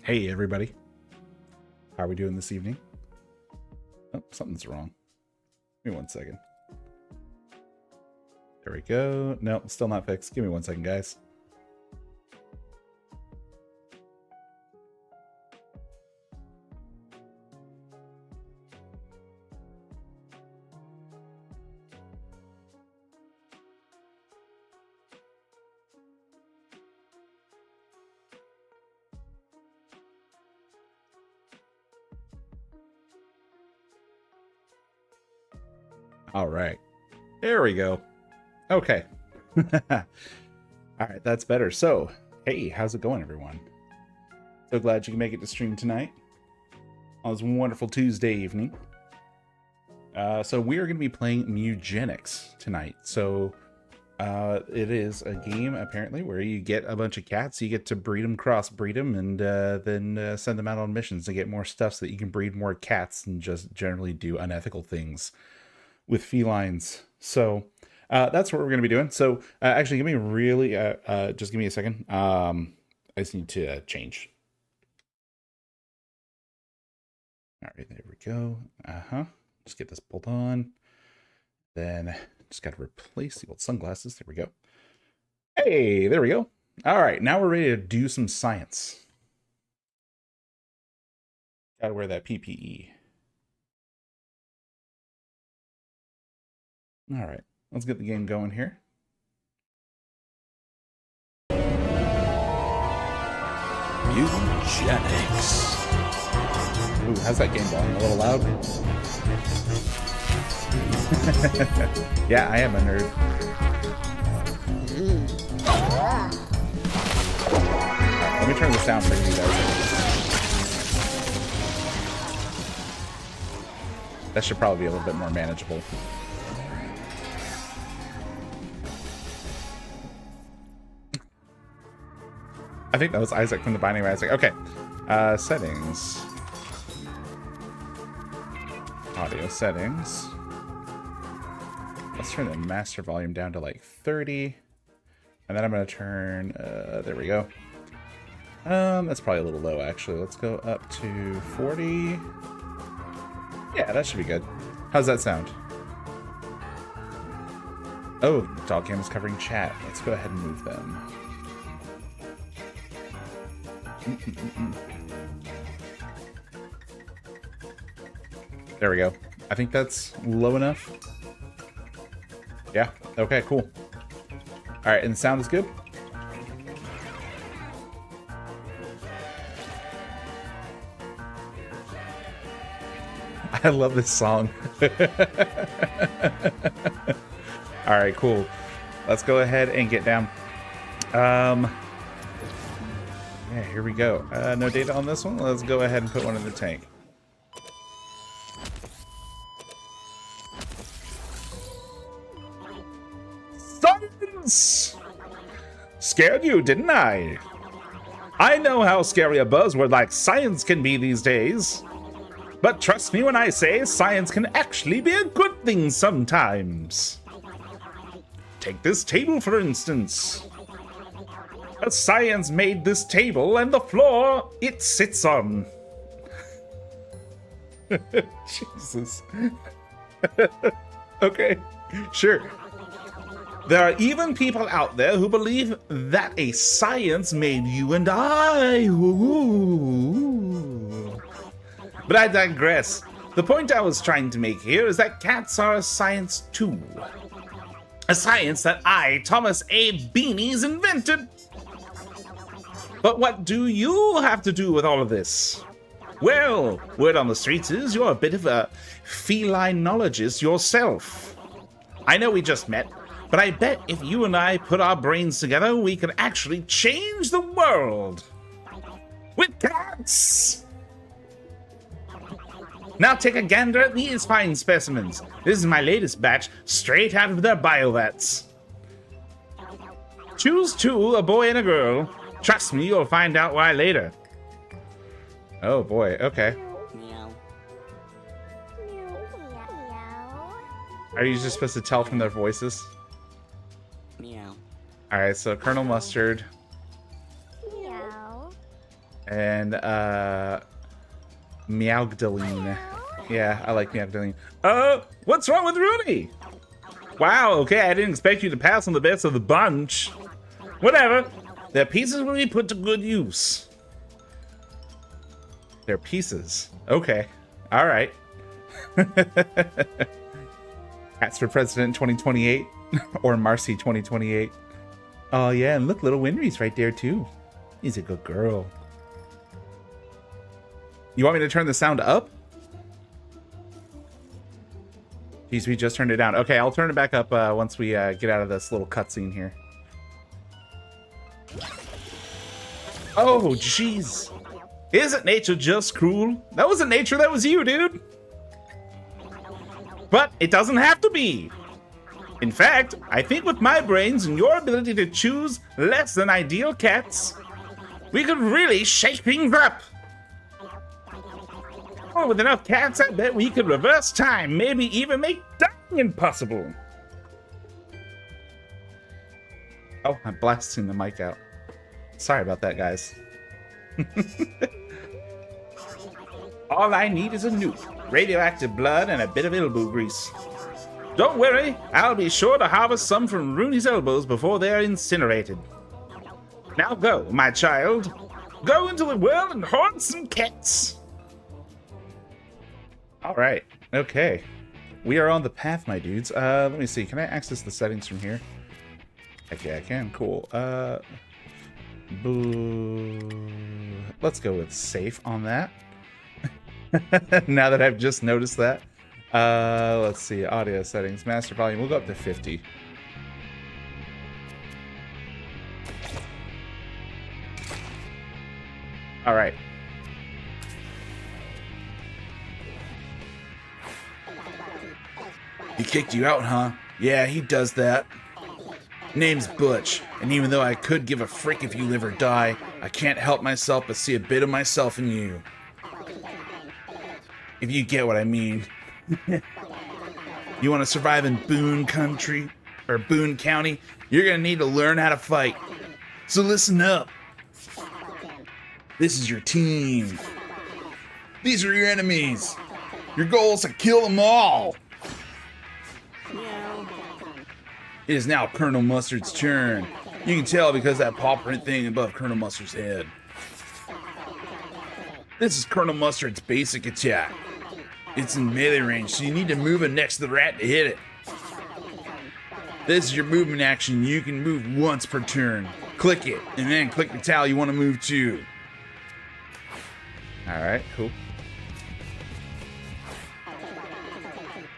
Hey everybody, how are we doing this evening? Oh, something's wrong. Give me 1 second. There we go. No, still not fixed. Give me 1 second, guys. All right, there we go. Okay. All right, that's better. So, hey, how's it going, everyone? So glad you can make it to stream tonight on this wonderful Tuesday evening. So we are going to be playing Mewgenics tonight. So it is a game, apparently, where you get a bunch of cats, you get to breed them, crossbreed them, and then send them out on missions to get more stuff so that you can breed more cats and just generally do unethical things with felines. So that's what we're going to be doing. So actually, just give me a second. I just need to change. All right, there we go. Just get this bolt on. Then just got to replace the old sunglasses. There we go. Hey, there we go. All right, now we're ready to do some science. Got to wear that PPE. All right, let's get the game going here. Mewgenics. Ooh, how's that game going? A little loud? Yeah, I am a nerd. Right, let me turn this down for you guys. That should probably be a little bit more manageable. I think that was Isaac from the Binding of Isaac. Okay. Settings. Audio settings. Let's turn the master volume down to like 30. And then I'm going to turn... there we go. That's probably a little low, actually. Let's go up to 40. Yeah, that should be good. How's that sound? Oh, Dogcam is covering chat. Let's go ahead and move them. There we go. I think that's low enough. Yeah. Okay, cool. All right, and the sound is good? I love this song. All right, cool. Let's go ahead and get down. Yeah, here we go. No data on this one. Let's go ahead and put one in the tank. Science! Scared you, didn't I? I know how scary a buzzword like science can be these days. But trust me when I say science can actually be a good thing sometimes. Take this table, for instance. Science made this table and the floor it sits on. Jesus. Okay, sure. There are even people out there who believe that a science made you and I. Ooh. But I digress. The point I was trying to make here is that cats are a science too. A science that I, Thomas A. Beanies, invented. But what do you have to do with all of this? Well, word on the streets is you're a bit of a felinonologist yourself. I know we just met, but I bet if you and I put our brains together, we could actually change the world. With cats! Now take a gander at these fine specimens. This is my latest batch, straight out of their biovets. Choose two, a boy and a girl. Trust me, you'll find out why later. Oh boy, okay. Are you just supposed to tell from their voices? Meow. Alright, so Colonel Mustard. Meow. And, Mewgenics. Yeah, I like Mewgenics. What's wrong with Rooney? Wow, okay, I didn't expect you to pass on the best of the bunch. Whatever. Their pieces will be put to good use. Their pieces. Okay. Alright. Cats for President 2028. Or Marcy 2028. Oh yeah, and look, little Winry's right there too. He's a good girl. You want me to turn the sound up? Jeez, we just turned it down. Okay, I'll turn it back up once we get out of this little cutscene here. Oh, jeez. Isn't nature just cruel? That wasn't nature, that was you, dude. But it doesn't have to be. In fact, I think with my brains and your ability to choose less than ideal cats, we could really shake things up. Oh, with enough cats, I bet we could reverse time, maybe even make dying impossible. Oh, I'm blasting the mic out. Sorry about that, guys. All I need is a nuke, radioactive blood, and a bit of elbow grease. Don't worry, I'll be sure to harvest some from Rooney's elbows before they're incinerated. Now go, my child. Go into the world and haunt some cats. All right, okay. We are on the path, my dudes. Let me see, can I access the settings from here? Okay, I can, cool. Let's go with safe on that. Now that I've just noticed that. Let's see, audio settings, master volume, we'll go up to 50. All right. He kicked you out, huh? Yeah, he does that. Name's Butch, and even though I could give a frick if you live or die, I can't help myself but see a bit of myself in you. If you get what I mean. You want to survive in Boone Country, or Boone County, you're gonna need to learn how to fight. So listen up. This is your team. These are your enemies. Your goal is to kill them all. It is now Colonel Mustard's turn. You can tell because that paw print thing above Colonel Mustard's head. This is Colonel Mustard's basic attack. It's in melee range, so you need to move it next to the rat to hit it. This is your movement action. You can move once per turn. Click it, and then click the tile you want to move to. Alright, cool.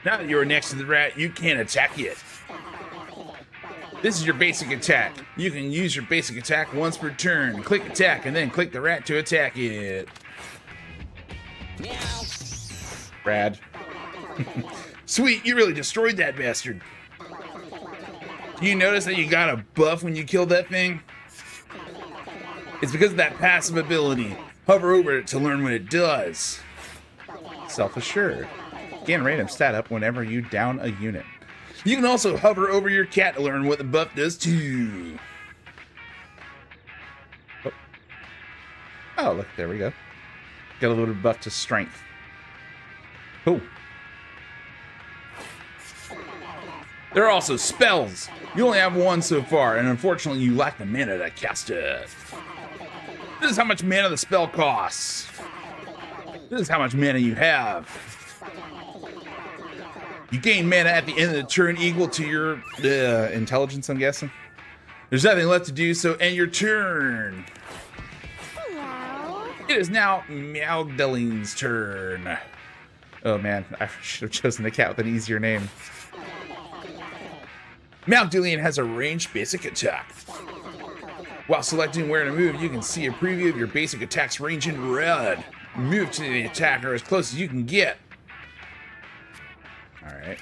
Now that you're next to the rat, you can't attack it. This is your basic attack. You can use your basic attack once per turn. Click attack, and then click the rat to attack it. Meow. Rad. Sweet, you really destroyed that bastard. Do you notice that you got a buff when you killed that thing? It's because of that passive ability. Hover over it to learn what it does. Self-assured. Gain random stat up whenever you down a unit. You can also hover over your cat to learn what the buff does too. Oh, look, there we go. Get a little buff to strength. Cool. There are also spells. You only have one so far, and unfortunately you lack the mana to cast it. This is how much mana the spell costs. This is how much mana you have. You gain mana at the end of the turn equal to your intelligence, I'm guessing. There's nothing left to do, so end your turn. Meow. It is now Mewgenic's turn. Oh man, I should have chosen the cat with an easier name. Mewgenics has a ranged basic attack. While selecting where to move, you can see a preview of your basic attack's range in red. Move to the attacker as close as you can get. Alright,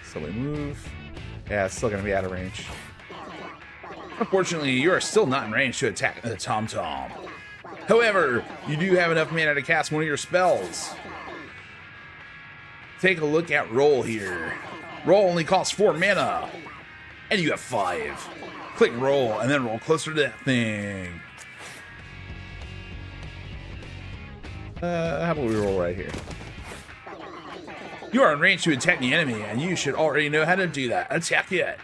so we move. Yeah, it's still going to be out of range. Unfortunately, you are still not in range to attack the Tom-Tom. However, you do have enough mana to cast one of your spells. Take a look at roll here. Roll only costs 4 mana, and you have 5. Click roll, and then roll closer to that thing. How about we roll right here? You are in range to attack the enemy, and you should already know how to do that. Attack it.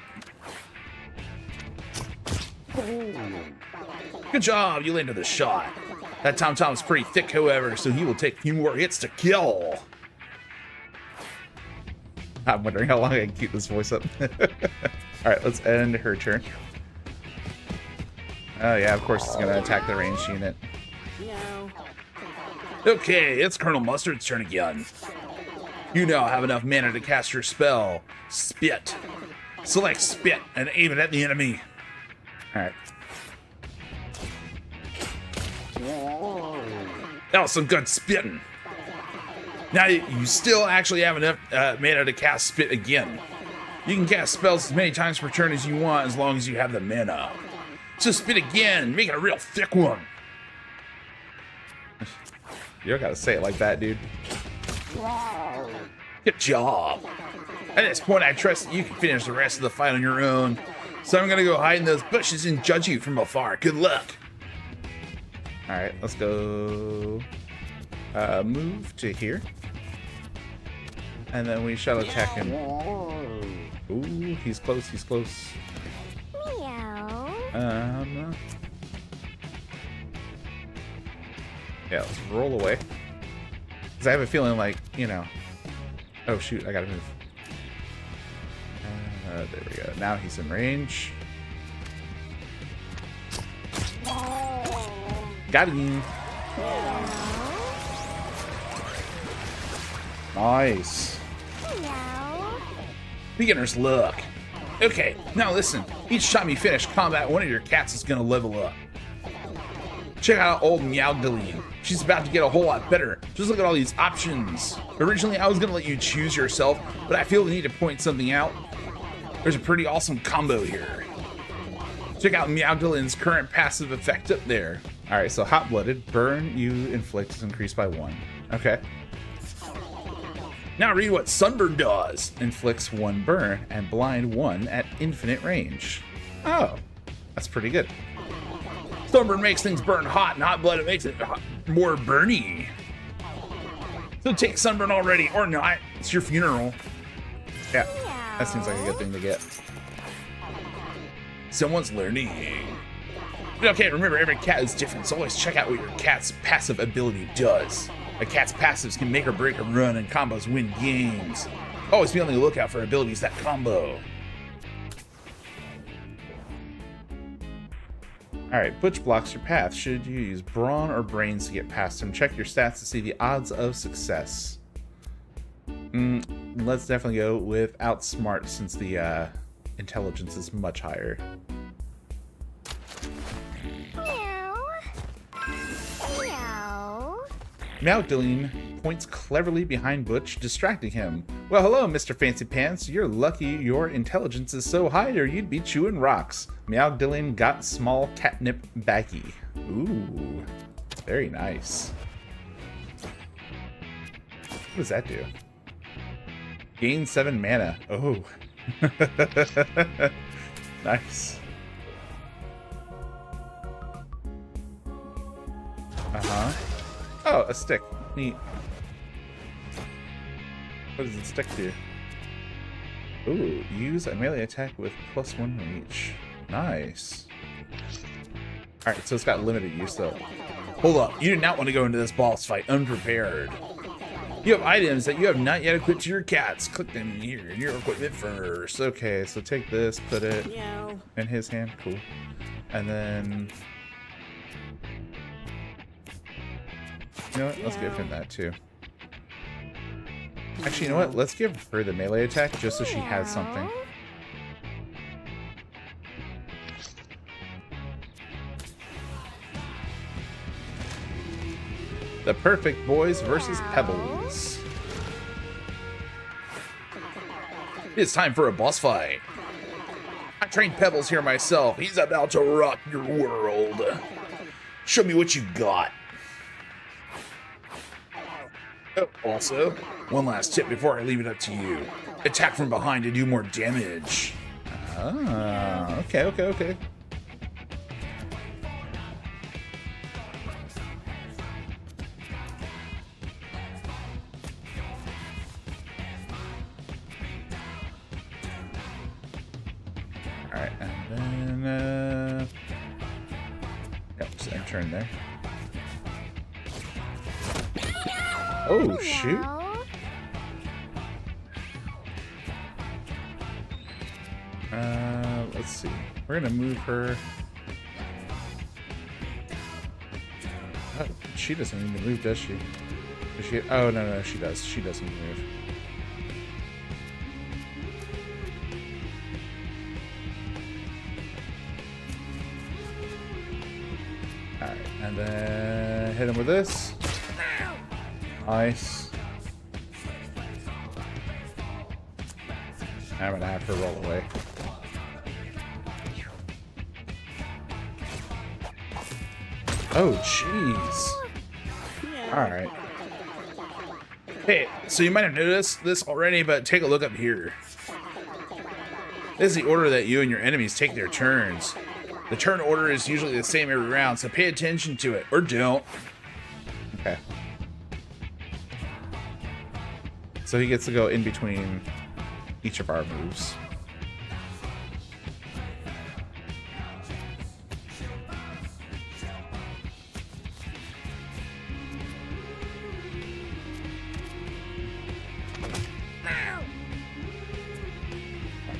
Good job, you landed the shot. That Tom-Tom is pretty thick, however, so he will take a few more hits to kill. I'm wondering how long I can keep this voice up. Alright, let's end her turn. Oh yeah, of course it's gonna attack the ranged unit. Okay, it's Colonel Mustard's turn again. You now have enough mana to cast your spell, Spit. Select Spit and aim it at the enemy. Alright. That was some good spitting. Now you still actually have enough mana to cast Spit again. You can cast spells as many times per turn as you want as long as you have the mana. So spit again, make it a real thick one. You don't gotta say it like that, dude. Good job. At this point, I trust that you can finish the rest of the fight on your own. So I'm gonna go hide in those bushes and judge you from afar. Good luck. Alright, let's go move to here. And then we shall attack him. Ooh, he's close, he's close. Meow. Yeah, let's roll away. Because I have a feeling like, you know... Oh shoot, I gotta move. There we go. Now he's in range. Got him. Nice. Meow. Beginner's luck. Okay, now listen. Each time you finish combat, one of your cats is gonna level up. Check out old Mewgenics. She's about to get a whole lot better. Just look at all these options. Originally, I was gonna let you choose yourself, but I feel the need to point something out. There's a pretty awesome combo here. Check out Mewgenics' current passive effect up there. All right, so hot-blooded, burn you inflict is increased by 1. Okay. Now read what Sunburn does. Inflicts 1 burn and blind 1 at infinite range. Oh, that's pretty good. Sunburn makes things burn hot, and hot-blooded makes it more burny. So take Sunburn already, or not. It's your funeral. Yeah, that seems like a good thing to get. Someone's learning. Okay, remember, every cat is different, so always check out what your cat's passive ability does. A cat's passives can make or break a run, and combos win games. Always be on the lookout for abilities that combo. Alright, Butch blocks your path. Should you use Brawn or Brains to get past him? Check your stats to see the odds of success. Let's definitely go with Outsmart since the intelligence is much higher. Meow. Meow. Mewgenics points cleverly behind Butch, distracting him. Well, hello, Mr. Fancy Pants. You're lucky your intelligence is so high or you'd be chewing rocks. Mewgenics got small catnip baggy. Ooh, very nice. What does that do? Gain 7 mana. Oh. Nice. Uh-huh. Oh, a stick. Neat. What does it stick to? Ooh, use a melee attack with +1 reach. Nice. Alright, so it's got limited use though. Hold up, you do not want to go into this boss fight unprepared. You have items that you have not yet equipped to your cats. Click them here in your equipment first. Okay, so take this, put it in his hand. Cool. And then... You know what? Let's give him that too. Actually, you know what? Let's give her the melee attack just so she has something. The Perfect Boys versus Meow. Pebbles. It's time for a boss fight. I trained Pebbles here myself. He's about to rock your world. Show me what you got. Oh, also, one last tip before I leave it up to you. Attack from behind to do more damage. Ah, okay. Alright, and then, yep, just end turn there. Oh, shoot. Meow. Let's see. We're gonna move her. Oh, she doesn't even move, does she? Does she? Oh, no, she does. She doesn't move. Alright, and then hit him with this. Nice. I'm gonna have to roll away. Oh, jeez. Alright. Hey, so you might have noticed this already, but take a look up here. This is the order that you and your enemies take their turns. The turn order is usually the same every round, so pay attention to it, or don't. Okay. So he gets to go in between each of our moves.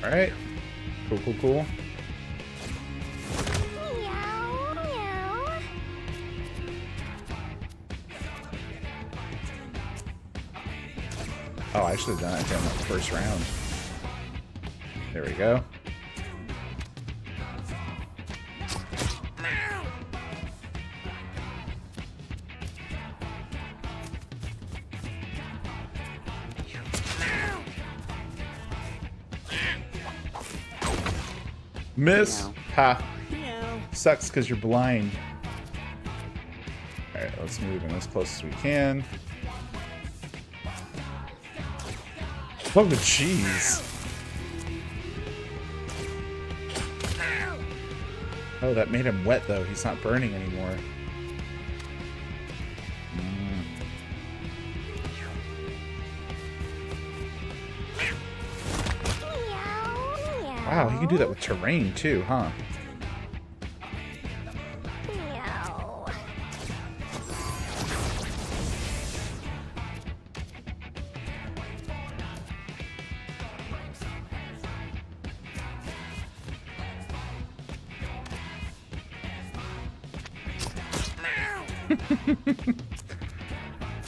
Alright. Cool. Meow. Meow. Oh, I should have done it during that first round. There we go. Miss. Meow. Ha. Meow. Sucks because you're blind. Alright, let's move in as close as we can. Oh, jeez. Oh, that made him wet, though. He's not burning anymore. Wow, he can do that with terrain, too, huh? Meow.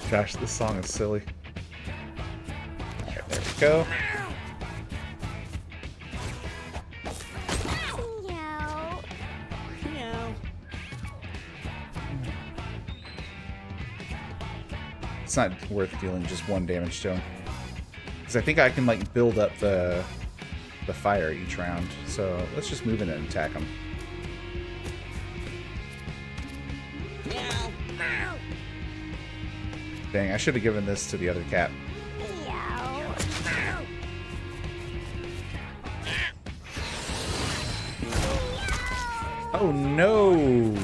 Gosh, this song is silly. Alright, there we go. Meow. Meow. It's not worth dealing just one damage to him. Because I think I can, like, build up the fire each round. So let's just move in and attack him. Meow. Meow. Dang, I should have given this to the other cat. Meow. Oh, no!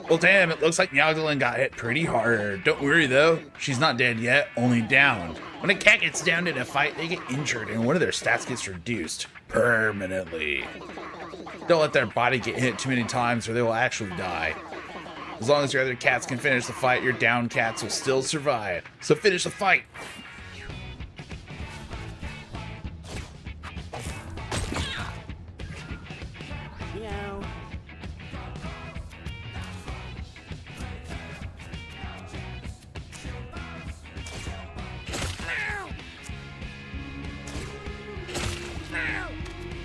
Well, damn, it looks like Mewgenics got hit pretty hard. Don't worry, though. She's not dead yet, only downed. When a cat gets downed in a fight, they get injured, and one of their stats gets reduced. Permanently. Don't let their body get hit too many times, or they will actually die. As long as your other cats can finish the fight, your downed cats will still survive. So finish the fight! Meow.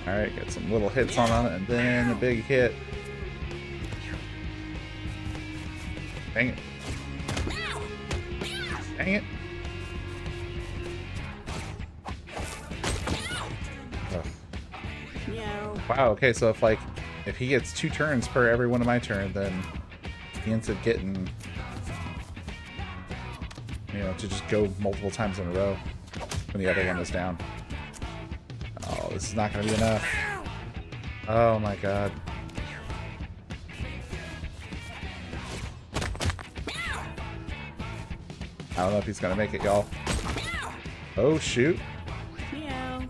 Alright, got some little hits on it, and then a big hit. Dang it. Dang it. Oh. Meow. Wow, okay, so if he gets 2 turns per every one of my turn, then he ends up getting, you know, to just go multiple times in a row when the other one is down. Oh, this is not going to be enough. Oh my god. I don't know if he's going to make it, y'all. Oh, shoot. Meow.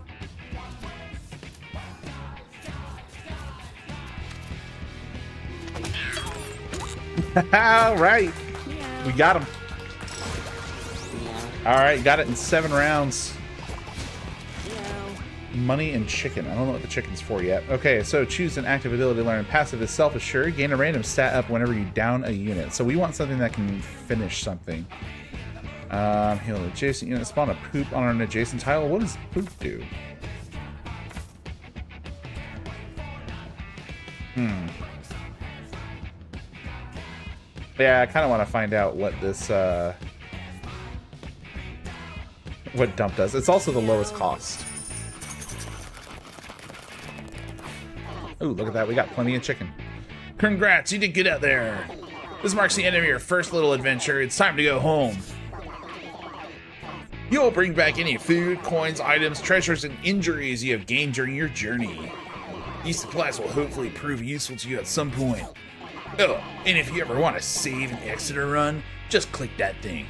All right. Meow. We got him. Meow. All right, got it in 7 rounds. Meow. Money and chicken. I don't know what the chicken's for yet. Okay, so choose an active ability to learn. Passive is self-assured. Gain a random stat up whenever you down a unit. So we want something that can finish something. Heal adjacent unit. Spawn a poop on an adjacent tile. What does poop do? Yeah, I kind of want to find out what this, what dump does. It's also the lowest cost. Ooh, look at that. We got plenty of chicken. Congrats, you did good out there. This marks the end of your first little adventure. It's time to go home. You'll bring back any food, coins, items, treasures, and injuries you have gained during your journey. These supplies will hopefully prove useful to you at some point. Oh, and if you ever want to save and exit a run, just click that thing.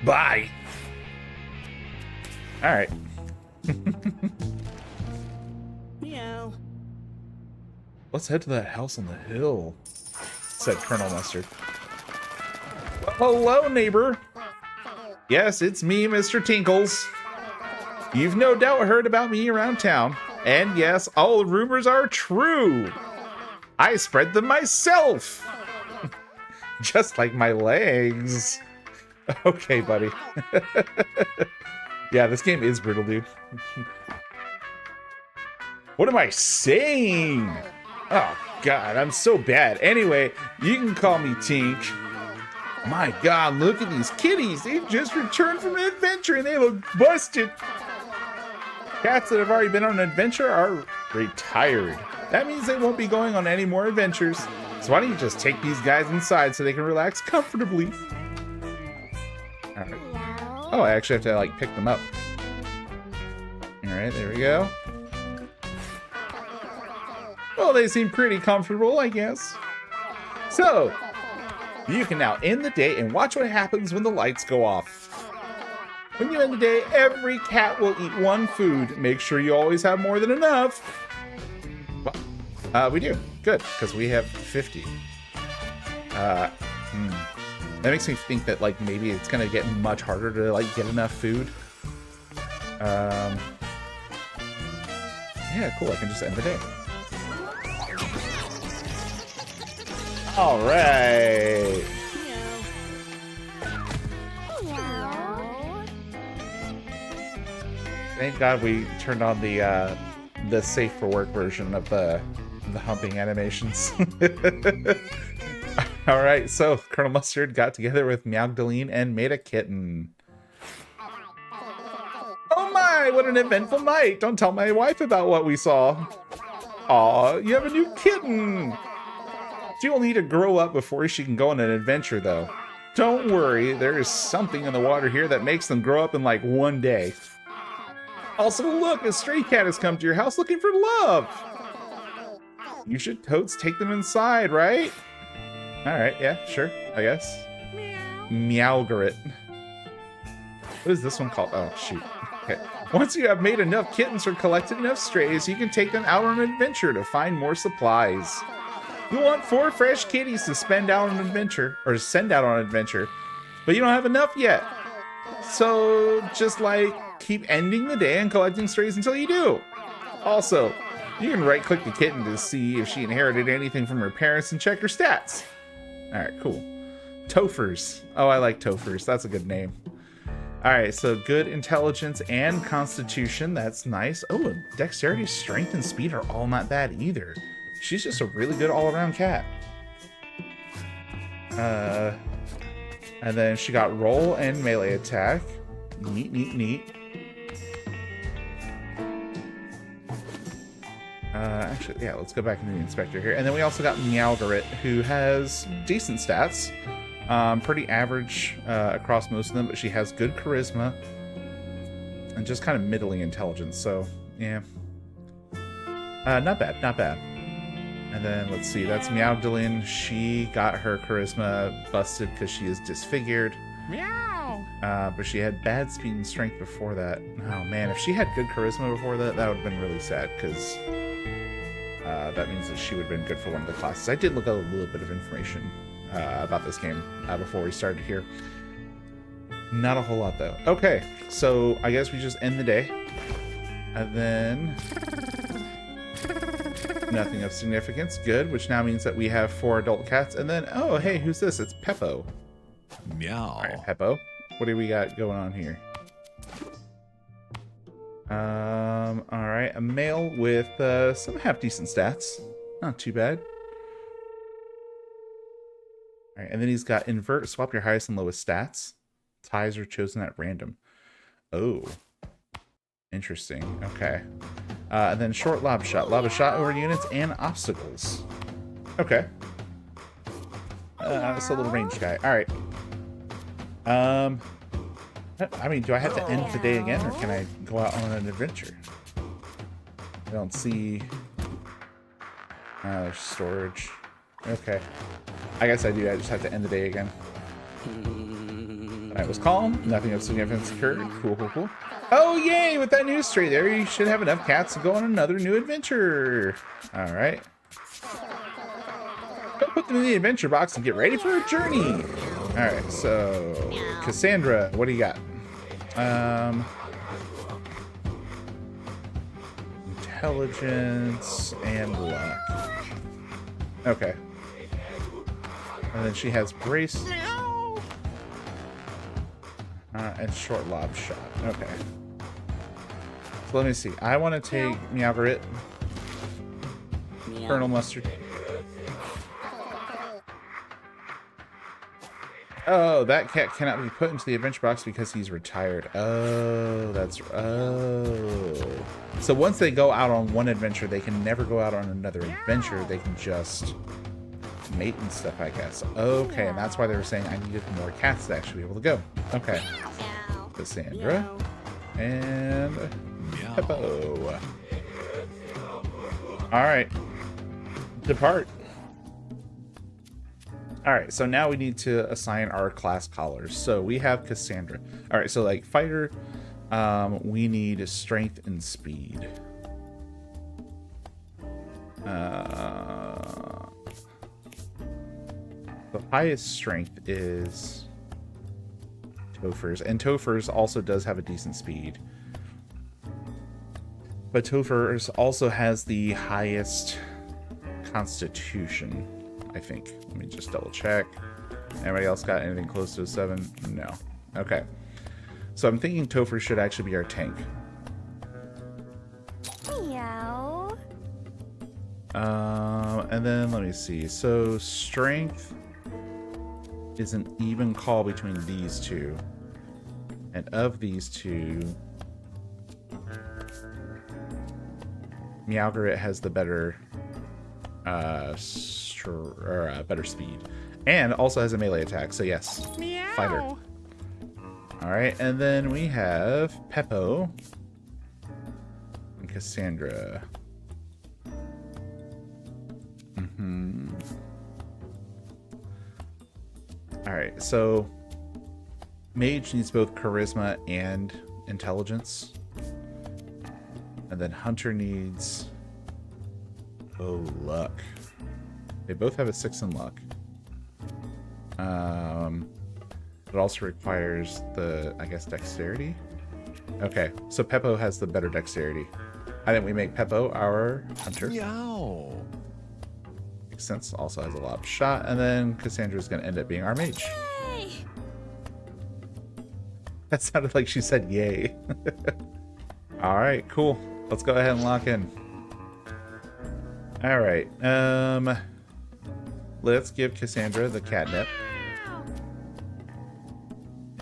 Bye. Alright. Meow. Let's head to that house on the hill, said Colonel Mustard. Well, hello, neighbor. Yes, it's me, Mr. Tinkles. You've no doubt heard about me around town. And yes, all rumors are true. I spread them myself. Just like my legs. Okay, buddy. Yeah, this game is brutal, dude. What am I saying? Oh, God, I'm so bad. Anyway, you can call me Tink. My God, look at these kitties. They've just returned from an adventure and they look busted. Cats that have already been on an adventure are retired. That means they won't be going on any more adventures. So why don't you just take these guys inside so they can relax comfortably? All right. Meow. Oh, I actually have to, like, pick them up. All right, there we go. Well, they seem pretty comfortable, I guess. So, you can now end the day and watch what happens when the lights go off. When you end the day, every cat will eat 1 food. Make sure you always have more than enough. Well, we do. Good, because we have 50. That makes me think that, like, maybe it's going to get much harder to, like, get enough food. Yeah, cool. I can just end the day. All right. Meow. Meow. Thank God we turned on the safe for work version of the humping animations. All right, so Colonel Mustard got together with Mewgenics and made a kitten. Oh my, what an eventful night. Don't tell my wife about what we saw. Aw, you have a new kitten. She will need to grow up before she can go on an adventure, though. Don't worry, there is something in the water here that makes them grow up in like 1 day. Also, look, a stray cat has come to your house looking for love. You should totes take them inside, right? Alright, yeah, sure, I guess. Meowgrit. What is this one called? Oh, shoot. Okay. Once you have made enough kittens or collected enough strays, you can take them out on an adventure to find more supplies. You want 4 fresh kitties to spend out on an adventure, or to send out on an adventure, but you don't have enough yet. So, just like, keep ending the day and collecting strays until you do. Also, you can right-click the kitten to see if she inherited anything from her parents and check her stats. Alright, cool. Tophers. Oh, I like Tophers. That's a good name. Alright, so good intelligence and constitution. That's nice. Oh, and dexterity, strength, and speed are all not bad either. She's just a really good all-around cat. And then she got roll and melee attack. Neat, neat, neat. Actually, yeah, let's go back into the inspector here. And then we also got Mewgenics, who has decent stats. Pretty average across most of them, but she has good charisma. And just kind of middling intelligence, so, yeah. Not bad, not bad. And then, let's see, that's Mewgenics. She got her charisma busted because she is disfigured. Meow. But she had bad speed and strength before that. Oh man, if she had good charisma before that, that would have been really sad, because that means that she would have been good for one of the classes. I did look at a little bit of information about this game before we started here. Not a whole lot, though. Okay, so I guess we just end the day. And then... nothing of significance. Good, which now means that we have 4 adult cats. And then, oh, hey, who's this? It's Peppo. Meow. All right, Peppo. What do we got going on here? All right, a male with some half-decent stats. Not too bad. All right, and then he's got invert, swap your highest and lowest stats. Ties are chosen at random. Oh, interesting. Okay. And then short lob shot. Lob a shot over units and obstacles. Okay. That's a little range guy. All right. I mean, do I have to end the day again, or can I go out on an adventure? I don't see storage. Okay. I guess I do. I just have to end the day again. The night was calm. Nothing of significance occurred. Cool, cool, cool. Oh, yay! With that news straight there, you should have enough cats to go on another new adventure. All right. Go put them in the adventure box and get ready for a journey. All right, so Cassandra, what do you got? Intelligence and luck. Okay. And then she has brace. And short lob shot. Okay. So let me see. I want to take Mewgenics, Colonel Mustard. Oh, that cat cannot be put into the adventure box because he's retired. Oh, that's... Oh. So once they go out on one adventure, they can never go out on another adventure. They can just mate and stuff, I guess. Okay, and that's why they were saying I needed more cats to actually be able to go. Okay. Cassandra. And... Peppo. Alright. Depart. Alright, so now we need to assign our class collars. So we have Cassandra. Alright, so like fighter, we need strength and speed. The highest strength is Topher's, and Topher's also does have a decent speed. But Topher's also has the highest constitution, I think. Let me just double check. Anybody else got anything close to a 7? No. Okay. So I'm thinking Topher should actually be our tank. Meow. And then let me see. So strength is an even call between these two. And of these two, Mewgenics has the better better speed, and also has a melee attack. So yes, Meow. fighter. All right, and then we have Peppo and Cassandra. All right, so Mage needs both charisma and intelligence. And then Hunter needs... Oh, luck. They both have a 6 in luck. It also requires the, I guess, dexterity? Okay, so Peppo has the better dexterity. I think we make Peppo our Hunter. Meow. Makes sense. Also has a lob shot. And then Cassandra's going to end up being our mage. Yay. That sounded like she said yay. All right, cool. Let's go ahead and lock in. All right. let's give Cassandra the catnip.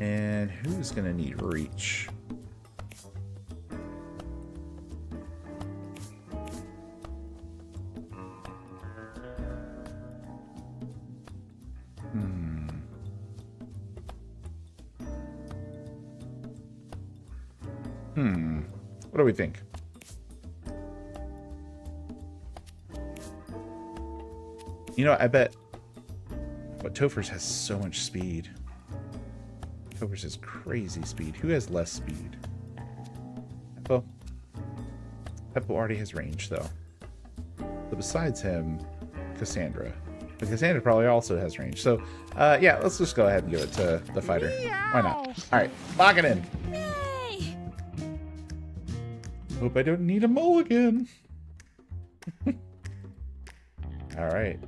And who's gonna need reach? What do we think? You know, I bet... But Topher's has so much speed. Topher's has crazy speed. Who has less speed? Peppo. Peppo already has range, though. But besides him, Cassandra. But Cassandra probably also has range. So, yeah, let's just go ahead and give it to the fighter. Why not? Alright, lock it in. Hope I don't need a mulligan. Alright.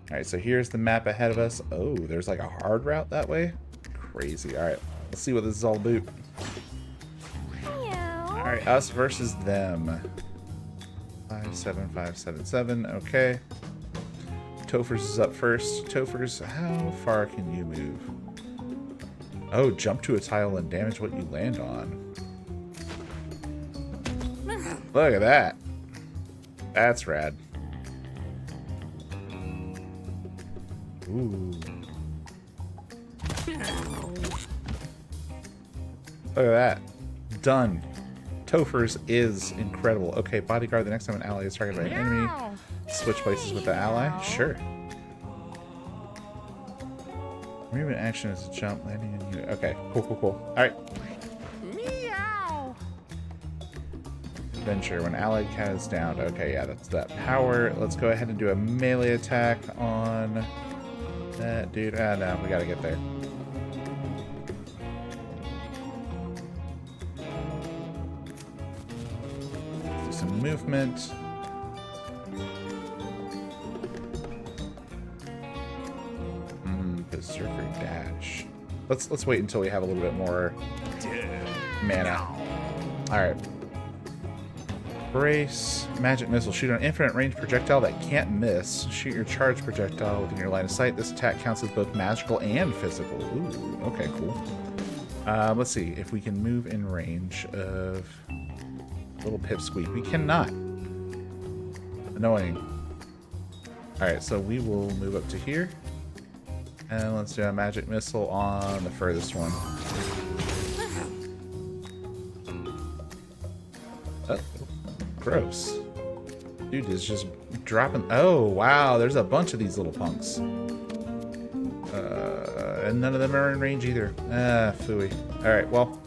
Alright, so here's the map ahead of us. Oh, there's like a hard route that way? Crazy. Alright, let's see what this is all about. Alright, us versus them. 57577. Okay. Topher's is up first. Topher's, how far can you move? Oh, jump to a tile and damage what you land on. Look at that. That's rad. Ooh. Look at that. Done. Topher's is incredible. Okay, bodyguard. The next time an ally is targeted by an enemy, switch places with the ally. Sure. Movement action is a jump, landing in unit. Okay, cool. Alright. Adventure. When allied cat is downed. Okay, yeah, that's that power. Let's go ahead and do a melee attack on that dude. Ah, no, we gotta get there. Do some movement. Berserker dash. Let's wait until we have a little bit more mana. Alright. Brace. Magic missile. Shoot an infinite range projectile that can't miss. Shoot your charge projectile within your line of sight. This attack counts as both magical and physical. Ooh, okay, cool. Let's see if we can move in range of little pipsqueak. We cannot. Annoying. Alright, so we will move up to here. And let's do a magic missile on the furthest one. Oh, gross. Dude is just dropping. Oh, wow. There's a bunch of these little punks. And none of them are in range either. Ah, phooey. Alright, well.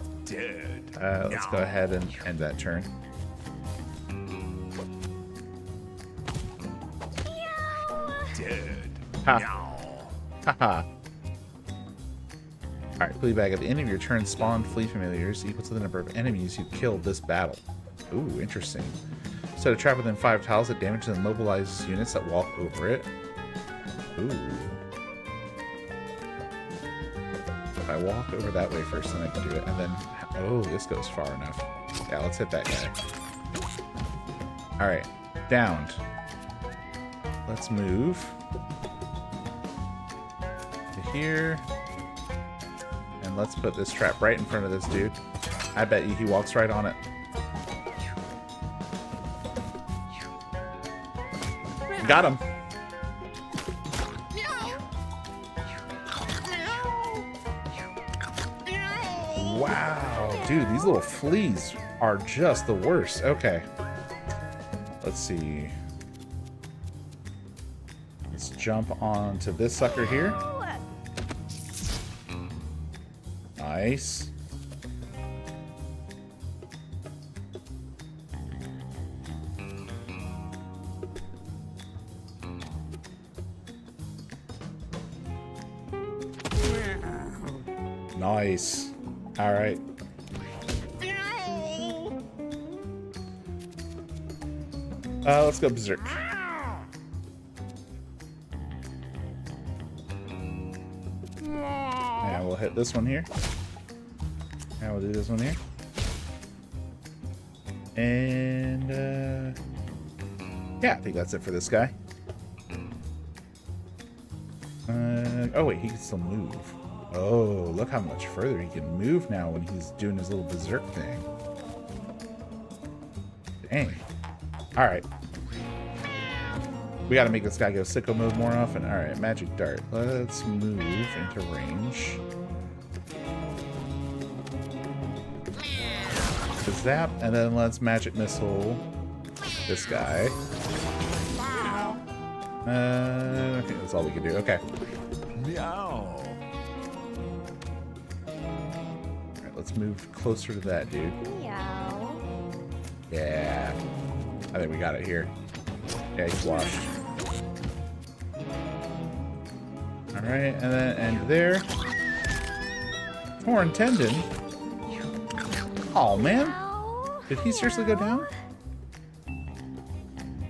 Let's go ahead and end that turn. Ha. Haha. Alright, flea bag. At the end of your turn, spawn flea familiars equal to the number of enemies you killed this battle. Ooh, interesting. Set a trap within 5 tiles that damages and mobilizes units that walk over it. Ooh. If I walk over that way first, then I can do it. And then, oh, this goes far enough. Yeah, let's hit that guy. Alright, downed. Let's move here, and let's put this trap right in front of this dude. I bet you he walks right on it. Got him. Wow, dude, these little fleas are just the worst. Okay, let's see. Let's jump onto this sucker here. Nice. Nice. All right. Let's go berserk. Yeah, we'll hit this one here. Now we'll do this one here. And, yeah, I think that's it for this guy. Oh wait, he can still move. Oh, look how much further he can move now when he's doing his little berserk thing. Dang. Alright. We gotta make this guy go sicko mode more often. Alright, magic dart. Let's move into range. Zap, and then let's magic missile this guy. I think that's all we can do. Okay. Meow. Alright, let's move closer to that dude. Meow. Yeah. I think we got it here. Yeah, he's washed. Alright, and then end there. Torn tendon. Oh man. Meow. Did he seriously go down?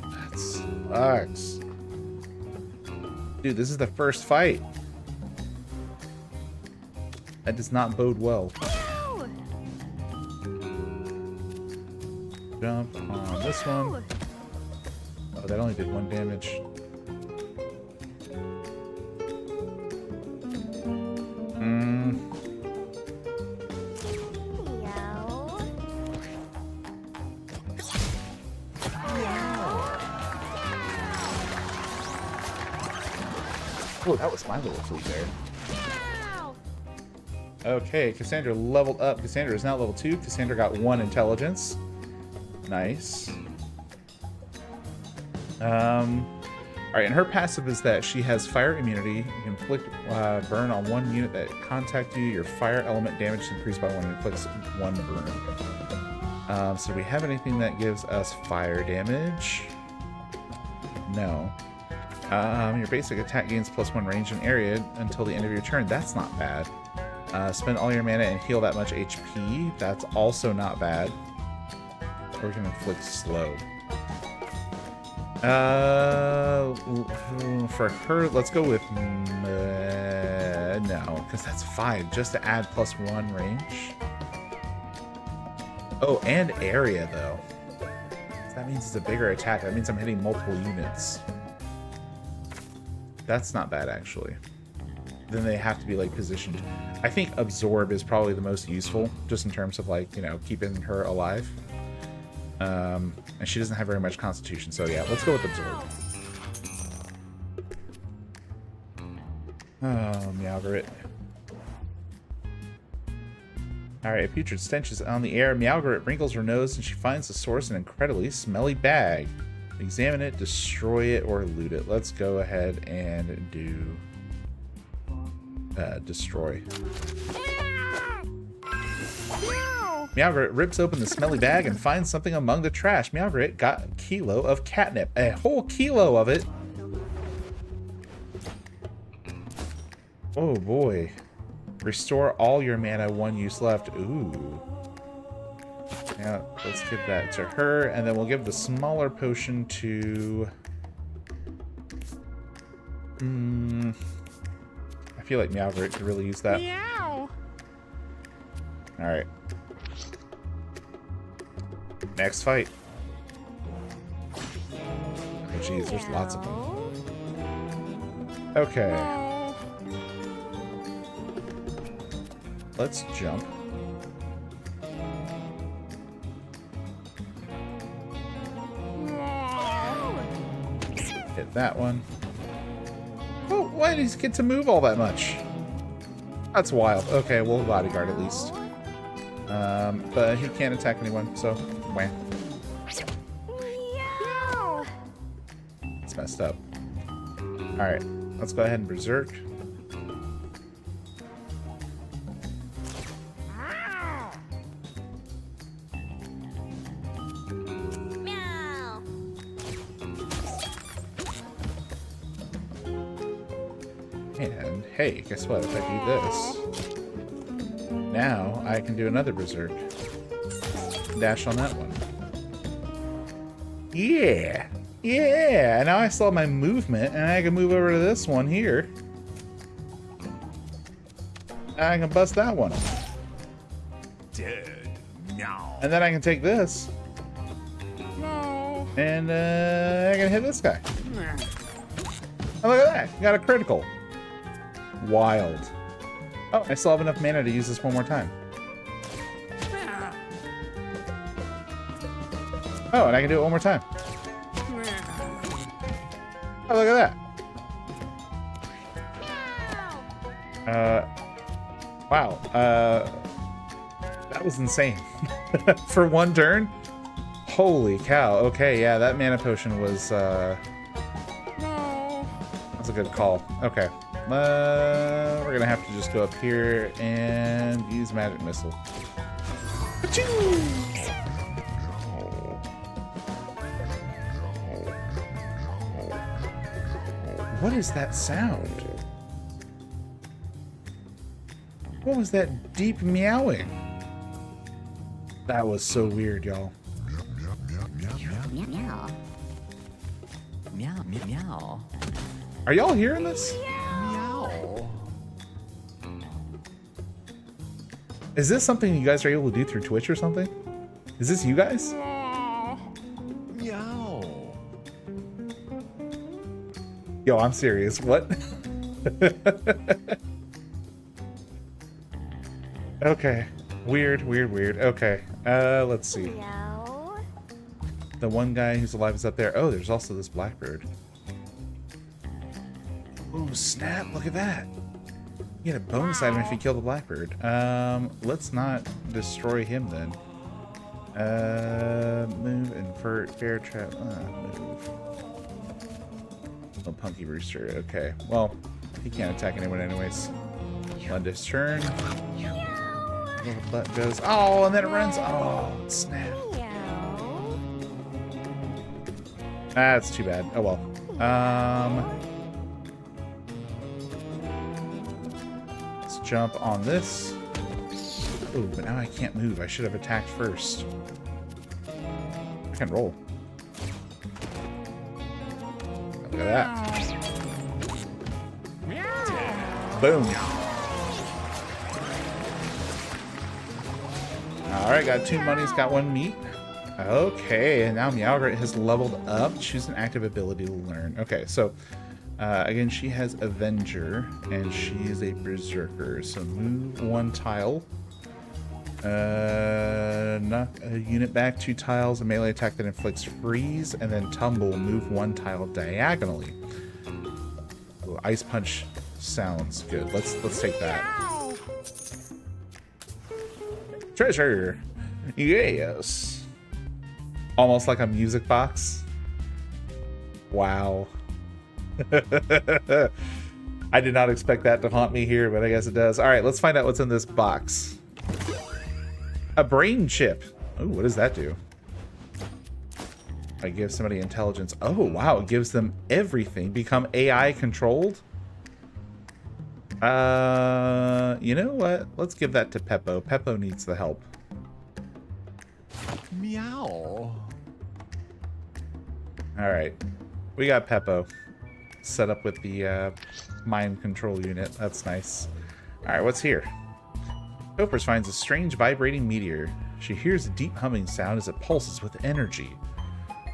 That sucks. Dude, this is the first fight. That does not bode well. Meow. Jump on this one. Oh, that only did 1 damage. Meow. Oh, that was my little fleet there. Meow. Okay, Cassandra leveled up. Cassandra is now level 2. Cassandra got 1 intelligence. Nice. Alright, and her passive is that she has fire immunity. You can inflict burn on 1 unit that contact you. Your fire element damage is increased by 1 and inflicts 1 burn. So do we have anything that gives us fire damage? No. Your basic attack gains +1 range and area until the end of your turn. That's not bad. Spend all your mana and heal that much HP. That's also not bad. Or we can inflict slow. For her, let's go with no, because that's 5 just to add +1 range. Oh, and area though. So that means it's a bigger attack. That means I'm hitting multiple units. That's not bad actually. Then they have to be like positioned. I think absorb is probably the most useful, just in terms of like, you know, keeping her alive. And she doesn't have very much constitution, so yeah, let's go with absorb. Oh, Meowgrit. Alright, a putrid stench is on the air. Meowgrit wrinkles her nose and she finds the source in an incredibly smelly bag. Examine it, destroy it, or loot it. Let's go ahead and do destroy. Meowgrit rips open the smelly bag and finds something among the trash. Meowgrit got a kilo of catnip. A whole kilo of it. Oh boy. Restore all your mana, 1 use left. Ooh. Yeah, let's give that to her. And then we'll give the smaller potion to... I feel like Meowgrit could really use that. Meow. Alright. Next fight. Oh jeez, there's lots of them. Okay. Oh. Let's jump. Hit that one. Oh, why did he get to move all that much? That's wild. Okay, we'll bodyguard at least. But he can't attack anyone, so wham. Meow. It's messed up. Alright, let's go ahead and berserk. Meow. And hey, guess what? If I do this, now I can do another berserk. Dash on that one. Yeah! Yeah! Now I still have my movement, and I can move over to this one here. And I can bust that one. Dead. Meow. And then I can take this. No. And I can hit this guy. Nah. Oh, look at that! Got a critical. Wild. Oh, I still have enough mana to use this one more time. Oh, and I can do it one more time. Oh, look at that. Wow. That was insane. For one turn? Holy cow. Okay, yeah, that mana potion was, that's a good call. Okay. We're gonna have to just go up here and use magic missile. What is that sound? What was that deep meowing? That was so weird, y'all. Meow. Meow, meow, meow. Are y'all hearing this? Meow. Is this something you guys are able to do through Twitch or something? Is this you guys? Meow. Yo, I'm serious. What? Okay. Weird. Okay. Let's see. Meow. The one guy who's alive is up there. Oh, there's also this blackbird. Oh, snap. Look at that. You get a bonus item if you kill the blackbird. Let's not destroy him then. Move, invert, bear trap. Move. Oh, Punky Rooster. Okay. Well, he can't attack anyone anyways. End his turn. Little butt goes. Oh, and then it runs. Oh, snap. Meow. That's too bad. Oh well. Let's jump on this. Oh, but now I can't move. I should have attacked first. I can roll. Look at that. Boom. Alright, got 2 monies, got 1 meat. Okay, and now Meowgrit has leveled up. Choose an active ability to learn. Okay, so again, she has Avenger, and she is a Berserker. So move 1 tile. Knock a unit back 2 tiles, a melee attack that inflicts freeze, and then tumble, move 1 tile diagonally. Ooh, Ice Punch sounds good. Let's take that. Treasure! Yes! Almost like a music box. Wow. I did not expect that to haunt me here, but I guess it does. Alright, let's find out what's in this box. A brain chip. Oh, what does that do? I give somebody intelligence. Oh, wow, it gives them everything. Become AI controlled? You know what? Let's give that to Peppo. Peppo needs the help. Meow. Alright. We got Peppo set up with the mind control unit. That's nice. Alright, what's here? Topers finds a strange vibrating meteor. She hears a deep humming sound as it pulses with energy.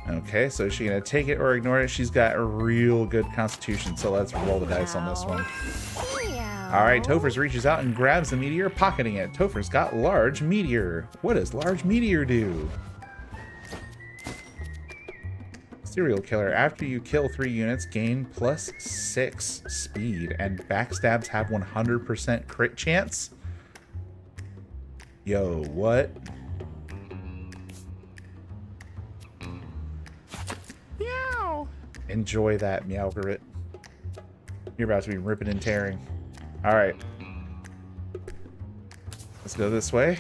Okay, so is she gonna take it or ignore it? She's got a real good constitution, so let's roll the dice on this one. Alright, Topers reaches out and grabs the meteor, pocketing it. Topers got large meteor. What does large meteor do? Serial killer. After you kill 3 units, gain +6 speed, and backstabs have 100% crit chance? Yo, what? Meow. Enjoy that, Meowgrit. You're about to be ripping and tearing. Alright. Let's go this way.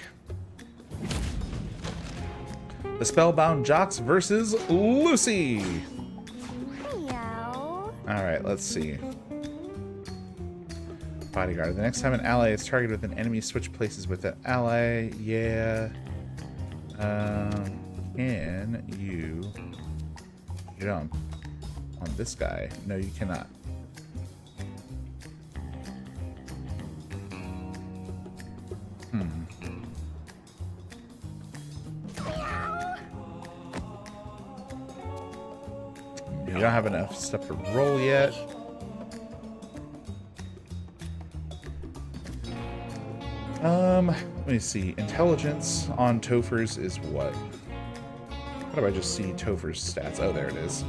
The Spellbound Jocks versus Lucy. Meow. Alright, let's see. Bodyguard. The next time an ally is targeted with an enemy, switch places with the ally. Yeah. Can you jump on this guy? No, you cannot. You don't have enough stuff to roll yet. Let me see. Intelligence on Topher's is what? How do I just see Topher's stats? Oh, there it is.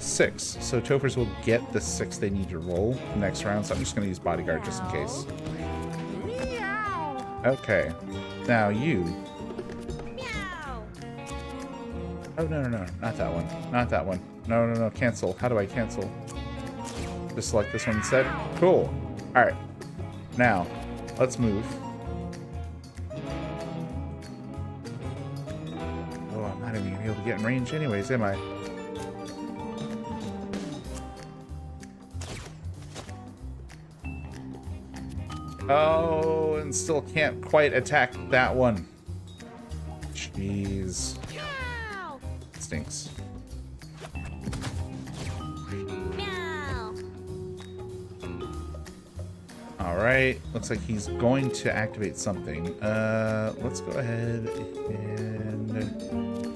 6. So Topher's will get the 6 they need to roll next round. So I'm just going to use Bodyguard just in case. Meow. Okay. Now you. Meow. Oh, no, no, no. Not that one. Not that one. No, no, no. Cancel. How do I cancel? Just select this one instead. Cool. All right. Now, let's move. Oh, I'm not even going to be able to get in range anyways, am I? Oh, and still can't quite attack that one. Jeez. Meow. Stinks. Meow. Alright, looks like he's going to activate something. Let's go ahead and...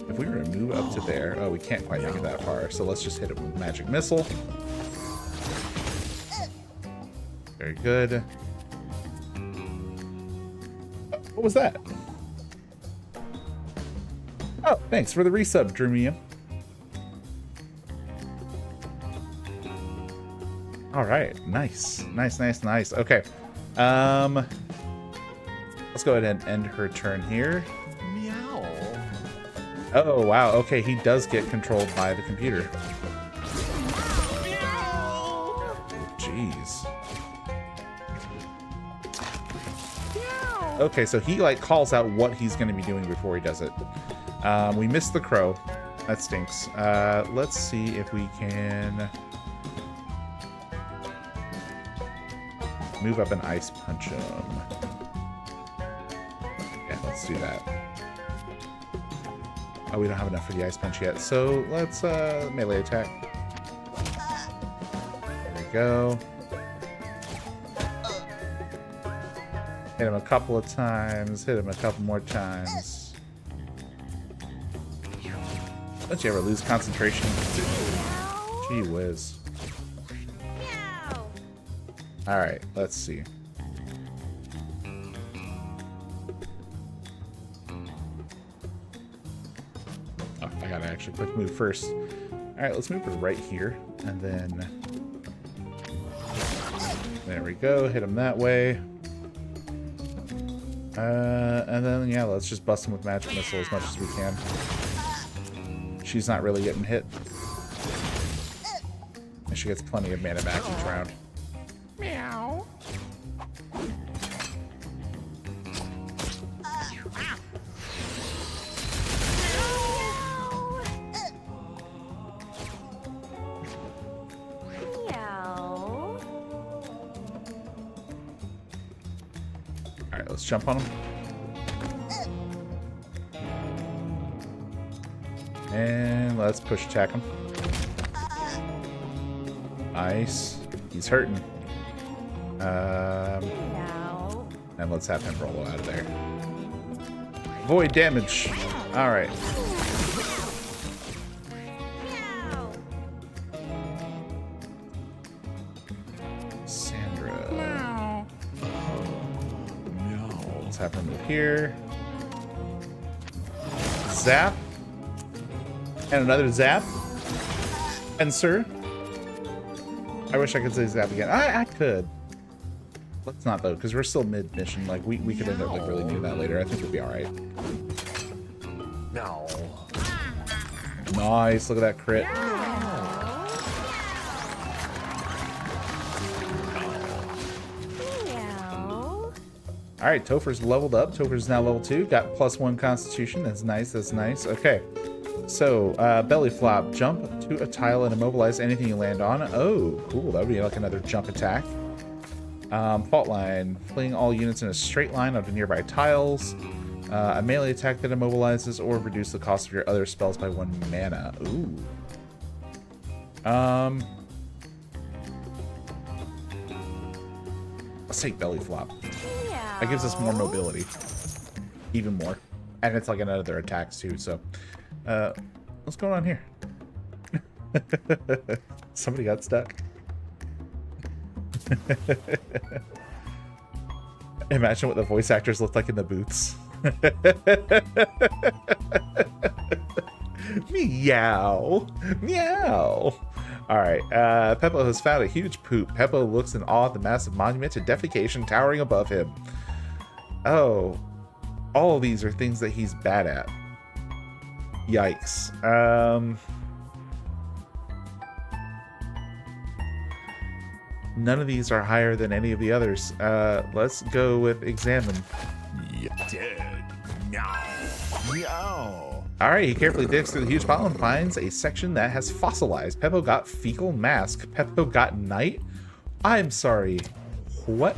If we were to move up to there... Oh, we can't quite make it that far, so let's just hit it with Magic Missile. Very good. What was that? Oh, thanks for the resub, Dreamium. All right, nice, nice, nice, nice. Okay, let's go ahead and end her turn here. Meow. Oh wow, okay, he does get controlled by the computer. Jeez. Okay, so he like calls out what he's going to be doing before he does it. We missed the crow. That stinks. Let's see if we can move up and ice punch him. Yeah, let's do that. Oh, we don't have enough for the ice punch yet, so let's melee attack. There we go. Hit him a couple of times. Hit him a couple more times. Don't you ever lose concentration? Gee whiz. Meow. Alright, let's see. Oh, I gotta actually quick move first. Alright, let's move her right here. And then... There we go. Hit him that way. And then, yeah, let's just bust him with Magic Missile as much as we can. She's not really getting hit. And she gets plenty of mana back each round. Meow. Meow. Alright, let's jump on him. And let's push attack him. Nice. He's hurting. Meow. And let's have him roll out of there. Void damage. Alright. Meow. Sandra. Meow. Let's have her move here. Zap. And another zap. And sir. I wish I could say zap again. I could. Let's not though, because we're still mid-mission. Like we could end up like really doing that later. I think we'll be alright. Meow. Nice. Look at that crit. Meow. Alright, Topher's leveled up. Topher's now level 2. Got +1 constitution. That's nice. That's nice. Okay. So, belly flop. Jump to a tile and immobilize anything you land on. Oh, cool. That would be like another jump attack. Fault line. Fling all units in a straight line onto nearby tiles. A melee attack that immobilizes or reduce the cost of your other spells by 1 mana. Ooh. Let's take belly flop. Meow. That gives us more mobility. Even more. And it's like another attacks too, so... what's going on here? Somebody got stuck. Imagine what the voice actors looked like in the booths. Meow. Meow. Alright, Peppo has found a huge poop. Peppo looks in awe at the massive monument to defecation towering above him. Oh, all of these are things that he's bad at. Yikes. None of these are higher than any of the others. Let's go with examine. Dead. Meow. Meow. Alright, he carefully digs through the huge pile and finds a section that has fossilized. Peppo got fecal mask. Peppo got night? I'm sorry. What?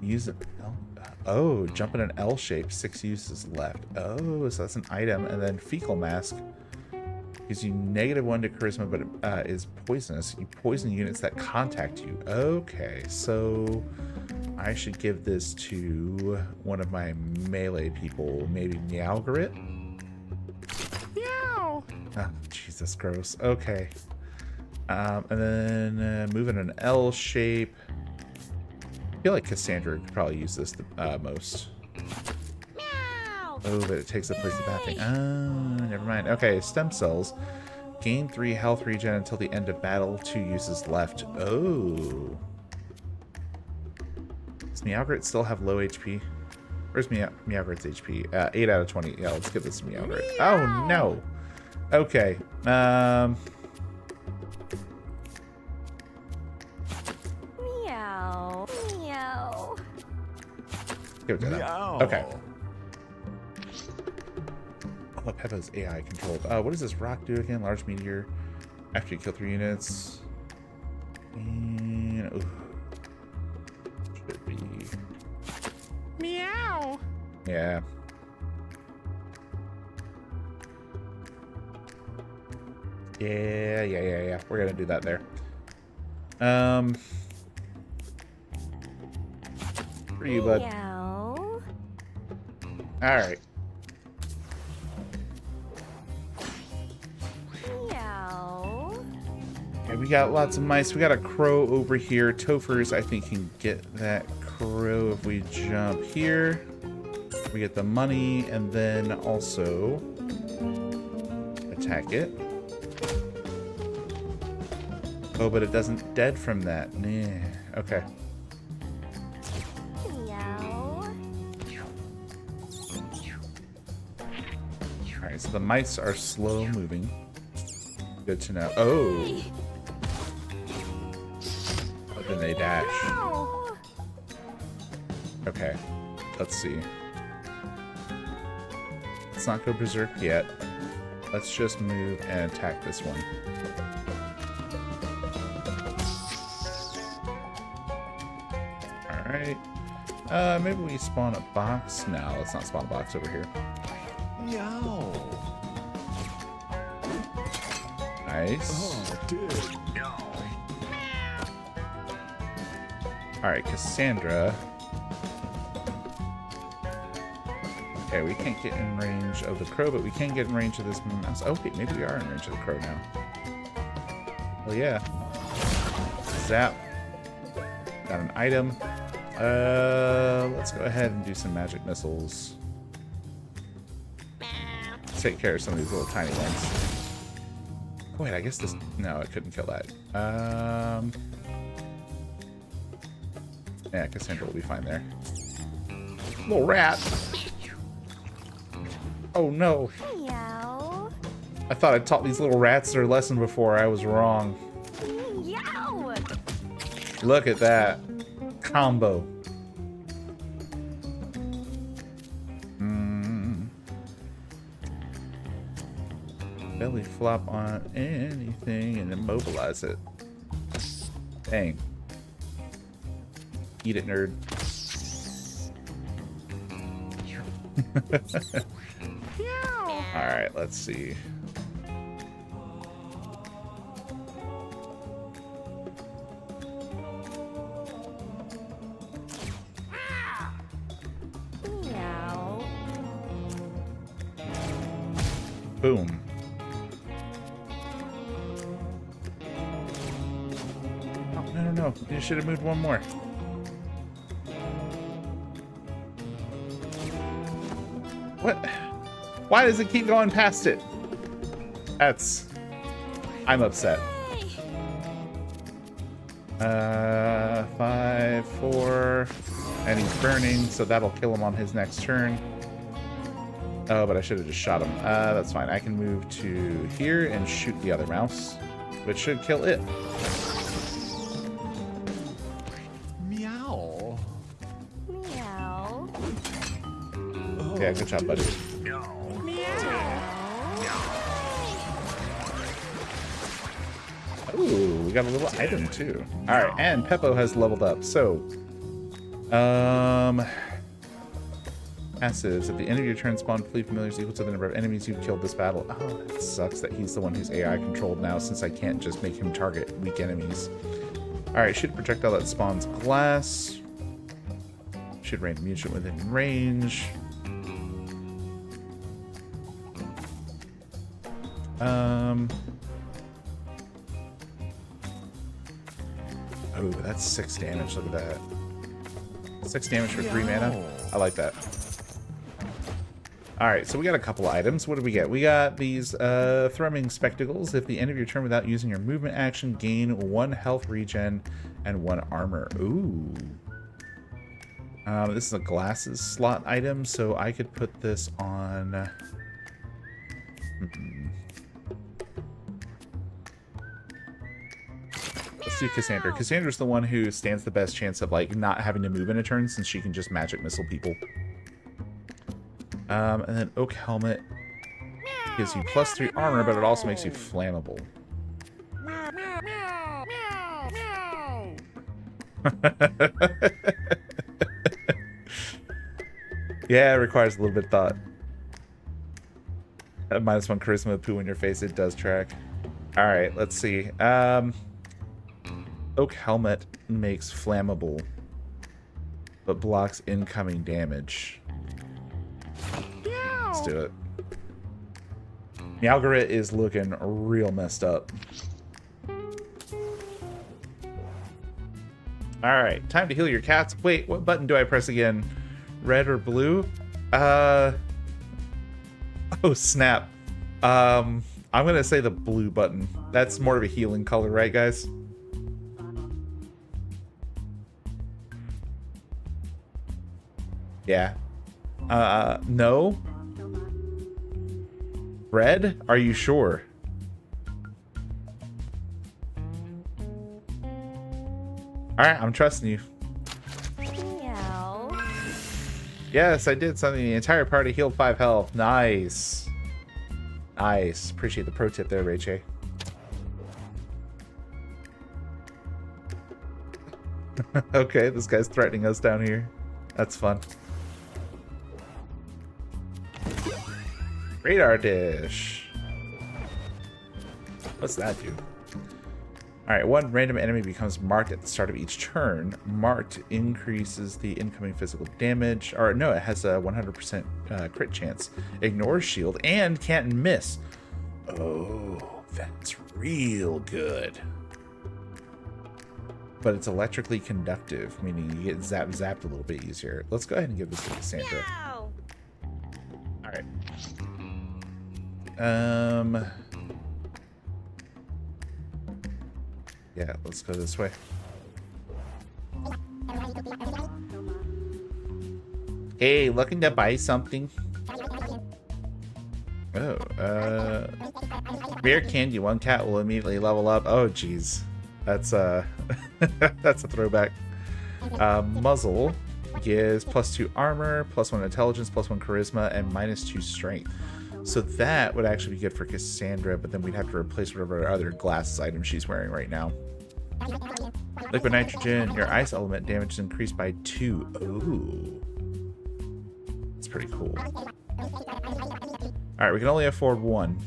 Use it. Oh, jump in an L shape. 6 uses left. Oh, so that's an item. And then fecal mask gives you -1 to charisma, but it is poisonous. You poison units that contact you. Okay, so I should give this to one of my melee people. Maybe Meowgrit? Meow. Oh, Jesus, gross. Okay. And then move in an L shape. I feel like Cassandra could probably use this the most. Meow. Oh, but it takes the place of that thing. Oh, never mind. Okay, stem cells. Gain 3 health regen until the end of battle. 2 uses left. Oh. Does Meowgrit still have low HP? Where's Meowgrit's HP? 8 out of 20. Yeah, let's give this to Meowgrit. Oh, no. Okay. Meow. Meow. Give it to them. Meow. Okay. Oh, Peppa's AI controlled. What does this rock do again? Large meteor. After you kill 3 units. And... ooh. Should be... Meow. yeah. Yeah. We're gonna do that there. For you, bud. Meow. Alright. Meow. Okay, we got lots of mice. We got a crow over here. Tophers, I think, can get that crow if we jump here. We get the money, and then also attack it. Oh, but it doesn't dead from that. Nah. Okay. Meow. Alright, so the mice are slow moving. Good to know. Oh! But then they dash. Meow. Okay. Let's see. Let's not go berserk yet. Let's just move and attack this one. Alright. Maybe we spawn a box. No, let's not spawn a box over here. Meow. Nice. Oh, dead. Meow. Alright, Cassandra. Okay, we can't get in range of the crow, but we can get in range of this mouse. Okay, maybe we are in range of the crow now. Well, yeah. Zap. Got an item. Let's go ahead and do some magic missiles. Take care of some of these little tiny ones. Wait, I guess this... no, it couldn't kill that. Yeah, Cassandra will be fine there. Little rat! Oh no! Meow. I thought I taught these little rats their lesson before. I was wrong. Meow. Look at that. Combo. Belly flop on anything and immobilize it. Dang. Eat it, nerd. Meow. Alright, let's see. Meow. Boom. no. You should have moved one more. What? Why does it keep going past it? I'm upset. 5, 4, and he's burning, so that'll kill him on his next turn. Oh, but I should have just shot him. That's fine. I can move to here and shoot the other mouse, which should kill it. Meow. Meow. Yeah, good job, buddy. Ooh, we got a little item too. All right, and Peppo has leveled up. So, passives. At the end of your turn, spawn fleet familiars equal to the number of enemies you've killed this battle. Oh, that sucks that he's the one who's AI controlled now, since I can't just make him target weak enemies. All right, shoot a projectile that spawns glass. Should random mutant within range. Oh, that's 6 damage. Look at that. 6 damage for 3 mana. I like that. Alright, so we got a couple items. What do we get? We got these thrumming spectacles. If the end of your turn without using your movement action, gain 1 health regen and 1 armor. Ooh. This is a glasses slot item, so I could put this on... Let's do Cassandra. Cassandra's the one who stands the best chance of like not having to move in a turn, since she can just magic missile people. And then Oak Helmet gives you +3 armor, but it also makes you flammable. Yeah, it requires a little bit of thought. -1 charisma, poo in your face, it does track. Alright, let's see. Oak Helmet makes flammable, but blocks incoming damage. Let's do it. Mewgenics is looking real messed up. Alright, time to heal your cats. Wait, what button do I press again? Red or blue? Oh snap. I'm gonna say the blue button. That's more of a healing color, right guys? Yeah. No? Red? Are you sure? Alright, I'm trusting you. Meow. Yes, I did something. The entire party healed 5 health. Nice. Nice. Appreciate the pro tip there, Rachel. Okay, this guy's threatening us down here. That's fun. Radar dish. What's that do? Alright, 1 random enemy becomes marked at the start of each turn. Marked increases the incoming physical damage. Or no, it has a 100% crit chance. Ignores shield and can't miss. Oh, that's real good. But it's electrically conductive, meaning you get zapped a little bit easier. Let's go ahead and give this to Cassandra. Meow. Alright. Yeah, let's go this way. Hey, looking to buy something? Oh, rare candy. 1 cat will immediately level up. Oh, jeez. That's that's a throwback. Muzzle gives +2 armor, +1 intelligence, +1 charisma, and -2 strength. So that would actually be good for Cassandra, but then we'd have to replace whatever other glasses item she's wearing right now. Liquid nitrogen, your ice element damage is increased by 2. Ooh. That's pretty cool. Alright, we can only afford 1.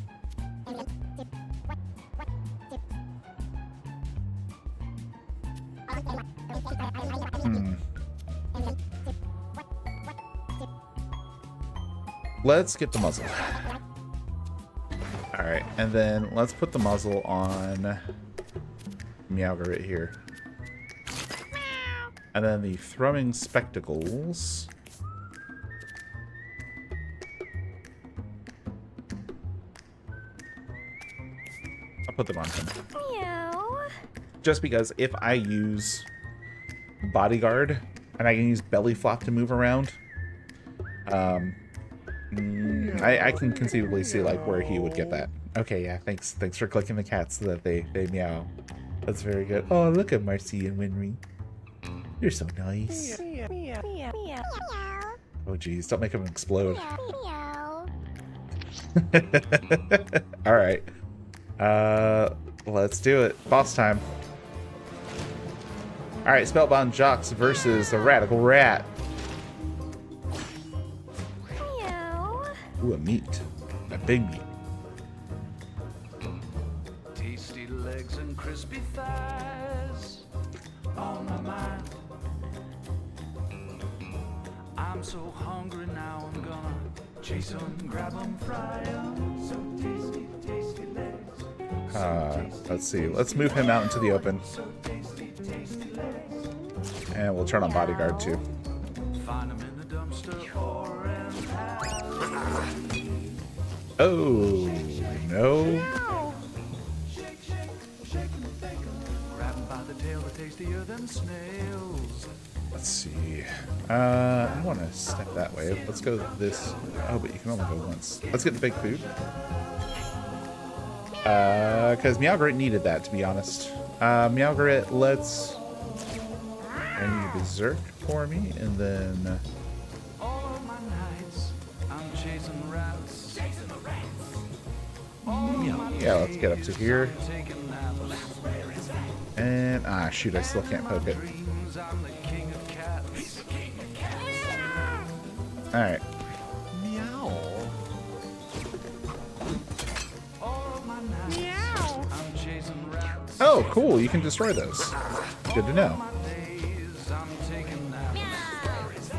Let's get the muzzle. Alright, and then let's put the muzzle on Mewgenics here. And then the thrumming spectacles. I'll put them on him. Meow. Just because if I use bodyguard and I can use belly flop to move around, I can conceivably see like where he would get that. Okay, yeah, thanks for clicking the cats so that they meow. That's very good. Oh, look at Marcy and Winry. You're so nice. Meow. Meow. Meow. Oh geez, don't make them explode. Meow. All right, let's do it. Boss time. All right, Spellbound Jocks versus the Radical Rat. Meow. Ooh, a meat, a big meat. Tasty legs and crispy thighs on my mind. I'm so hungry now, I'm gonna chase 'em, grab 'em, fry 'em. So tasty, tasty legs. Let's see. Let's move him out into the open. So tasty, tasty legs. And we'll turn on bodyguard too. Find 'em in the dumpster or an alley. Oh, no. Meow. Shake, shake, shake 'em, bake 'em. Grab 'em by the tail, they're tastier than snails. Let's see. I want to step that way. Let's go this. Oh, but you can only go once. Let's get the big food. Because Meowgrit needed that, to be honest. Meowgrit, let's... And you berserk for me, and then... All of my nights, I'm chasing rats. Chasing the rats. Yeah, let's get up to here. Taking naps. And... Ah, shoot, I still can't poke it. Dreams, I'm the king of cats. Alright. Meow. All of my nights, Meow. I'm chasing rats. Oh, cool, you can destroy those. Good to know. My days, I'm taking naps.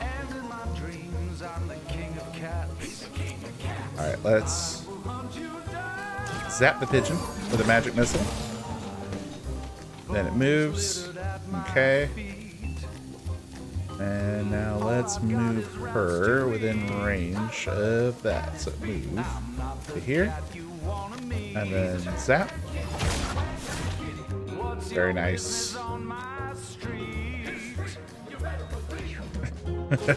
And in my dreams, I'm the king of cats. Alright, let's Hunt you down. zap the pigeon with a magic missile. Then it moves. Okay. And now let's move her within range of that. So move to here. And then zap. Very nice.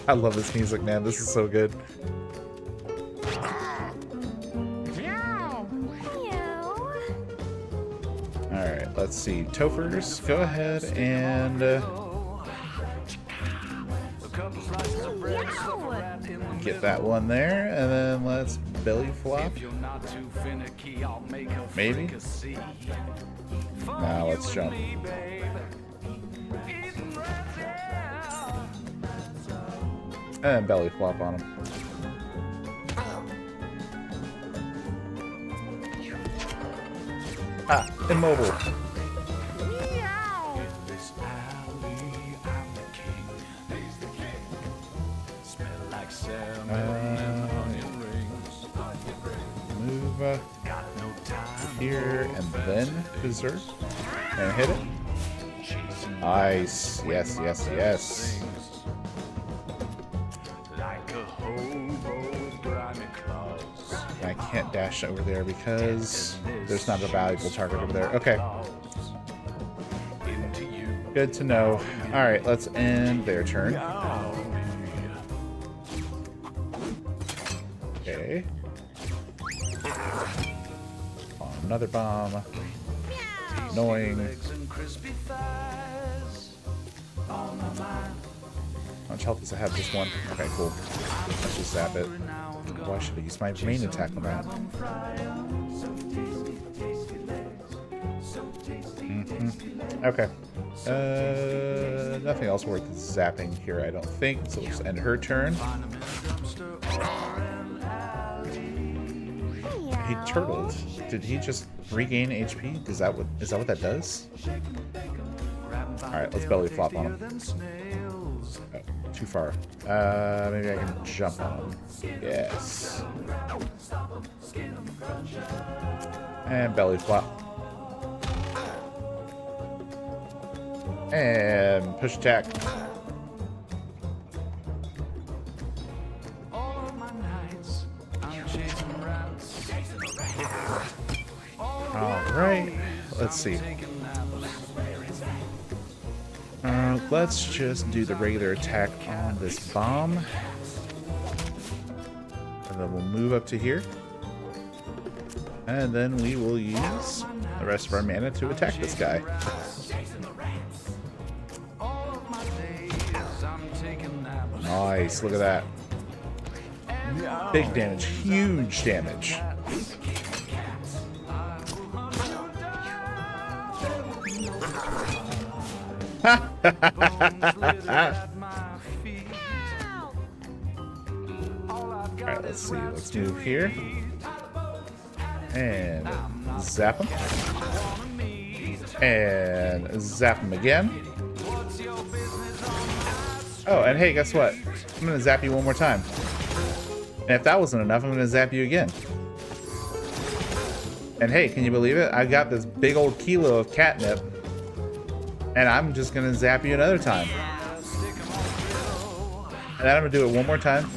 I love this music, man. This is so good. Meow. Alright, let's see. Tophers, go ahead and Meow. get that one there. And then let's belly flop. If you're not too finicky, I'll make a Maybe. fricassee. Now let's jump. And belly flop on him. Ah, immobile. Meow. This alley, I'm the king. He's the king. Smell like salmon and onion rings. Move Got no time here and then berserk. And hit it. chasing Nice. Yes, yes, yes. things. Like a hobo with grimy claws. I can't dash over there because there's not a valuable target over there. Okay, Into you. good to know. Alright, let's end their turn. Okay. Oh, another bomb. Annoying. Legs and crispy thighs on my mind. How much health does it have? Just one? Okay, cool. Let's just zap it. Now I'm Why should I use my main attack on that? Okay. Nothing else worth zapping here, I don't think. So we'll just end her turn. He turtled. Did he just regain HP? Is that what that does? Alright, let's belly flop on him. Oh, too far. Maybe I can jump on him. Yes. And belly flop. And push attack. All of my nights, I'm chasing rats. Alright. Let's see. Taking naps. Let's just do the regular attack on this bomb. And then we'll move up to here. And then we will use the rest of our mana to attack this guy. All of my days, I'm taking naps. Nice, look at that. Big damage, huge damage. Alright, let's see. Let's move here. And zap him. And zap him again. Oh, and hey, guess what? I'm going to zap you one more time. And if that wasn't enough, I'm going to zap you again. And hey, can you believe it? I got this big old kilo of catnip. And I'm just going to zap you another time. And then I'm going to do it one more time.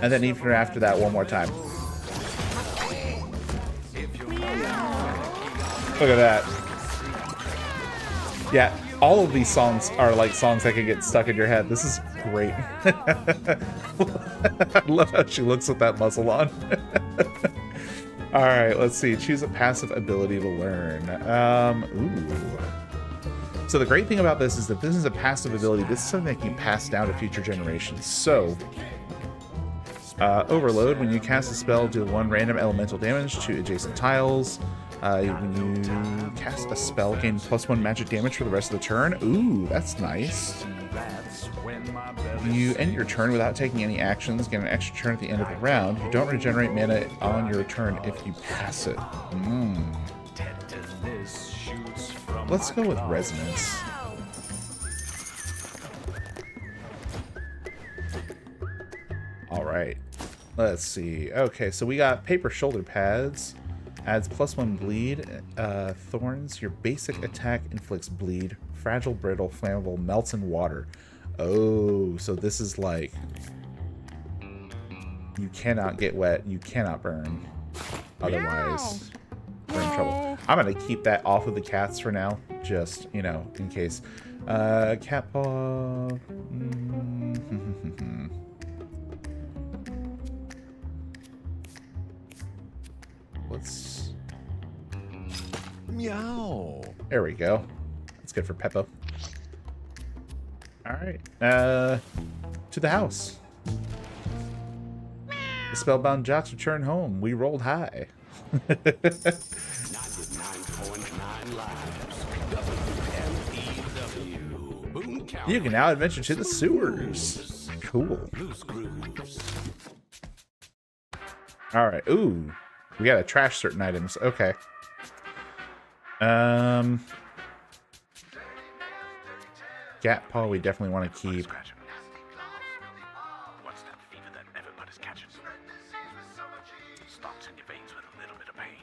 And then even after that, one more time. Look at that. Yeah, all of these songs are like songs that can get stuck in your head. This is great. I love how she looks with that muzzle on. Alright, let's see. Choose a passive ability to learn. Ooh. So the great thing about this is that this is a passive ability. This is something that can pass down to future generations. So, Overload, when you cast a spell, do 1 random elemental damage to adjacent tiles. When you cast a spell, gain +1 magic damage for the rest of the turn. Ooh, that's nice. You end your turn without taking any actions, get an extra turn at the end of the round. You don't regenerate mana on your turn if you pass it. Let's go with Resonance. Alright. Let's see. Okay, so we got Paper Shoulder Pads. Adds +1 bleed. Thorns. Your basic attack inflicts bleed. Fragile, brittle, flammable, melts in water. Oh, so this is like... You cannot get wet. You cannot burn. Otherwise, we're in trouble. I'm going to keep that off of the cats for now. Just, you know, in case. Cat paw... Let's... Meow. There we go. That's good for Peppa. Alright. To the house. The spellbound jocks return home. We rolled high. 99.9 lives. WMEW. Boom count. You can now adventure to the sewers. Cool. Loose grooves. Alright. Ooh. We gotta trash certain items. Okay. Gat paw we definitely want to keep. What's that fever that everybody's catching? Starts in your veins with a little bit of pain.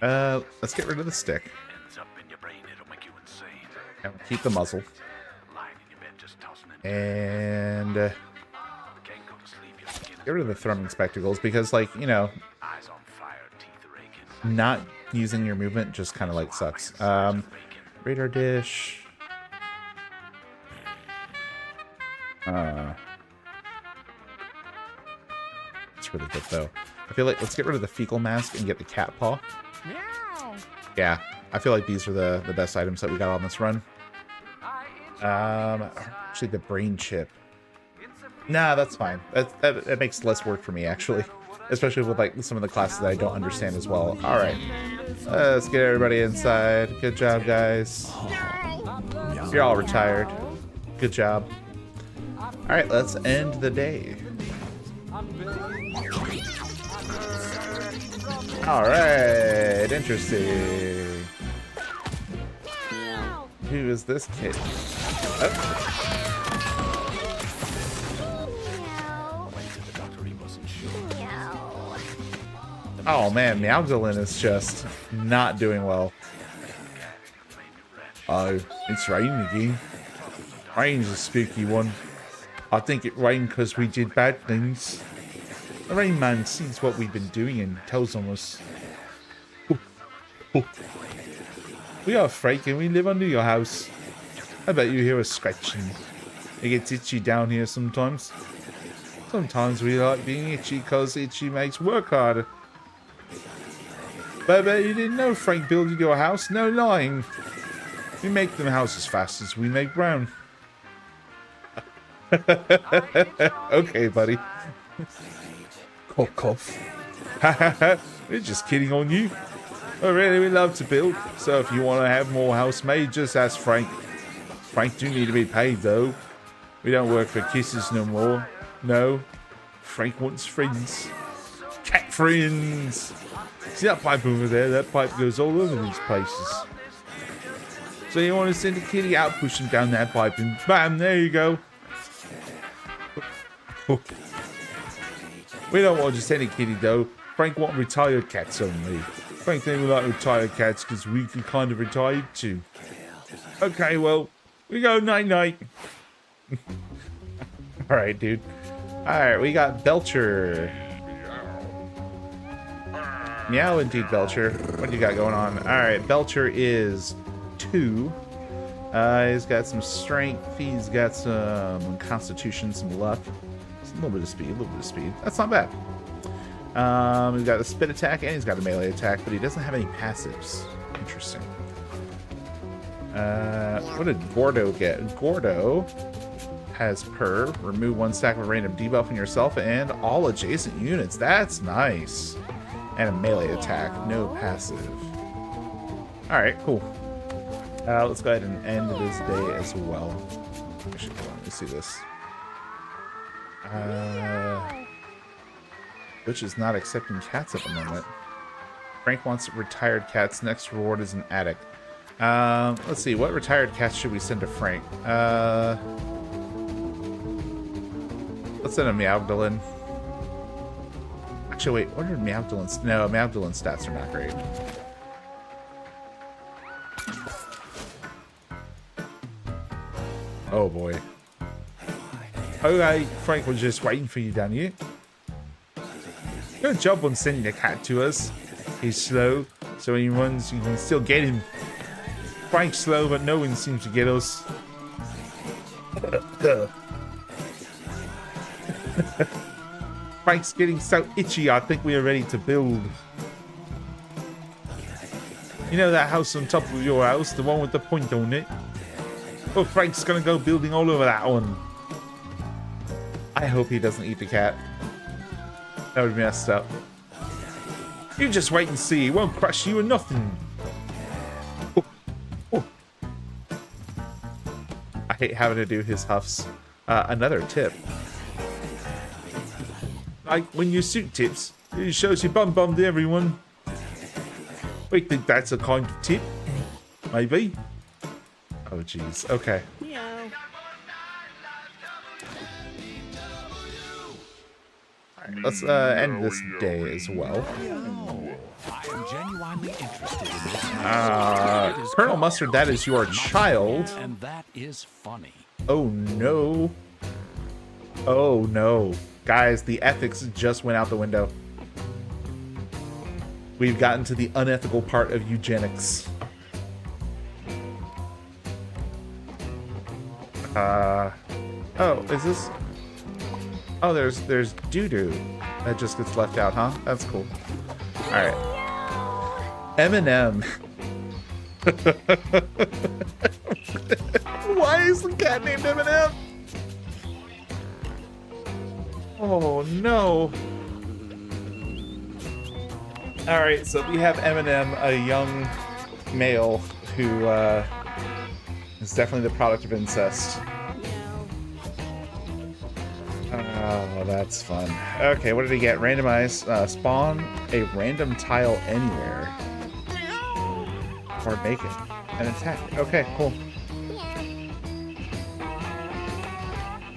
Let's get rid of the stick. Ends up in your brain, it'll make you insane. And we'll keep the muzzle. Lying in your bed just tossing and And can't go to sleep, your skin is get rid of the thrumming spectacles because, like, you know, eyes on fire, teeth are aching. not using your movement just kind of like sucks. Radar dish. It's really good though. I feel like let's get rid of the fecal mask and get the cat paw. Meow. Yeah, I feel like these are the best items that we got on this run. Actually, the brain chip. Nah, that's fine. That makes less work for me actually, especially with like some of the classes that I don't understand as well. All right, let's get everybody inside. Good job, guys. You're all retired. Good job. All right, let's end the day. All right, interesting. Who is this kid? Oh. Oh man, Mewgenics is just not doing well. Oh, it's raining again. Rain's a spooky one. I think it rained because we did bad things. The Rain Man sees what we've been doing and tells on us. We are Frank and we live under your house. I bet you hear us scratching. It gets itchy down here sometimes. Sometimes we like being itchy because itchy makes work harder. But I bet you didn't know Frank built your house. No lying. We make them houses fast as we make brown. Okay, buddy. Cough, cough. We're just kidding on you. Oh, really, we love to build. So if you want to have more house made, just ask Frank. Frank do need to be paid, though. We don't work for kisses no more. No. Frank wants friends. Cat friends. See that pipe over there? That pipe goes all over these places. So you want to send a kitty out, push him down that pipe, and bam, there you go. We don't want just any kitty, though. Frank want retired cats only. Frank think we like retired cats because we can kind of retire too. Okay, well, we go night-night. Alright, dude. Alright, we got Belcher. Meow indeed, Belcher. What do you got going on? Alright, Belcher is 2. He's got some strength. He's got some constitution, some luck. Just a little bit of speed, a little bit of speed. That's not bad. He's got a spit attack and he's got a melee attack, but he doesn't have any passives. Interesting. What did Gordo get? Gordo has Purr. Remove 1 stack of a random debuff on yourself and all adjacent units. That's nice. And a melee attack. No passive. Alright, cool. Let's go ahead and end this day as well. Actually, let me see this. Which is not accepting cats at the moment. Frank wants retired cats. Next reward is an attic. Let's see. What retired cats should we send to Frank? Let's send a Meowgdolin. Actually, wait. What are Meowgdolin's? No, Meowgdolin's stats are not great. Oh boy. Okay, Frank was just waiting for you down here. Good job on sending the cat to us. He's slow, so when he runs, you can still get him. Frank's slow, but no one seems to get us. Frank's getting so itchy, I think we are ready to build. You know that house on top of your house, the one with the point on it? Oh, Frank's gonna go building all over that one. I hope he doesn't eat the cat. That would be messed up. You just wait and see. It won't crush you or nothing. Oh. Oh. I hate having to do his huffs. Another tip. Like when your suit tips, it shows you bum to everyone. We think that's a kind of tip. Maybe. Oh, jeez. Okay. Alright, let's end this day as well. I am genuinely interested in this. Colonel Mustard, that is your child. And that is funny. Oh, no. Oh, no. Guys, the ethics just went out the window. We've gotten to the unethical part of eugenics. Oh, is this? Oh, there's doo-doo that just gets left out, huh? That's cool. All right. Eminem. Why is the cat named Eminem? Oh no. All right, so we have Eminem, a young male who is definitely the product of incest. Oh, that's fun. Okay, what did he get? Randomize. Spawn a random tile anywhere. Or make it an attack. Okay, cool.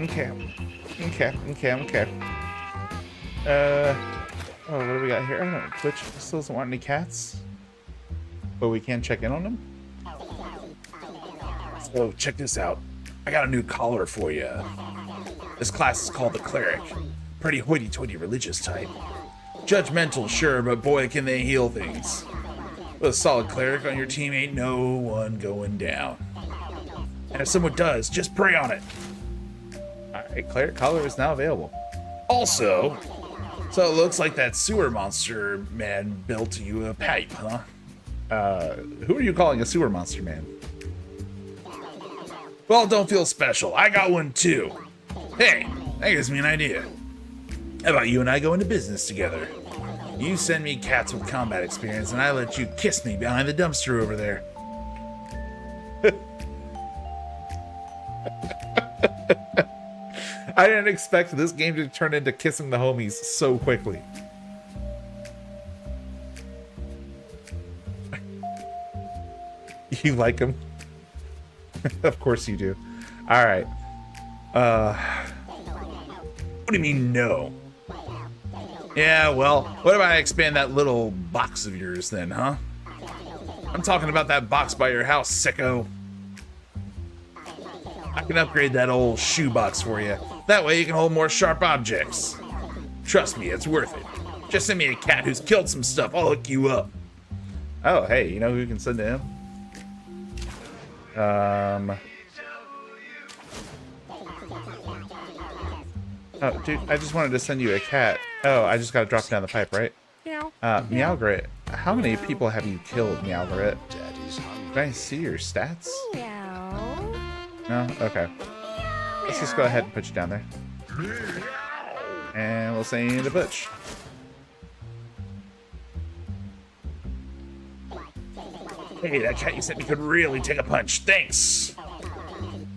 Okay. Oh, what do we got here? I don't know. Twitch still doesn't want any cats. But we can check in on them? So check this out. I got a new collar for you. This class is called the Cleric. Pretty hoity-toity religious type. Judgmental, sure, but boy, can they heal things. With a solid Cleric on your team, ain't no one going down. And if someone does, just pray on it. Alright, Cleric collar is now available. Also, so it looks like that sewer monster man built you a pipe, huh? Who are you calling a sewer monster man? Well, don't feel special. I got one too. Hey, that gives me an idea. How about you and I go into business together? You send me cats with combat experience, and I let you kiss me behind the dumpster over there. I didn't expect this game to turn into kissing the homies so quickly. You like him? Of course you do. All right. What do you mean no? Yeah, well, what if I expand that little box of yours then, huh? I'm talking about that box by your house, sicko. I can upgrade that old shoebox for you. That way you can hold more sharp objects. Trust me, it's worth it. Just send me a cat who's killed some stuff. I'll hook you up. Oh, hey, you know who you can send to him? Oh, dude, I just wanted to send you a cat. Oh, I just gotta drop down the pipe, right? Meow. Meowgrit, how many people have you killed, Meowgrit? Daddy's hungry. Can I see your stats? Meow. No? Okay. Let's just go ahead and put you down there. And we'll send you to Butch. Hey, that cat you sent me could really take a punch. Thanks!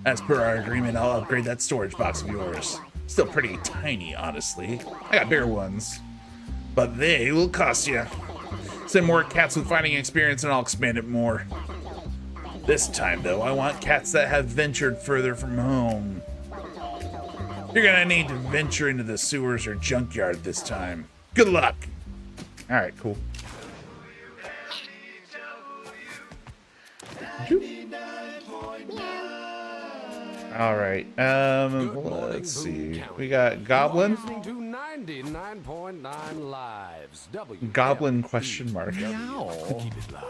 As per our agreement, I'll upgrade that storage box of yours. Still pretty tiny, honestly. I got bigger ones. But they will cost you. Send more cats with fighting experience and I'll expand it more. This time, though, I want cats that have ventured further from home. You're gonna need to venture into the sewers or junkyard this time. Good luck! Alright, cool. Alright, let's see. We got Goblin. Listening to 99.9 lives. Goblin question mark. Meow.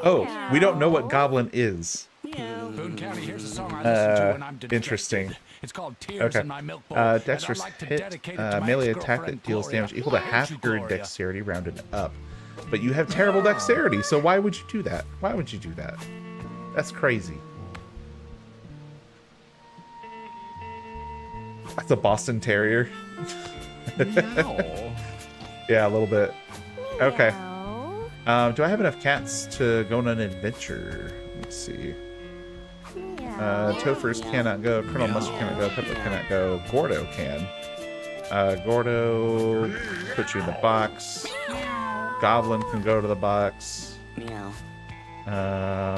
Oh, we don't know what Goblin is. Boone County, here's a song I listen to when I'm dejected. Interesting. It's called Tears Okay. in My Milk Bowl. and I'd Dexterous like to hit, dedicate it to my melee attack ex-girlfriend, that deals Gloria. damage equal to Why half don't your you, Gloria? dexterity rounded up. But you have terrible dexterity, so why would you do that? Why would you do that? That's crazy. That's a Boston Terrier. Meow. Yeah, a little bit. Okay. Meow. Do I have enough cats to go on an adventure? Let's see. Meow. Tophers cannot go. Colonel Mustard cannot go. Pepper cannot go. Gordo can. Gordo, put you in the box. Goblin can go to the box. Meow.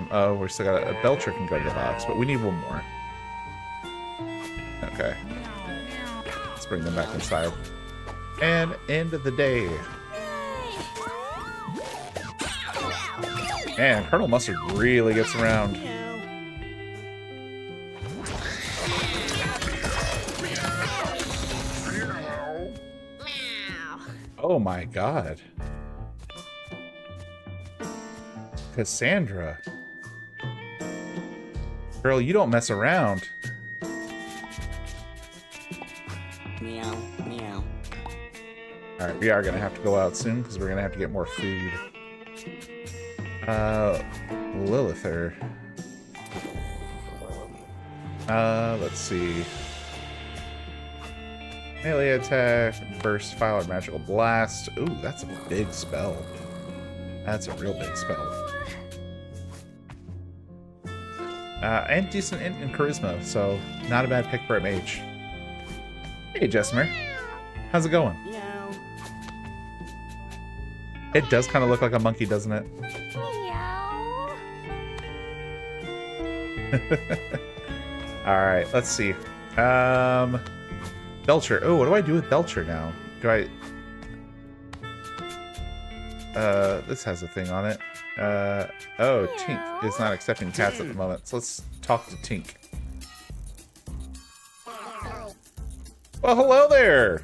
Oh, we still got a Belcher can go to the box, but we need one more. Okay. Let's bring them back inside. And end of the day. Man, Colonel Mustard really gets around. Oh my god. Cassandra. Girl, you don't mess around. Meow. Meow. Alright, we are gonna have to go out soon because we're gonna have to get more food. Lilither. Let's see. Melee attack, burst, fire, magical blast. Ooh, that's a big spell. That's a real big spell. And decent in charisma, so not a bad pick for a mage. Hey, Jesmer. How's it going? Meow. It does kind of look like a monkey, doesn't it? Meow. Alright, let's see. Belcher. Oh, what do I do with Belcher now? Do I... this has a thing on it. Oh, Tink is not accepting cats at the moment, so let's talk to Tink. Well, hello there.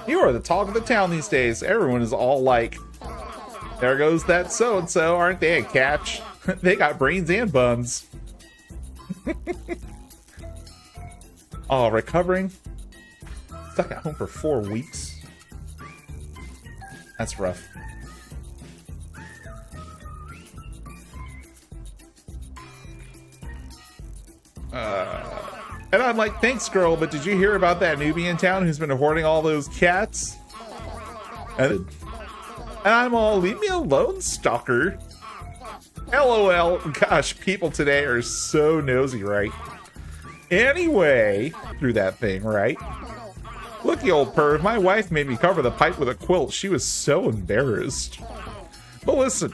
You are the talk of the town these days. Everyone is all like, there goes that so-and-so. Aren't they a catch? They got brains and buns. Oh, recovering? Stuck at home for 4 weeks? That's rough. And I'm like, thanks, girl, but did you hear about that newbie in town who's been hoarding all those cats? And I'm all, leave me alone, stalker. LOL. Gosh, people today are so nosy, right? Anyway, through that thing, right? Look, you old perv, my wife made me cover the pipe with a quilt. She was so embarrassed. But listen,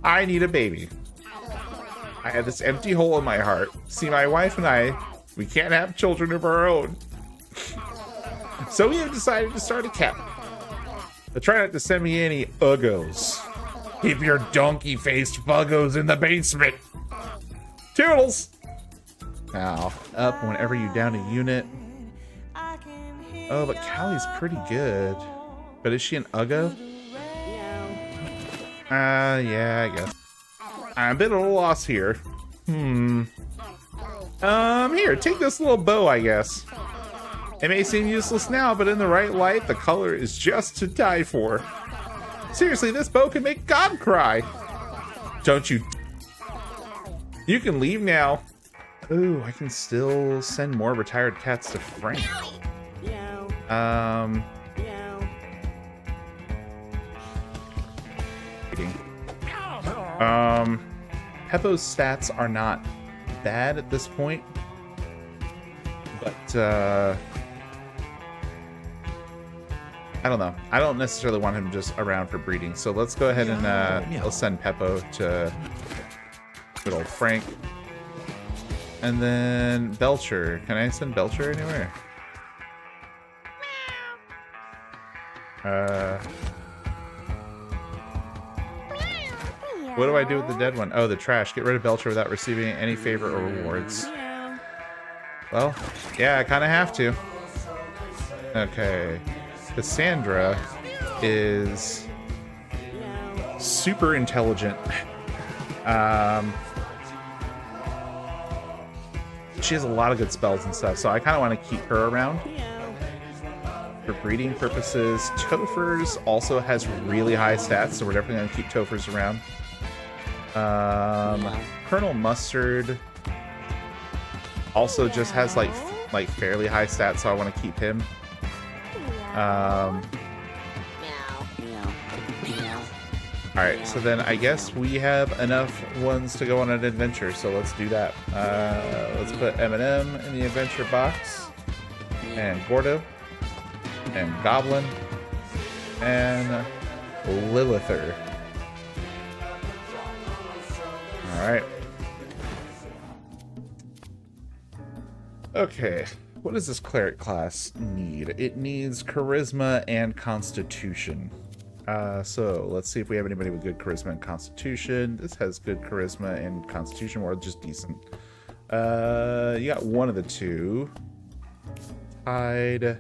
I need a baby. I have this empty hole in my heart. See, my wife and I, we can't have children of our own. So we have decided to start a cat. But try not to send me any uggos. Keep your donkey-faced buggos in the basement. Toodles! Now, up whenever you down a unit. Oh, but Callie's pretty good. But is she an uggo? Yeah, I guess. I'm a bit at a loss here. Here, take this little bow, I guess. It may seem useless now, but in the right light, the color is just to die for. Seriously, this bow can make God cry. Don't you... You can leave now. Ooh, I can still send more retired cats to Frank. Peppo's stats are not bad at this point, but I don't know. I don't necessarily want him just around for breeding, so let's go ahead and let's send Peppo to good old Frank. And then Belcher. Can I send Belcher anywhere? What do I do with the dead one? Oh, the trash. Get rid of Belcher without receiving any favor or rewards. Well, yeah, I kind of have to. Okay. Cassandra is super intelligent. She has a lot of good spells and stuff, so I kind of want to keep her around. For breeding purposes, Topher's also has really high stats, so we're definitely going to keep Topher's around. Colonel Mustard also just has like fairly high stats, so I want to keep him. Alright, so then I guess we have enough ones to go on an adventure, so let's do that. Let's put M&M in the adventure box, and Gordo, and Goblin, and Lilither. Alright. Okay, what does this cleric class need? It needs charisma and constitution. So let's see if we have anybody with good charisma and constitution. This has good charisma and constitution, or just decent. You got one of the two. Tied.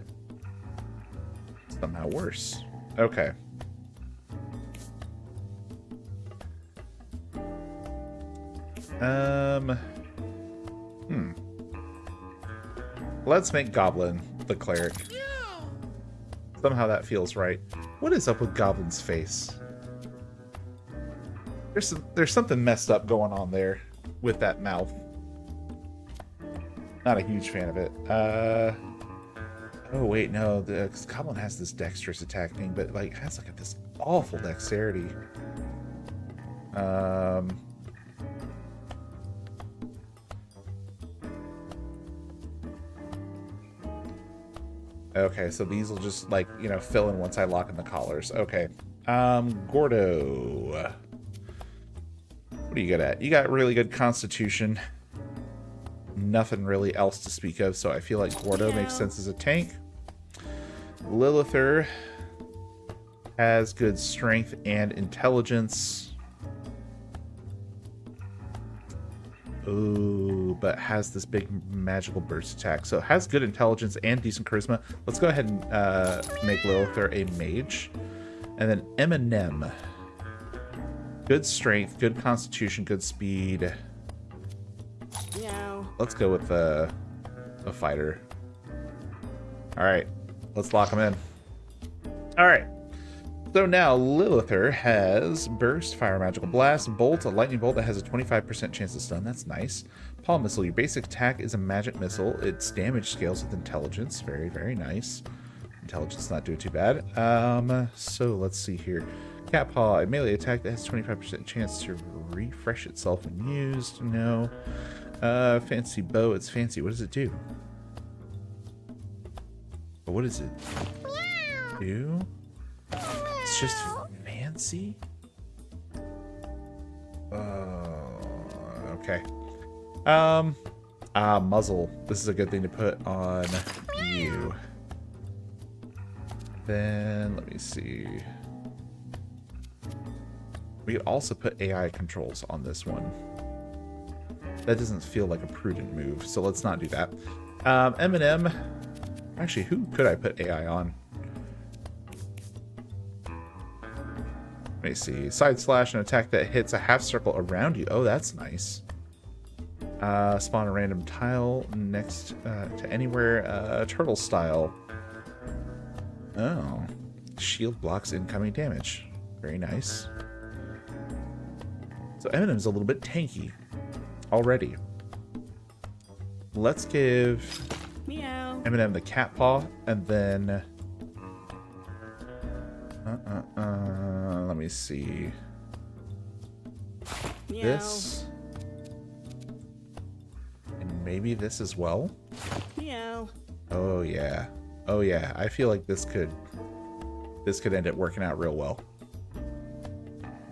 Somehow worse. Okay. Let's make Goblin the cleric. Somehow that feels right. What is up with Goblin's face? There's something messed up going on there with that mouth. Not a huge fan of it. Oh wait, no, the Goblin has this dexterous attack thing, but like has like this awful dexterity. Okay, so these will just, like, you know, fill in once I lock in the collars. Okay. Gordo. What are you good at? You got really good constitution. Nothing really else to speak of, so I feel like Gordo makes sense as a tank. Lilither has good strength and intelligence. Ooh, but has this big magical burst attack. So it has good intelligence and decent charisma. Let's go ahead and make Lilither a mage. And then Eminem. Good strength, good constitution, good speed. Meow. Let's go with a fighter. All right, let's lock him in. All right. So now Lilither has Burst, Fire Magical Blast, Bolt, a Lightning Bolt that has a 25% chance to stun. That's nice. Palm Missile. Your basic attack is a magic missile. Its damage scales with intelligence. Very, very nice. Intelligence not doing too bad. So let's see here. Cat Paw, a melee attack that has 25% chance to refresh itself when used. No. Fancy Bow. It's fancy. What does it do? What does it do? It's just fancy? Okay. Muzzle. This is a good thing to put on you. Then, let me see. We could also put AI controls on this one. That doesn't feel like a prudent move, so let's not do that. Eminem. Actually, who could I put AI on? Let me see. Side slash, an attack that hits a half circle around you. Oh, that's nice. Spawn a random tile next to anywhere. Turtle style. Oh. Shield blocks incoming damage. Very nice. So Eminem's a little bit tanky already. Let's give Meow. Eminem the cat paw, and then let me see. Meow. This, and maybe this as well. Meow. Oh yeah, oh yeah. I feel like this could end up working out real well.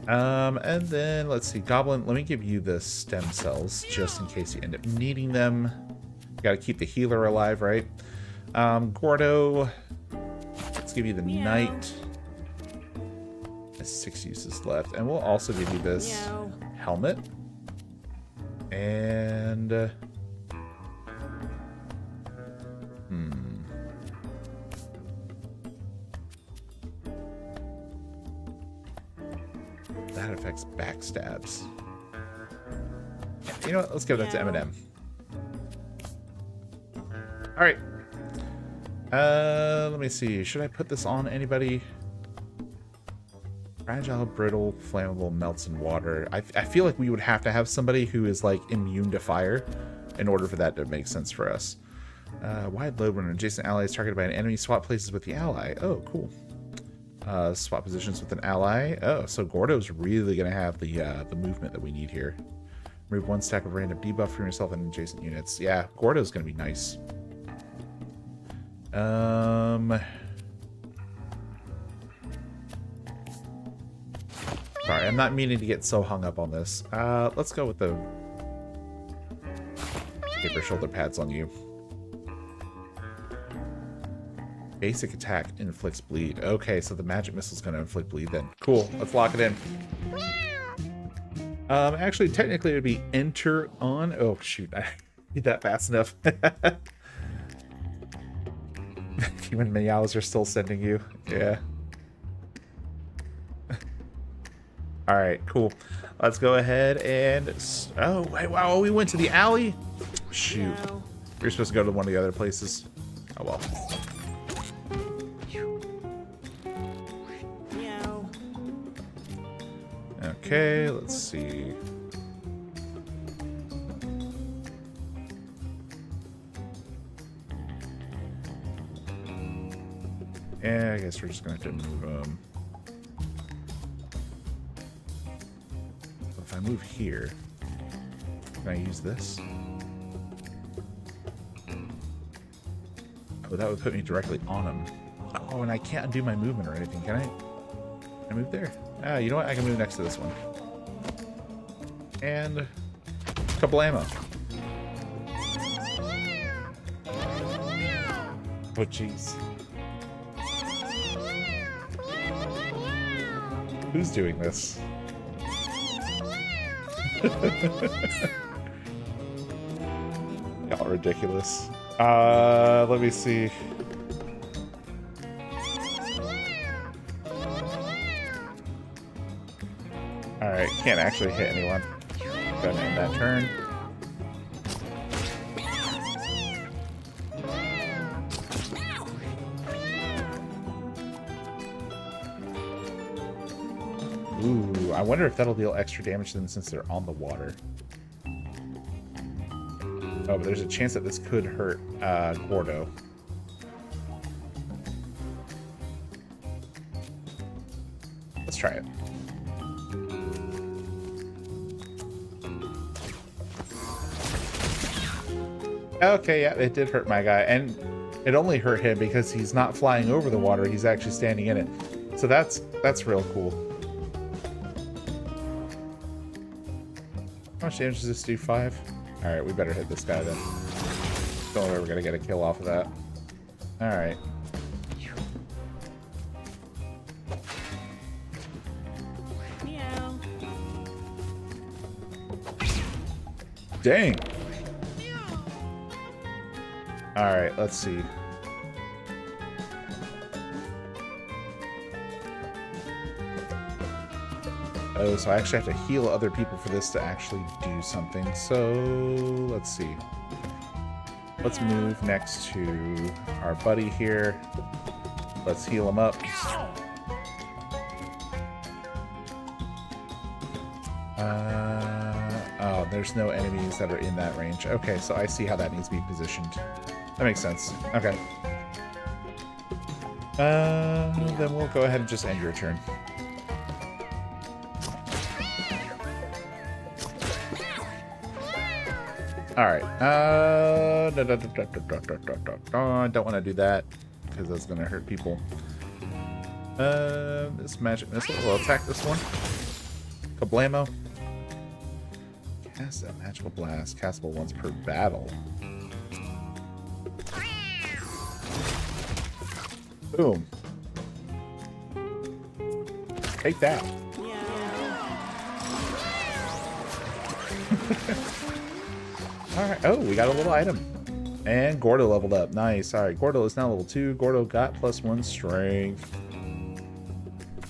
And then let's see, Goblin. Let me give you the stem cells just in case you end up needing them. Got to keep the healer alive, right? Gordo. Let's give you the Meow. knight. Has 6 uses left, and we'll also give you this Meow. helmet. And that affects backstabs. You know what? Let's give that to Meow. Eminem. All right. Let me see. Should I put this on anybody? Fragile, brittle, flammable, melts in water. I feel like we would have to have somebody who is like immune to fire in order for that to make sense for us. Wide load when an adjacent ally is targeted by an enemy. Swap places with the ally. Oh, cool. Swap positions with an ally. Oh, so Gordo's really going to have the movement that we need here. Remove 1 stack of random debuff from yourself and adjacent units. Yeah, Gordo's going to be nice. Sorry, I'm not meaning to get so hung up on this. Let's go with the paper shoulder pads on you. Basic attack inflicts bleed. Okay, so the magic missile's going to inflict bleed then. Cool, let's lock it in. Actually, technically it would be enter on. Oh, shoot, I did that fast enough. Human meows are still sending you. Yeah. All right, cool. Let's go ahead and... Oh, wait, wow, we went to the alley? Shoot. Meow. We were supposed to go to one of the other places. Oh, well. Meow. Okay, let's see. Yeah, I guess we're just going to have to move them. If I move here, can I use this? Oh, that would put me directly on him. Oh, and I can't undo my movement or anything, can I? Can I move there? Ah, you know what? I can move next to this one. And a couple ammo. Oh, jeez. Who's doing this? Y'all ridiculous. Let me see. Alright, can't actually hit anyone. Gonna end that turn. Ooh, I wonder if that'll deal extra damage to them since they're on the water. Oh, but there's a chance that this could hurt Gordo. Let's try it. Okay, yeah, it did hurt my guy. And it only hurt him because he's not flying over the water, he's actually standing in it. So that's real cool. How much damage does this do? 5? Alright, we better hit this guy then. Don't know if we're gonna get a kill off of that. Alright. Meow. Dang! Alright, let's see. Oh, so I actually have to heal other people for this to actually do something. So, let's see. Let's move next to our buddy here. Let's heal him up. Oh, there's no enemies that are in that range. Okay, so I see how that needs to be positioned. That makes sense. Okay. Then we'll go ahead and just end your turn. Alright. Don't want to do that because that's going to hurt people. This magic missile will attack this one. Kablamo. Cast a magical blast. Castable once per battle. Boom. Take that. Alright. Oh, we got a little item. And Gordo leveled up. Nice. Alright, Gordo is now level 2. Gordo got +1 strength.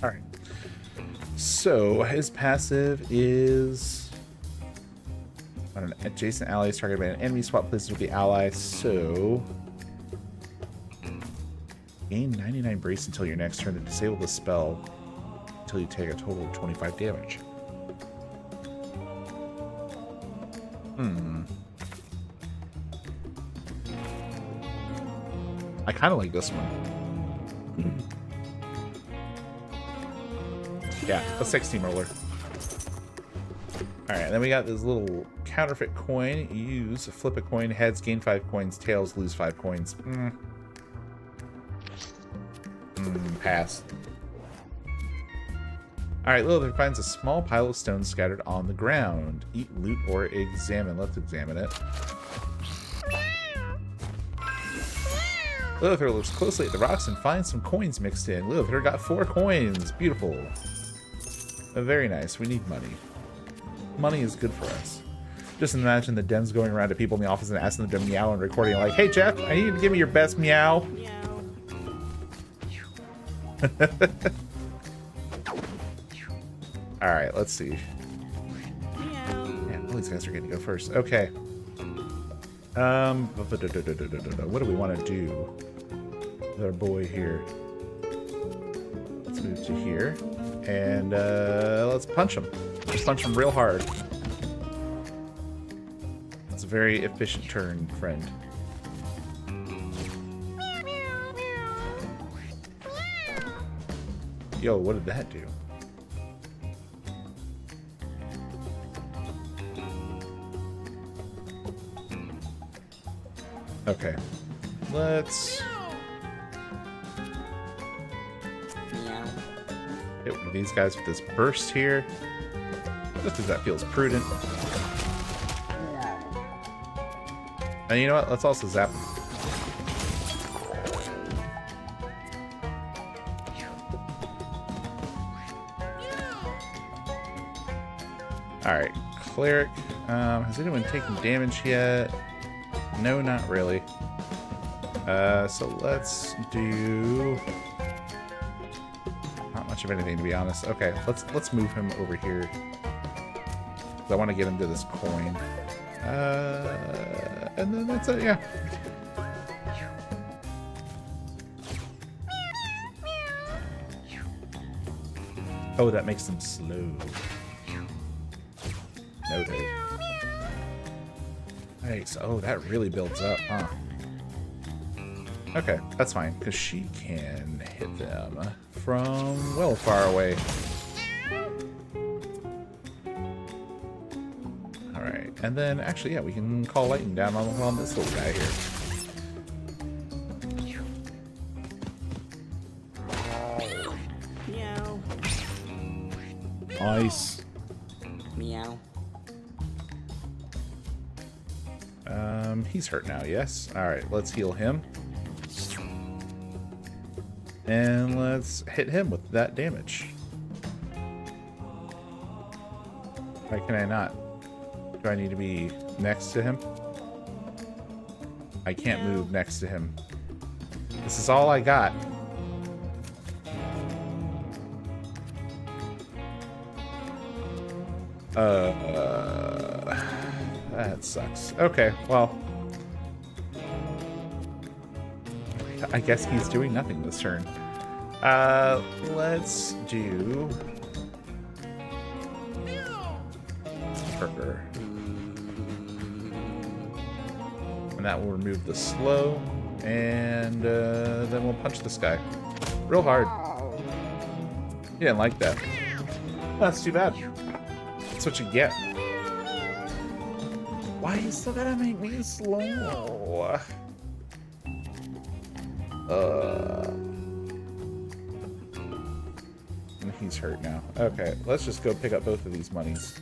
Alright. So, his passive is... on an adjacent ally is targeted by an enemy. Swap places with the ally. So... gain 99 brace until your next turn to disable the spell until you take a total of 25 damage. I kind of like this one. Yeah, a 6 steamroller. Alright, then we got this little counterfeit coin. Use, flip a coin, heads gain 5 coins, tails lose 5 coins. Pass. Alright, Lilith finds a small pile of stones scattered on the ground. Eat, loot, or examine. Let's examine it. Lilith looks closely at the rocks and finds some coins mixed in. Lilith got 4 coins. Beautiful. Very nice. We need money. Money is good for us. Just imagine the Dems going around to people in the office and asking them to meow and recording like, "Hey Jeff, I need you to give me your best meow." Meow. Alright, let's see. Meow. Man, all these guys are getting to go first. Okay. What do we want to do with our boy here? Let's move to here. And let's punch him. Let's punch him real hard. It's a very efficient turn, friend. Yo, what did that do? Okay. Let's hit one of these guys with this burst here. Just because that feels prudent. And you know what? Let's also zap him. Alright, Cleric. Has anyone taken damage yet? No, not really. So let's do not much of anything, to be honest. Okay, let's move him over here. I want to get him to this coin. And then that's it, yeah. Oh, that makes them slow. Noted. Nice. Oh, that really builds up, huh? Okay, that's fine, because she can hit them from well far away. Alright, and then actually, yeah, we can call lightning down on this little guy here. Meow. Nice. Meow. He's hurt now, yes. Alright, let's heal him. And let's hit him with that damage. Why can I not? Do I need to be next to him? I can't move next to him. This is all I got. That sucks. Okay, well. I guess he's doing nothing this turn. Let's do... Burger. And that will remove the slow. And then we'll punch this guy. Real hard. He didn't like that. That's too bad. That's what you get. Why you still gotta make me slow? And he's hurt now. Okay, let's just go pick up both of these monies.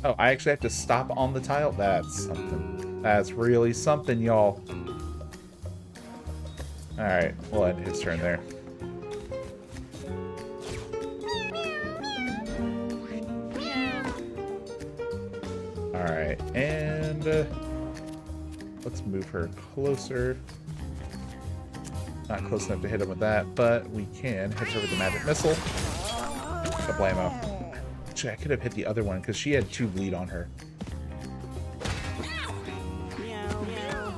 Oh, I actually have to stop on the tile? That's something. That's really something, y'all. Alright, we'll end his turn there. Alright, and let's move her closer. Not close enough to hit him with that, but we can hit her with the magic missile. Kablamo. Actually, I could have hit the other one because she had 2 bleed on her. Meow.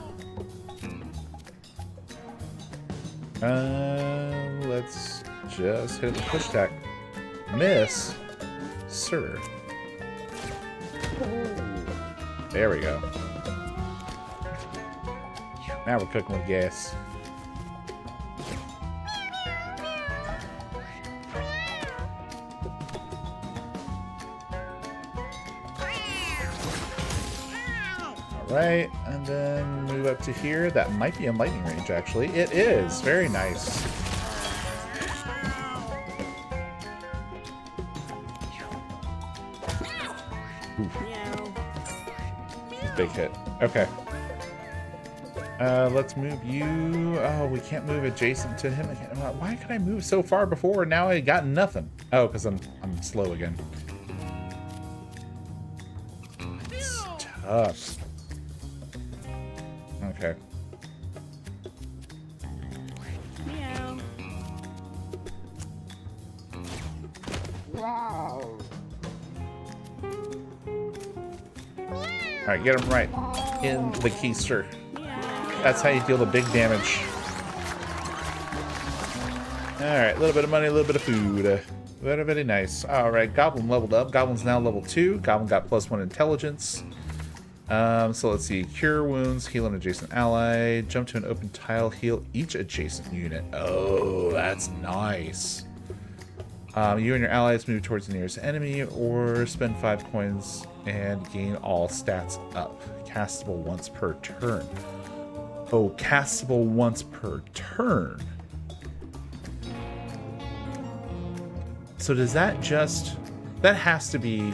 Let's just hit the push attack. Miss, sir. There we go. Now we're cooking with gas. Alright, and then move up to here. That might be in lightning range, actually. It is. Very nice. Meow. Big hit. Okay. Let's move you. Oh, we can't move adjacent to him again. Why could I move so far before and now I got nothing? Oh, because I'm slow again. It's tough. Okay. Meow. Alright, get him right in the keister. That's how you deal the big damage. Alright, a little bit of money, a little bit of food. Very, very nice. Alright, Goblin leveled up. Goblin's now level 2. Goblin got +1 intelligence. So let's see. Cure wounds, heal an adjacent ally. Jump to an open tile, heal each adjacent unit. Oh, that's nice. You and your allies move towards the nearest enemy or spend 5 coins and gain all stats up. Castable once per turn. Oh, castable once per turn. So does that just... That has to be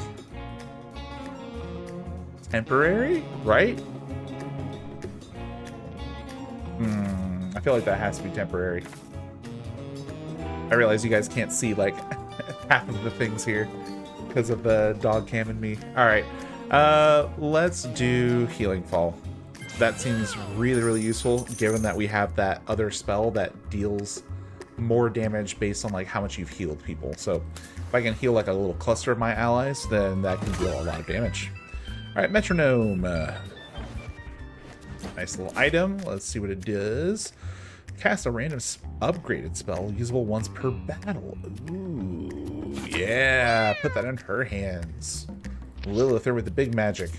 temporary, right? I feel like that has to be temporary. I realize you guys can't see like half of the things here because of the dog cam and me. All right, let's do Healing Fall. that seems really, really useful, given that we have that other spell that deals more damage based on like how much you've healed people. So if I can heal like a little cluster of my allies, then that can deal a lot of damage. All right, metronome. Nice little item. Let's see what it does. Cast a random upgraded spell usable once per battle. Ooh, yeah. Put that in her hands. Lilither with the big magic.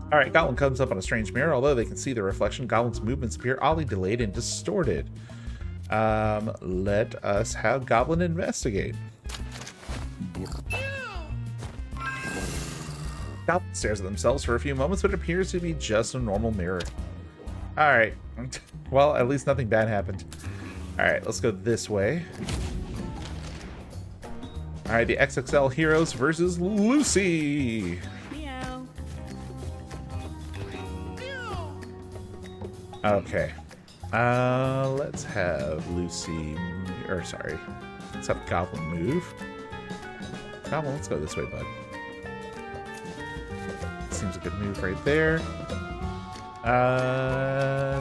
All right, Goblin comes up on a strange mirror. Although they can see the reflection, Goblin's movements appear oddly delayed and distorted. Let us have Goblin investigate. Goblin stares at themselves for a few moments, but appears to be just a normal mirror. All right. Well, at least nothing bad happened. All right, let's go this way. All right, the XXL Heroes versus Lucy. Meow. Okay. Let's have Lucy, or sorry, let's have Goblin move. Goblin, let's go this way, bud. Seems a good move right there.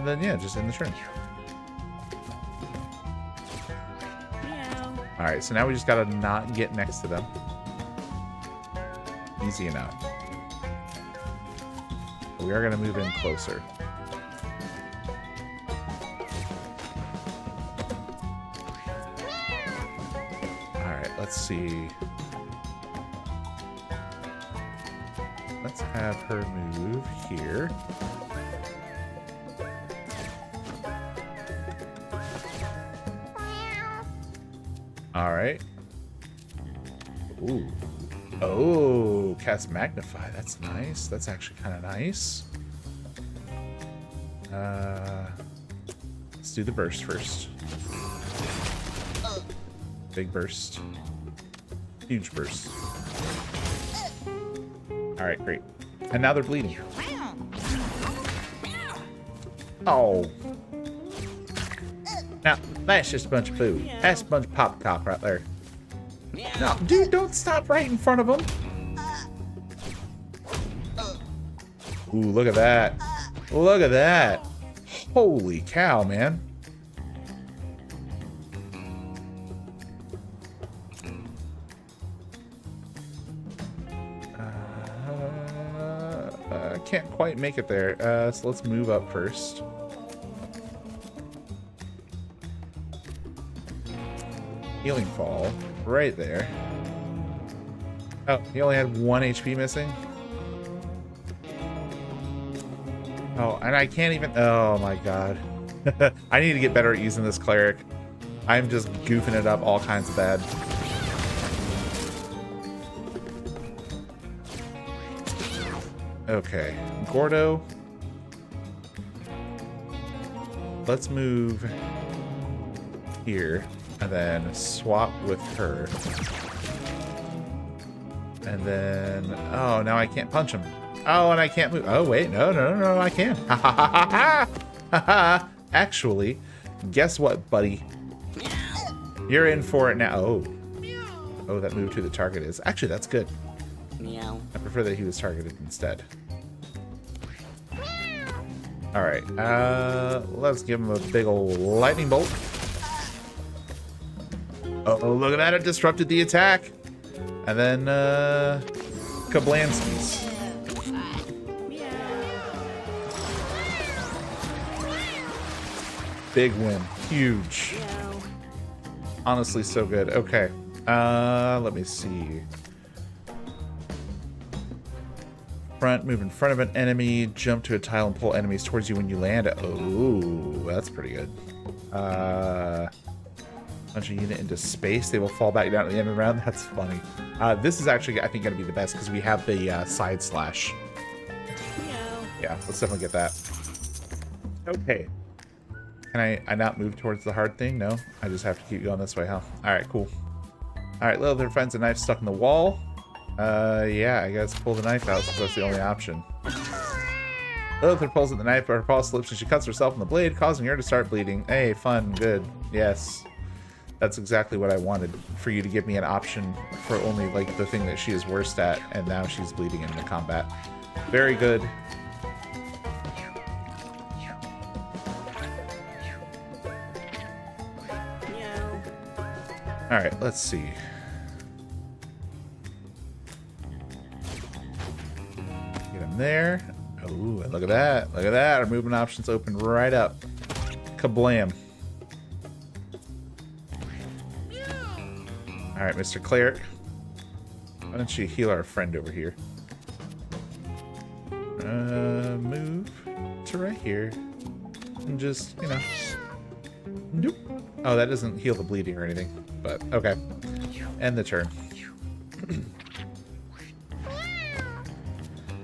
Then yeah, just end the turn. Meow. All right, so now we just gotta not get next to them. Easy enough. We are gonna move in closer. All right, let's see. Let's have her move here. All right. Ooh. Oh, cast Magnify. That's nice. That's actually kind of nice. Let's do the burst first. Big burst. Huge burst. All right, great. And now they're bleeding. Oh. Now, that's just a bunch of food. That's a bunch of poppycock right there. No, dude, don't stop right in front of them. Ooh, look at that. Look at that. Holy cow, man. Can't quite make it there. So let's move up first. Healing Fall. Right there. Oh, he only had 1 HP missing? Oh, and I can't even... Oh my god. I need to get better at using this cleric. I'm just goofing it up all kinds of bad. Okay, Gordo. Let's move here and then swap with her. And then, oh, now I can't punch him. Oh, and I can't move. Oh, wait, no, I can. Ha ha ha ha ha ha. Actually, guess what, buddy? You're in for it now. Oh, that move to the target is actually that's good. Meow. I prefer that he was targeted instead. All right, let's give him a big old lightning bolt. Oh, look at that! It disrupted the attack, and then Kablanskis. Big win, huge. Meow. Honestly, so good. Okay, let me see. Front, move in front of an enemy, jump to a tile and pull enemies towards you when you land. Oh, that's pretty good. Punch a unit into space. They will fall back down at the end of the round. That's funny. This is actually, I think, going to be the best because we have the side slash. Meow. Yeah, let's definitely get that. Okay. Can I not move towards the hard thing? No? I just have to keep going this way, huh? Alright, cool. Alright, Lilith finds a knife stuck in the wall. Yeah, I guess pull the knife out since that's the only option. Lilith pulls at the knife, but her paw slips and she cuts herself in the blade, causing her to start bleeding. Hey, fun, good. Yes. That's exactly what I wanted, for you to give me an option for only, like, the thing that she is worst at, and now she's bleeding into combat. Very good. Meow. All right, let's see. Get him there. Oh, look at that. Look at that. Our movement options open right up. Kablam. All right, Mr. Cleric. Why don't you heal our friend over here? Move to right here. And just, you know. Nope. Oh, that doesn't heal the bleeding or anything. But, okay. End the turn.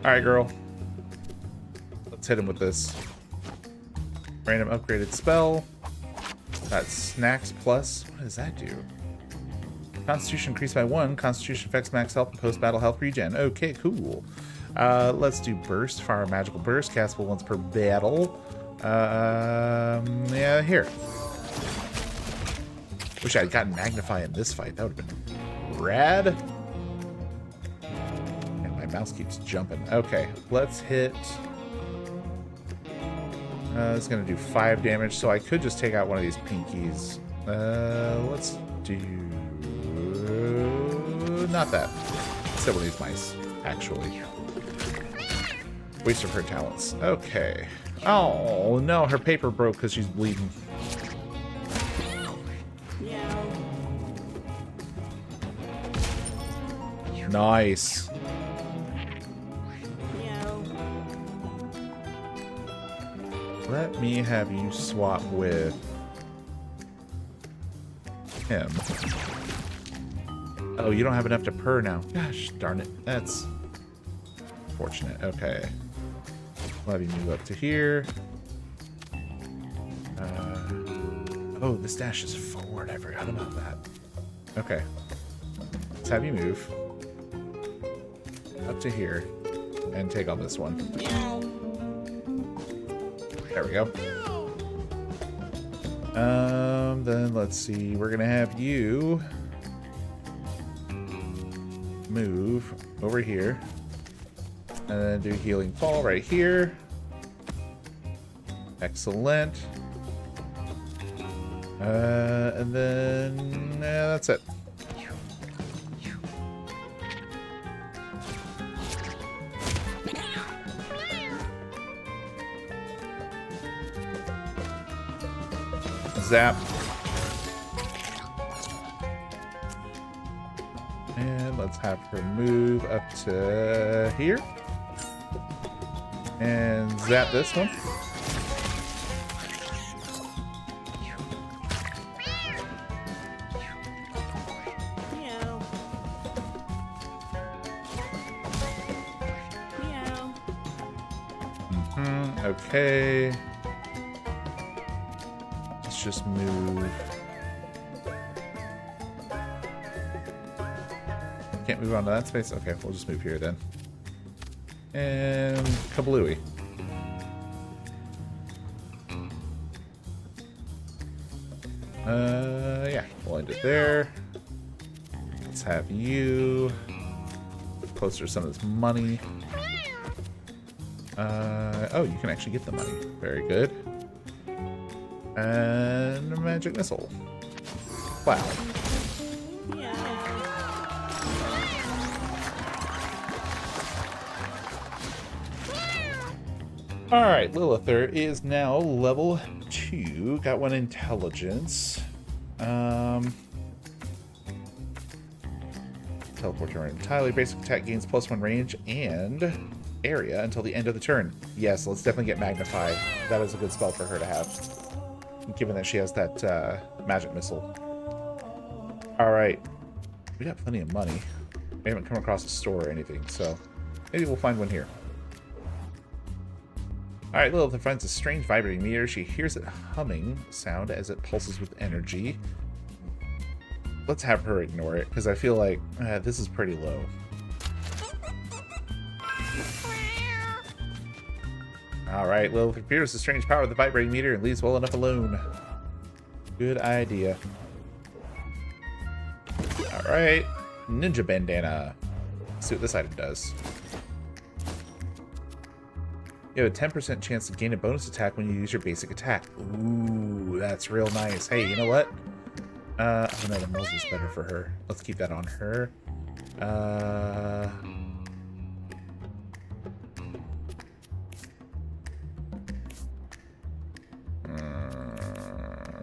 Alright, girl. Let's hit him with this. Random upgraded spell. That's Snacks Plus. What does that do? Constitution increased by 1. Constitution affects max health and post-battle health regen. Okay, cool. Let's do Burst. Fire Magical Burst. Castable once per battle. Yeah, here. Wish I had gotten Magnify in this fight. That would have been rad. And my mouse keeps jumping. Okay, let's hit... it's going to do 5 damage, so I could just take out one of these pinkies. Let's do... not that. Instead one of these mice, actually. Waste of her talents. Okay. Oh, no, her paper broke because she's bleeding. Meow. Nice. Meow. Let me have you swap with him. Oh, you don't have enough to purr now. Gosh, darn it. That's fortunate. Okay. We'll have you move up to here. Oh, this dash is forward. I forgot about that. Okay. Let's have you move up to here and take on this one. Meow. There we go. Then let's see. We're gonna have you move over here and then do Healing Fall right here. Excellent. And then that's it. Zap. And let's have her move up to here. And zap this one. Meow. Meow. Okay. Let's just move. Can't move onto that space? Okay, we'll just move here then. And kablooey. Yeah, we'll end it there. Let's have you closer to some of this money. Oh, you can actually get the money. Very good. And a magic missile. Wow. Meow. Alright, Lilither is now level 2. Got 1 intelligence. Teleport turn entirely. Basic attack gains +1 range and area until the end of the turn. Yes, let's definitely get Magnify. That is a good spell for her to have, given that she has that magic missile. Alright. We got plenty of money. We haven't come across a store or anything, so maybe we'll find one here. Alright, Lilith finds a strange vibrating meter. She hears it humming sound as it pulses with energy. Let's have her ignore it, because I feel like this is pretty low. Alright, Lilith appears the strange power of the vibrating meter and leaves well enough alone. Good idea. Alright, Ninja Bandana. Let's see what this item does. You have a 10% chance to gain a bonus attack when you use your basic attack. Ooh, that's real nice. Hey, you know what? Oh no, the muzzle is better for her. Let's keep that on her.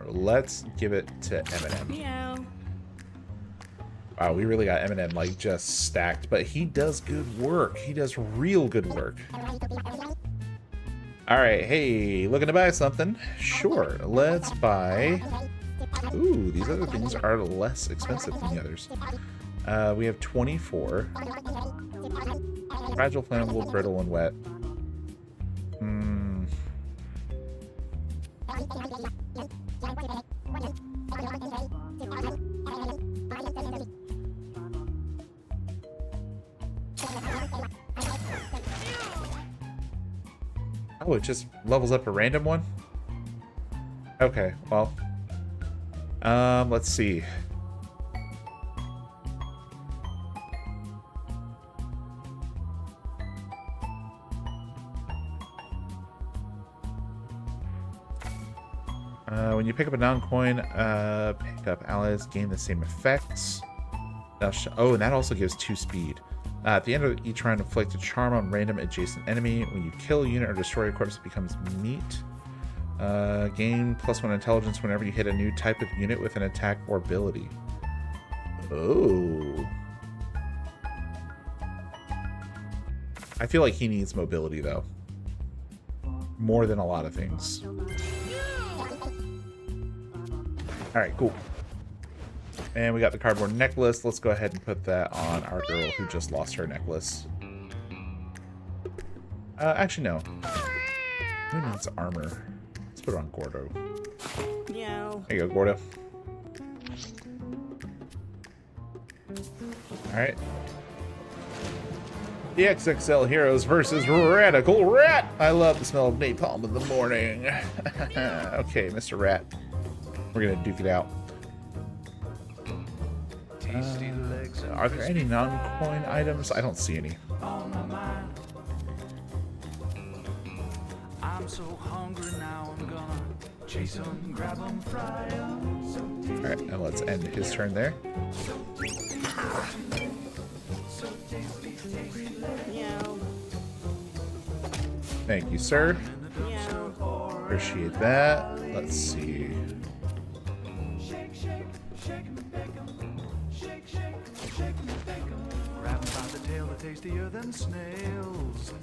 Let's give it to Eminem. Meow. Wow, we really got Eminem like just stacked, but he does good work. He does real good work. All right, hey, looking to buy something? Sure, let's buy. Ooh, these other things are less expensive than the others. We have 24. Fragile, flammable, brittle, and wet. Oh, it just levels up a random one? Okay, well. Let's see. When you pick up a non-coin, pick up allies, gain the same effects. Oh, and that also gives 2 speed. At the end of each round, inflict a charm on random adjacent enemy. When you kill a unit or destroy a corpse, it becomes meat. Gain +1 intelligence whenever you hit a new type of unit with an attack or ability. Oh. I feel like he needs mobility, though. More than a lot of things. Alright, cool. And we got the cardboard necklace. Let's go ahead and put that on our girl who just lost her necklace. Actually, no. Who needs armor? Let's put it on Gordo. Meow. There you go, Gordo. Alright. The XXL Heroes versus Radical Rat. I love the smell of napalm in the morning. Okay, Mr. Rat. We're gonna duke it out. Are there any non-coin items? I don't see any. I'm so hungry now, I'm gonna chase 'em, grab 'em, fry 'em. Alright, and let's end his turn there. Meow. Thank you, sir. Meow. Appreciate that. Let's see. Shake, shake, shake 'em and bake 'em. Shake, shake, shake 'em and bake 'em. Grab 'em by the tail, they're tastier than snails.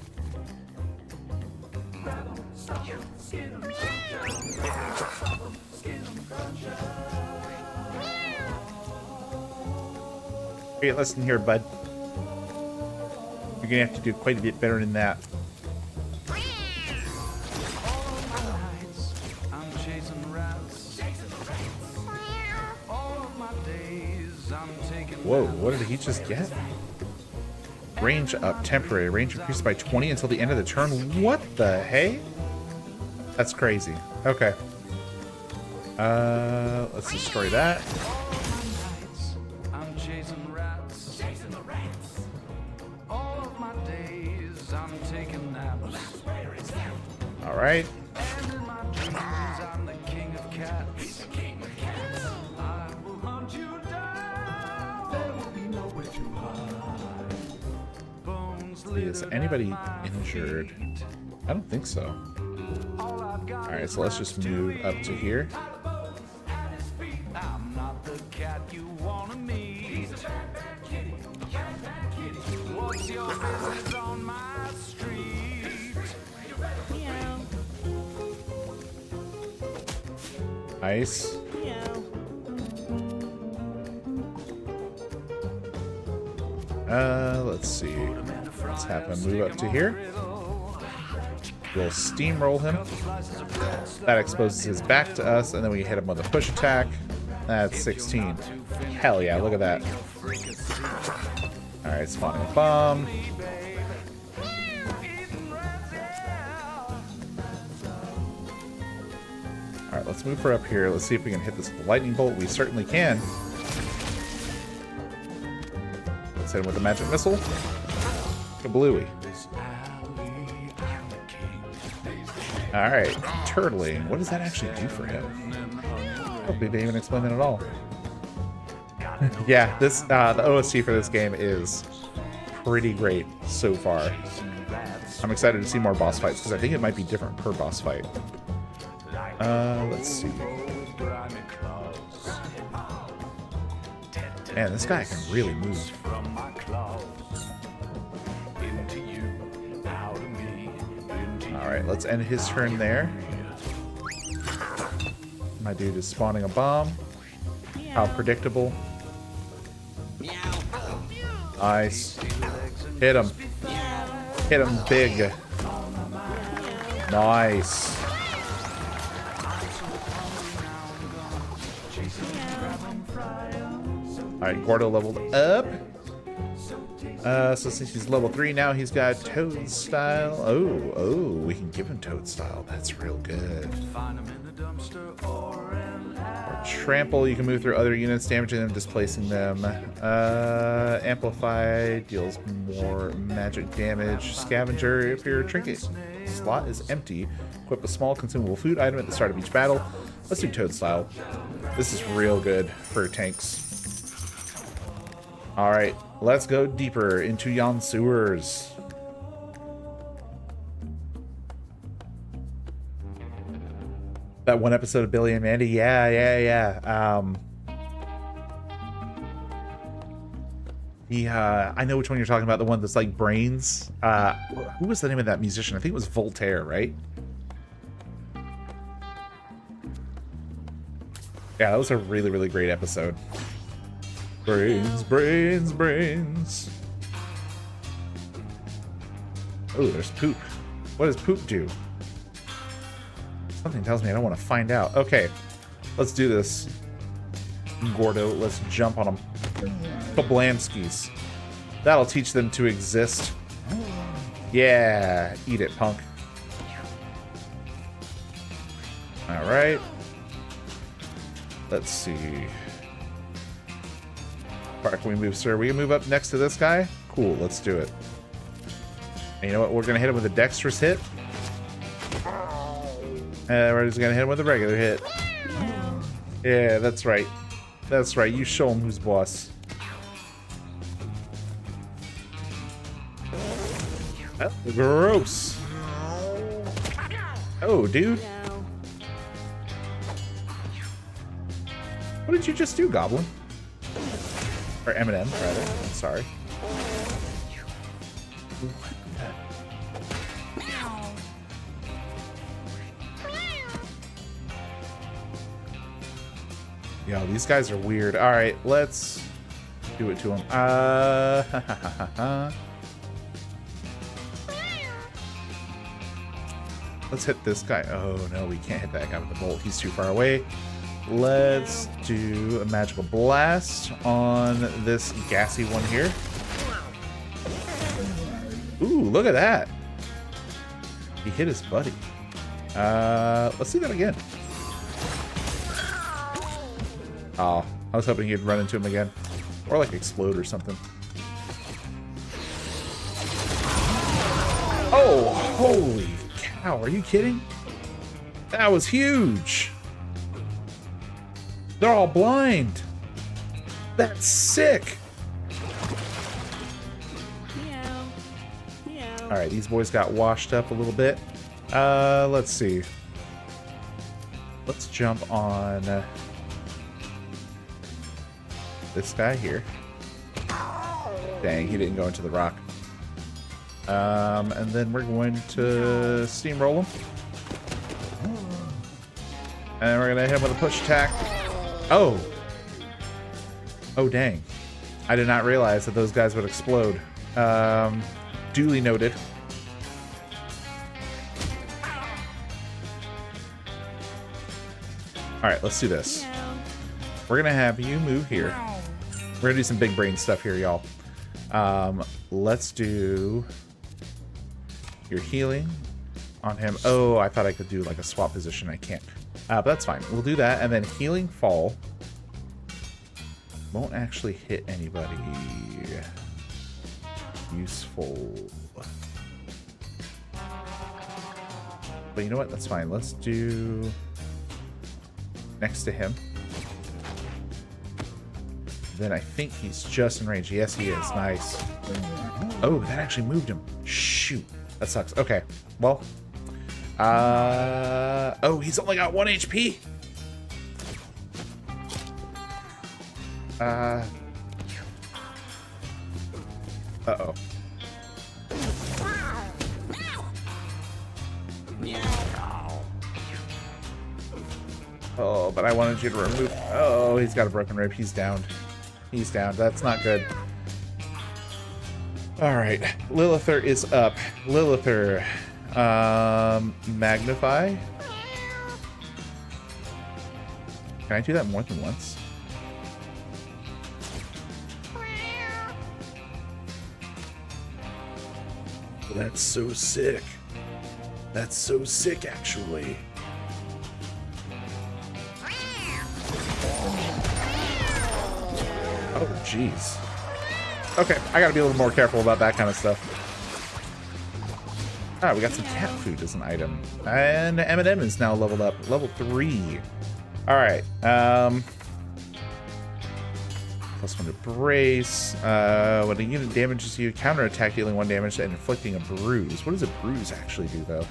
Grab 'em, stop 'em, skin 'em, stop 'em, skin 'em, crunch 'em. Hey, listen here, bud. You're gonna have to do quite a bit better than that. I'm chasing rats. All of my days I'm taking Whoa, what did he just get? Range up, temporary. Range increased by 20 until the end of the turn. What the hey? That's crazy. Okay. Let's destroy that. I'm chasing rats. Chasing the rats. All of my days I'm taking naps. Alright. And in my dreams I'm the king of cats. He's the king of cats. I will hunt you down. There will be nowhere to hide. Bones Is anybody injured? I don't think so. Alright, so let's just move up to here. I'm not the cat you wanna meet. He's a bad, bad kitty. Bad, bad kitty. What's your business on my street? Meow. Nice. Meow. Let's see. Let's have him move up to here. We'll steamroll him. That exposes his back to us, and then we hit him with a push attack. That's 16. Hell yeah, look at that. Alright, spawning a bomb. Alright, let's move her up here. Let's see if we can hit this with a lightning bolt. We certainly can. Let's hit him with a magic missile. Kablooey. This alley, I'm the king. All right, turtling. What does that actually do for him? I don't think they even explain it at all. Yeah, this the OST for this game is pretty great so far. I'm excited to see more boss fights because I think it might be different per boss fight. Let's see. Man, this guy can really move. From my claws into you, out of me, into you. All right, let's end his turn there. My dude is spawning a bomb. How predictable. Nice. Hit him. Hit him big. Nice. Alright, Gordo leveled up. So since he's level 3 now, he's got Toad Style. Oh, we can give him Toad Style. That's real good. Find 'em in the dumpster or an Or Trample, you can move through other units, damaging them, displacing them. Amplify deals more magic damage. Scavenger, if your trinket slot is empty, equip a small consumable food item at the start of each battle. Let's do Toad Style. This is real good for tanks. Alright, let's go deeper into yon sewers. That one episode of Billy and Mandy? Yeah. I know which one you're talking about, the one that's like brains. Who was the name of that musician? I think it was Voltaire, right? Yeah, that was a really, really great episode. Brains. Oh, there's poop. What does poop do? Something tells me I don't want to find out. Okay, let's do this. Gordo, let's jump on them. Kablamskis. That'll teach them to exist. Yeah, eat it, punk. Alright. Let's see. Where can we move, sir? We can move up next to this guy? Cool, let's do it. And you know what? We're going to hit him with a dexterous hit. We're just going to hit him with a regular hit. Yeah, that's right. That's right. You show him who's boss. Oh, gross. Oh, dude. What did you just do, Goblin? Or Eminem, rather. I'm sorry. Yo, these guys are weird. All right, let's do it to him. Let's hit this guy. Oh no, we can't hit that guy with the bolt. He's too far away. Let's do a magical blast on this gassy one here. Ooh, look at that. He hit his buddy. Let's see that again. Oh, I was hoping he'd run into him again. Or like explode or something. Oh, holy cow. Are you kidding? That was huge. They're all blind. That's sick. All right, these boys got washed up a little bit. Let's see. Let's jump on this guy here. Dang, he didn't go into the rock. And then we're going to steamroll him. And we're gonna hit him with a push attack. Oh. Oh, dang. I did not realize that those guys would explode. Duly noted. Alright, let's do this. We're gonna have you move here. We're gonna do some big brain stuff here, y'all. Let's do your healing on him. Oh, I thought I could do like a swap position. I can't. But that's fine. We'll do that. And then healing fall. Won't actually hit anybody useful. But you know what? That's fine. Let's do next to him. Then I think he's just in range. Yes, he is. Nice. Oh, that actually moved him. Shoot. That sucks. Okay. Well. Oh, he's only got 1 HP. Uh-oh. Oh, but I wanted you to remove... Oh, he's got a broken rib. He's down. He's down. That's not good. Alright. Lilither is up. Lilither. Magnify. Can I do that more than once? That's so sick. That's so sick, actually. Oh, jeez. Okay, I gotta be a little more careful about that kind of stuff. Ah, we got some cat food as an item. And M&M is now leveled up. Level 3. Alright, +1 to brace. When a unit damages you, counterattack dealing 1 damage and inflicting a bruise. What does a bruise actually do, though?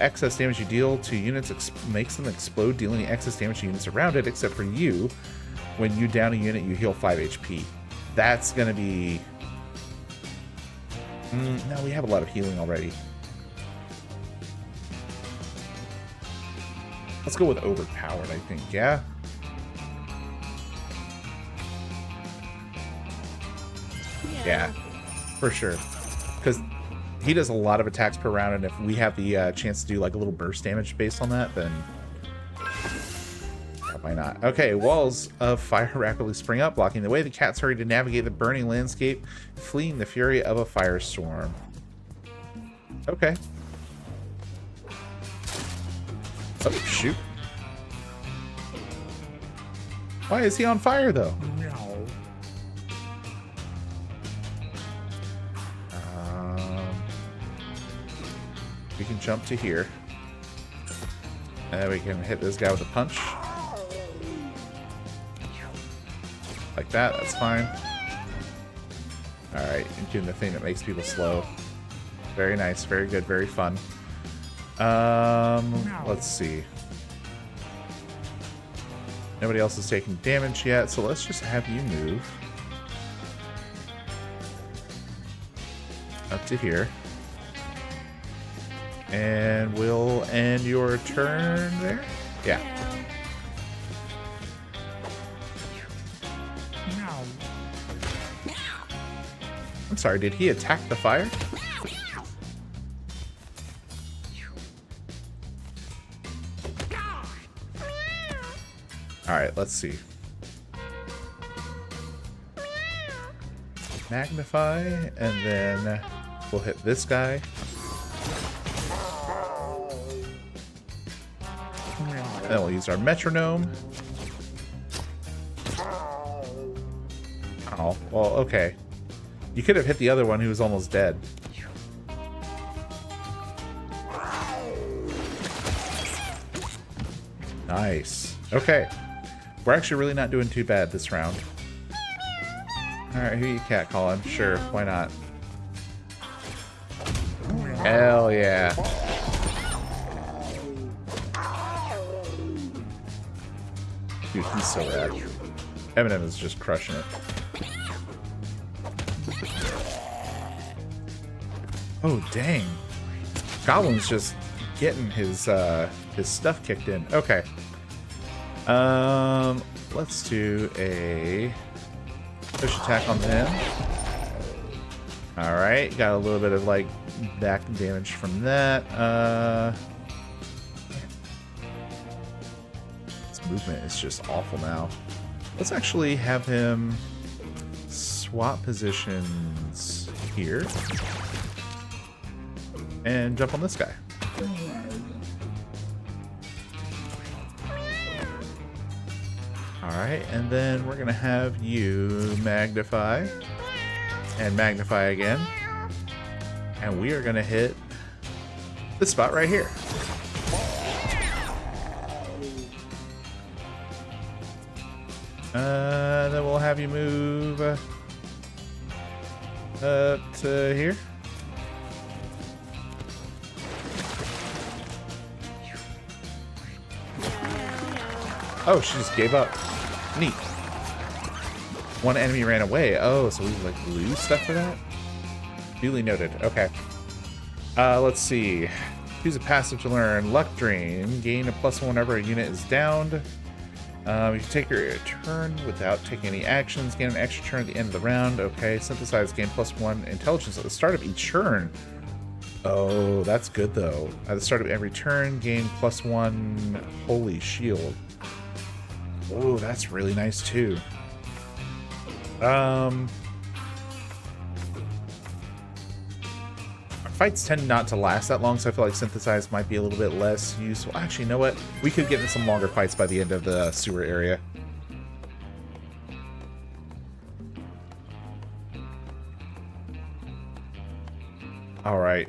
Excess damage you deal to units makes them explode, dealing excess damage to units around it, except for you. When you down a unit, you heal 5 HP. That's gonna be... no, we have a lot of healing already. Let's go with overpowered, I think, yeah? Yeah, for sure. Because he does a lot of attacks per round, and if we have the chance to do like a little burst damage based on that, then yeah, why not? Okay, walls of fire rapidly spring up, blocking the way. The cats hurry to navigate the burning landscape, fleeing the fury of a firestorm. Okay. Oh, shoot. Why is he on fire, though? We can jump to here. And we can hit this guy with a punch. Like that, that's fine. Alright, doing the thing that makes people slow. Very nice, very good, very fun. Let's see. Nobody else is taking damage yet, so let's just have you move up to here. And we'll end your turn there? Yeah. I'm sorry, did he attack the fire? Alright, let's see. Magnify, and then we'll hit this guy. Then we'll use our metronome. Oh, well, okay. You could have hit the other one who was almost dead. Nice. Okay. We're actually really not doing too bad this round. Alright, who you catcalling? Sure, why not? Hell yeah. Dude, he's so rad. Eminem is just crushing it. Oh, dang. Goblin's just getting his stuff kicked in. Okay. Let's do a push attack on him. Alright, got a little bit of, like, back damage from that. Movement is just awful now. Let's actually have him swap positions here and jump on this guy. Alright, and then we're gonna have you magnify and magnify again, and we are gonna hit This spot right here. Then we'll have you move up to here. Oh, she just gave up. Neat. One enemy ran away. Oh, so we like lose stuff for that? Duly noted. Okay. Let's see. Use a passive to learn. Luck Drain. Gain a +1 whenever a unit is downed. You can take your turn without taking any actions. Gain an extra turn at the end of the round. Okay. Synthesize. Gain +1 intelligence at the start of each turn. Oh, that's good though. At the start of every turn, gain +1 holy shield. Oh, that's really nice too. Our fights tend not to last that long, so I feel like synthesize might be a little bit less useful. Actually, you know what? We could get into some longer fights by the end of the sewer area. All right.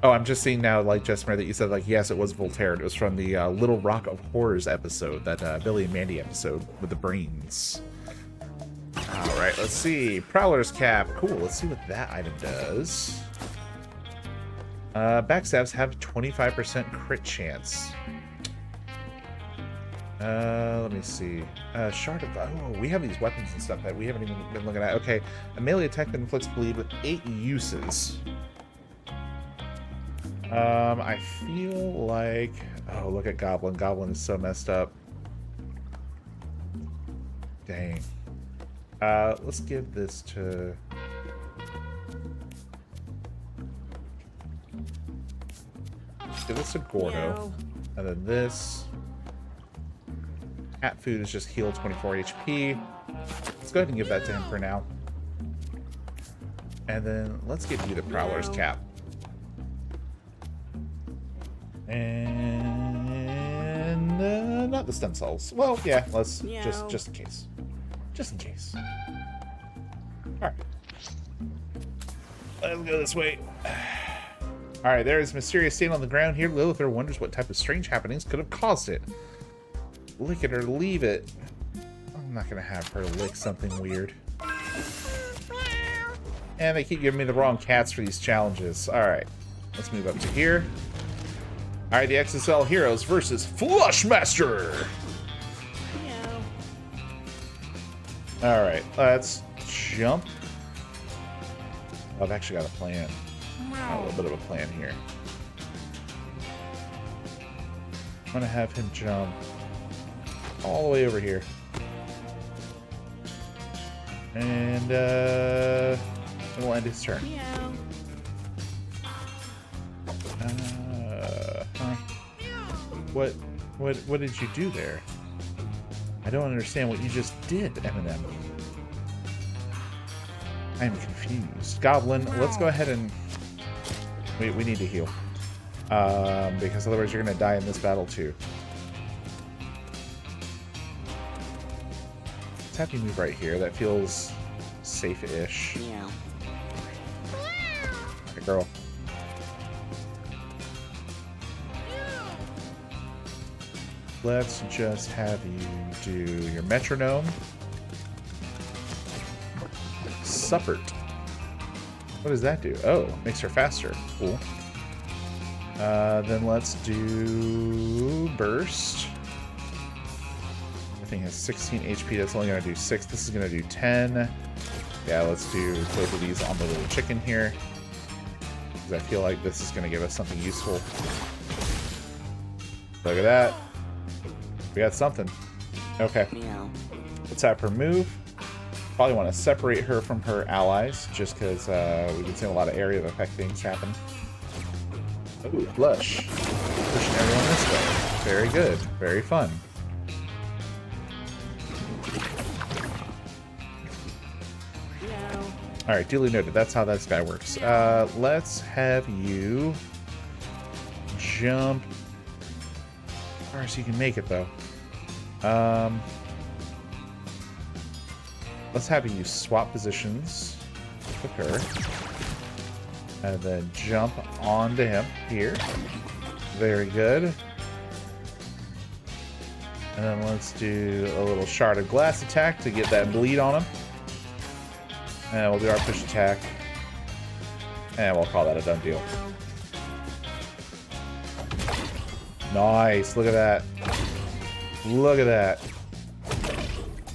Oh, I'm just seeing now, like, Jesmer, that you said, like, yes, it was Voltaire. It was from the Little Rock of Horrors episode, that Billy and Mandy episode with the brains. All right, let's see. Prowler's Cap. Cool, let's see what that item does. Backstabs have 25% crit chance. Let me see. Shard of... Oh, we have these weapons and stuff that we haven't even been looking at. Okay, a melee attack that inflicts bleed with 8 uses. I feel like... Oh, look at Goblin. Goblin is so messed up. Dang. Let's give this to... Give this to Gordo. And then this... Cat food is just heal 24 HP. Let's go ahead and give that to him for now. And then let's give you the Prowler's Cap. And not the stem cells. Well, yeah, let's just in case. Just in case. Alright. Let's go this way. Alright, there is a mysterious stain on the ground here. Lilithor wonders what type of strange happenings could have caused it. Lick it or leave it. I'm not gonna have her lick something weird. And they keep giving me the wrong cats for these challenges. Alright, let's move up to here. Alright, the XSL Heroes versus Flushmaster! Alright, let's jump. Oh, I've actually got a plan. Got a little bit of a plan here. I'm gonna have him jump all the way over here. And we'll end his turn. What did you do there? I don't understand what you just did, Eminem. I'm confused. Goblin, let's go ahead and... We need to heal. Because otherwise you're going to die in this battle too. Let's have you move right here. That feels safe-ish. Alright, girl. Let's just have you do your metronome. Suppert. What does that do? Oh, makes her faster. Cool. Then let's do burst. I think it has 16 HP. That's only going to do 6. This is going to do 10. Yeah, let's do both of these on the little chicken here. Because I feel like this is going to give us something useful. Look at that. We got something. Okay. Let's have her move. Probably want to separate her from her allies, just because we've been seeing a lot of area of effect things happen. Ooh, flush. Pushing everyone this way. Very good. Very fun. Alright, duly noted. That's how this guy works. Let's have you jump as far as you can make it, though. Let's have you swap positions with her. And then jump onto him here. Very good. And then let's do a little shard of glass attack to get that bleed on him. And we'll do our push attack. And we'll call that a done deal. Nice. Look at that. Look at that.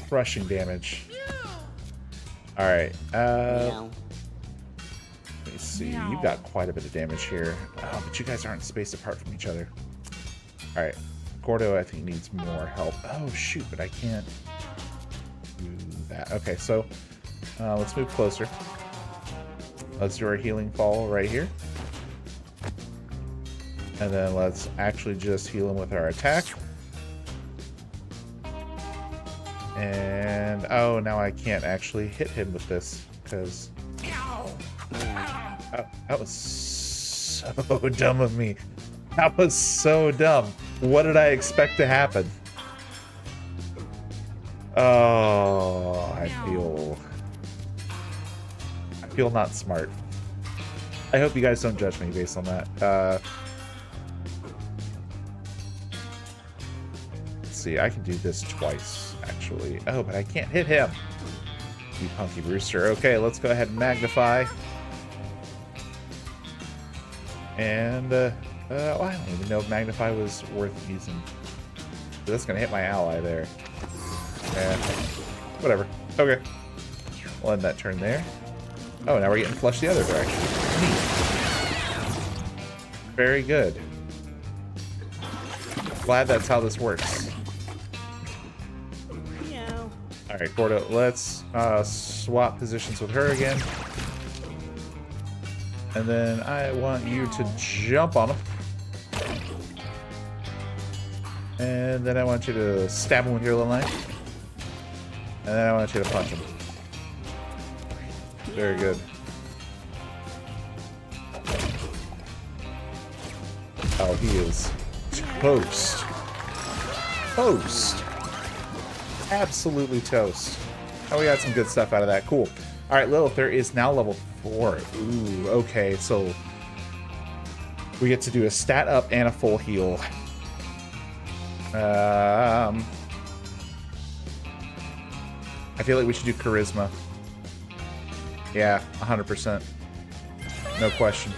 Crushing damage. Alright. Meow. Let me see. You've got quite a bit of damage here. Oh, but you guys aren't spaced apart from each other. Alright. Gordo, I think, needs more help. Oh, shoot, but I can't do that. Okay, so let's move closer. Let's do our healing fall right here. And then let's actually just heal him with our attack. And, oh, now I can't actually hit him with this, because... Oh, that was so dumb of me. That was so dumb. What did I expect to happen? Oh, I feel not smart. I hope you guys don't judge me based on that. Let's see, I can do this twice, actually. Oh, but I can't hit him. You punky rooster. Okay, let's go ahead and magnify. And, well, I don't even know if Magnify was worth using. That's going to hit my ally there. Yeah, whatever. Okay. We'll end that turn there. Oh, now we're getting flushed the other direction. Neat. Very good. Glad that's how this works. Meow. Alright, Gordo, let's swap positions with her again. And then I want you to jump on him. And then I want you to stab him with your little knife. And then I want you to punch him. Very good. Oh, he is toast. Toast. Absolutely toast. Oh, we got some good stuff out of that. Cool. All right, Lilither is now level 4. Ooh, okay. So we get to do a stat up and a full heal. I feel like we should do charisma. Yeah, 100%. No question.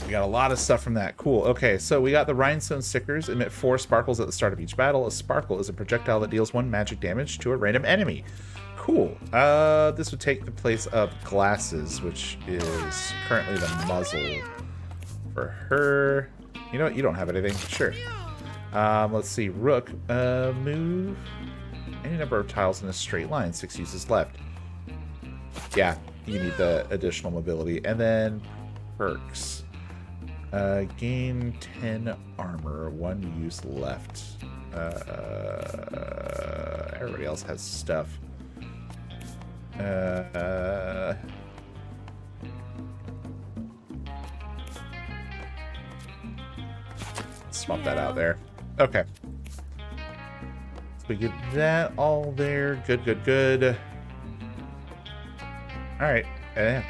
We got a lot of stuff from that. Cool. Okay, so we got the Rhinestone Stickers. Emit 4 sparkles at the start of each battle. A sparkle is a projectile that deals 1 magic damage to a random enemy. Cool. This would take the place of Glasses, which is currently the muzzle for her. You know what? You don't have anything. Sure. Let's see. Rook. Move any number of tiles in a straight line. 6 uses left. Yeah, you need the additional mobility. And then perks. Gain 10 armor. 1 use left. Everybody else has stuff. Swap that out there. Okay. So we get that all there. Good, good, good. Alright.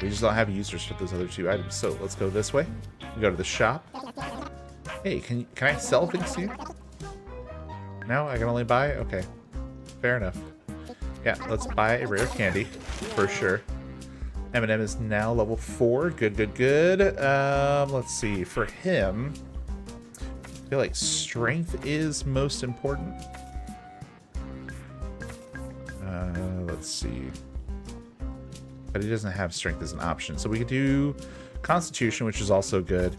We just don't have users for those other 2 items. So let's go this way. We go to the shop. Hey, can I sell things to you? No, I can only buy? Okay. Fair enough. Yeah, let's buy a rare candy for sure. M&M is now level 4. Good, good, good. Let's see. For him, I feel like strength is most important. Let's see. But he doesn't have strength as an option. So we could do Constitution, which is also good.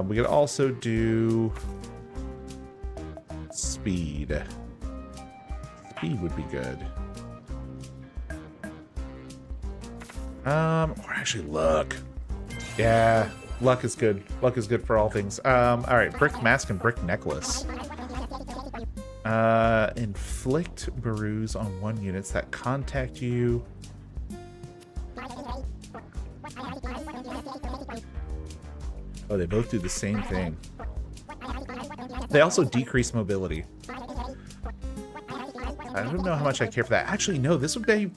We could also do Speed. Speed would be good. Or actually Luck. Yeah, Luck is good. Luck is good for all things. Alright, Brick Mask and Brick Necklace. Inflict bruise on 1 units that contact you. Oh, they both do the same thing. They also decrease mobility. I don't know how much I care for that. Actually, no, this would be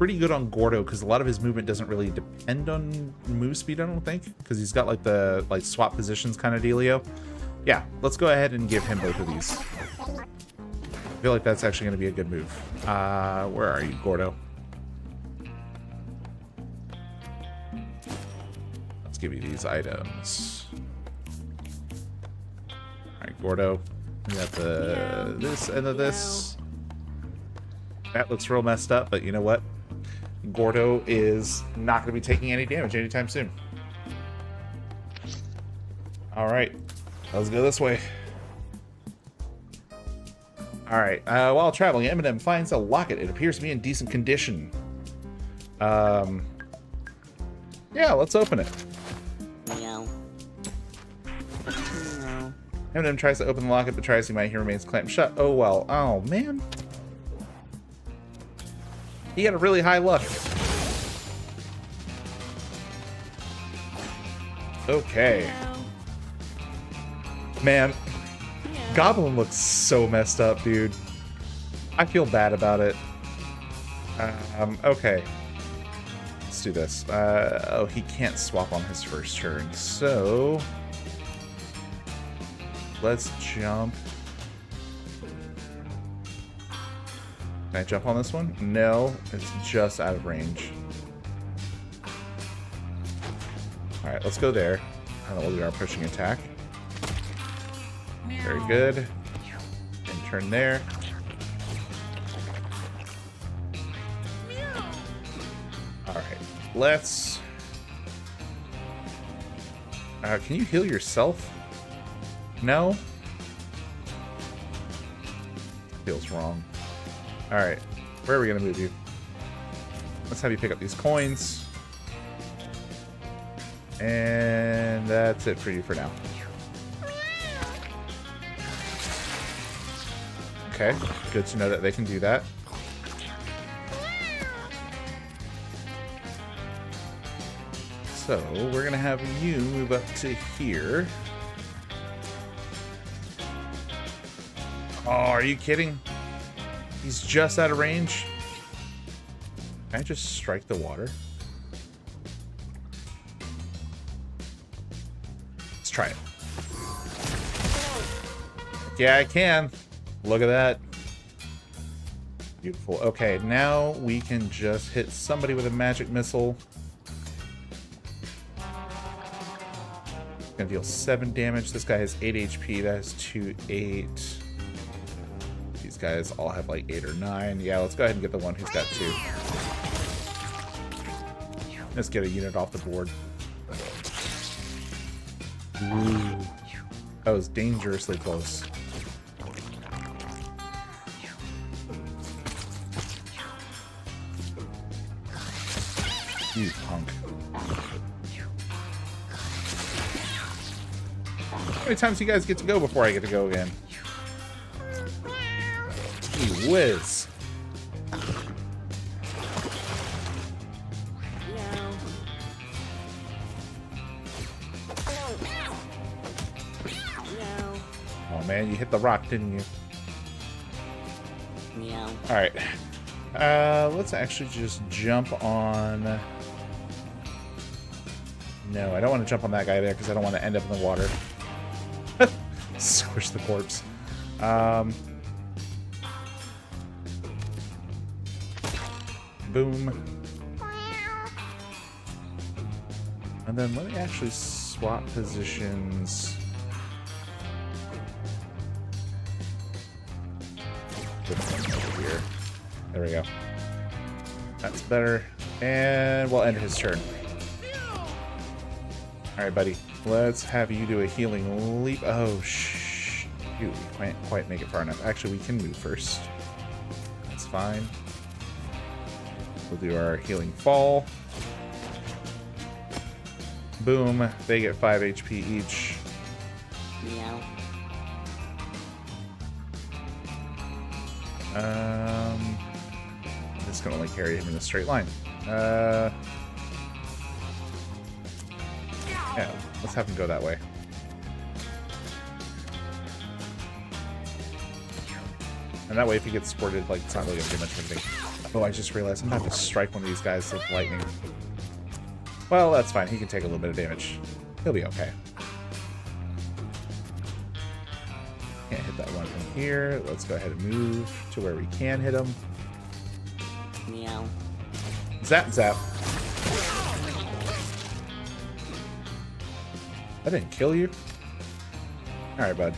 pretty good on Gordo because a lot of his movement doesn't really depend on move speed, I don't think, because he's got like the swap positions kind of dealio. Yeah, let's go ahead and give him both of these. I feel like that's actually going to be a good move. Where are you, Gordo? Let's give you these items. All right, Gordo. We got the this and the this. That looks real messed up, but you know what? Gordo is not going to be taking any damage anytime soon. All right, let's go this way. All right, while traveling, Eminem finds a locket. It appears to be in decent condition. Yeah, let's open it. Meow. Meow. Eminem tries to open the locket, but tries to he remains clamped shut. Oh, well. Oh, man. He had a really high luck. Okay. Man, Goblin looks so messed up, dude. I feel bad about it. Okay. Let's do this. Oh, he can't swap on his first turn, so... Let's jump. Can I jump on this one? No, it's just out of range. Alright, let's go there. And then we'll do our pushing attack. Very good. And turn there. Alright, let's... can you heal yourself? No? Feels wrong. Alright, where are we going to move you? Let's have you pick up these coins. And that's it for you for now. Okay, good to know that they can do that. So, we're going to have you move up to here. Oh, are you kidding? He's just out of range. Can I just strike the water? Let's try it. Yeah, I can. Look at that. Beautiful. Okay, now we can just hit somebody with a magic missile. Gonna deal 7 damage. This guy has 8 HP. That is 2, 8. These guys all have like 8 or 9. Yeah, let's go ahead and get the one who's got 2. Let's get a unit off the board. Ooh. That was dangerously close. You punk. How many times do you guys get to go before I get to go again? Gee whiz. Oh man, you hit the rock, didn't you? Meow. Alright. Let's actually just jump on... No, I don't want to jump on that guy there because I don't want to end up in the water. Squish the corpse. Boom. And then let me actually swap positions. Put him over here. There we go. That's better. And we'll end his turn. Alright, buddy. Let's have you do a healing leap. Oh, shh. We can't quite make it far enough. Actually, we can move first. That's fine. We'll do our healing fall. Boom. They get 5 HP each. Meow. This can only carry him in a straight line. Yeah, let's have him go that way. And that way, if he gets squirted, like, it's not really gonna do much of anything. Oh, I just realized I'm about to strike one of these guys with lightning. Well, that's fine. He can take a little bit of damage. He'll be okay. Can't hit that one from here. Let's go ahead and move to where we can hit him. Meow. Zap, zap. That didn't kill you? Alright, bud.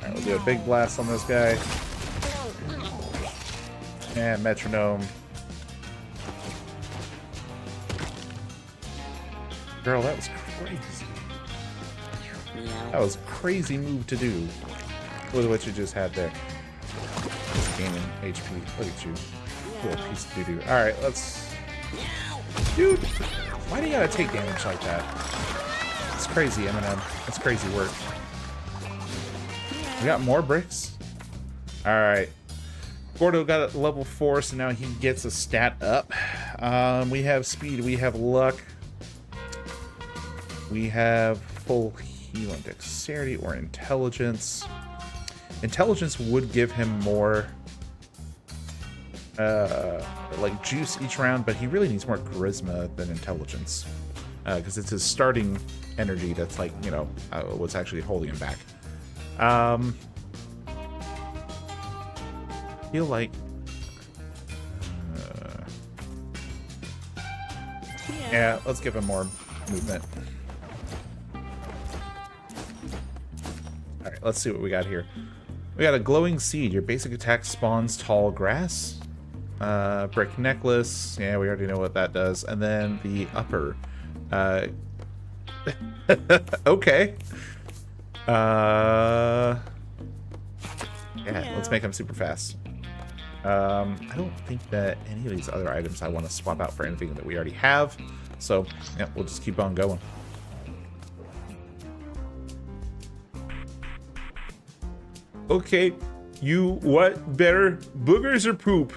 Alright, we'll do a big blast on this guy. And metronome. Girl, that was crazy. Meow. That was a crazy move to do. Look at what you just had there. Just gaining HP. Look at you. Little piece of doo-doo. Alright, let's... Dude! Why do you gotta take damage like that? It's crazy, Eminem. That's crazy work. We got more bricks? Alright. Gordo got a level 4, so now he gets a stat up. We have speed, we have luck. We have full healing, dexterity, or intelligence. Intelligence would give him more like juice each round, but he really needs more charisma than intelligence, because it's his starting energy that's like, you know, what's actually holding him back. Feel like yeah, let's give him more movement. Alright, let's see what we got here. We got a glowing seed. Your basic attack spawns tall grass. Brick necklace. Yeah, we already know what that does. And then the upper. Okay. Yeah, let's make him super fast. I don't think that any of these other items I want to swap out for anything that we already have. So, yeah, we'll just keep on going. Okay, you what better, boogers or poop?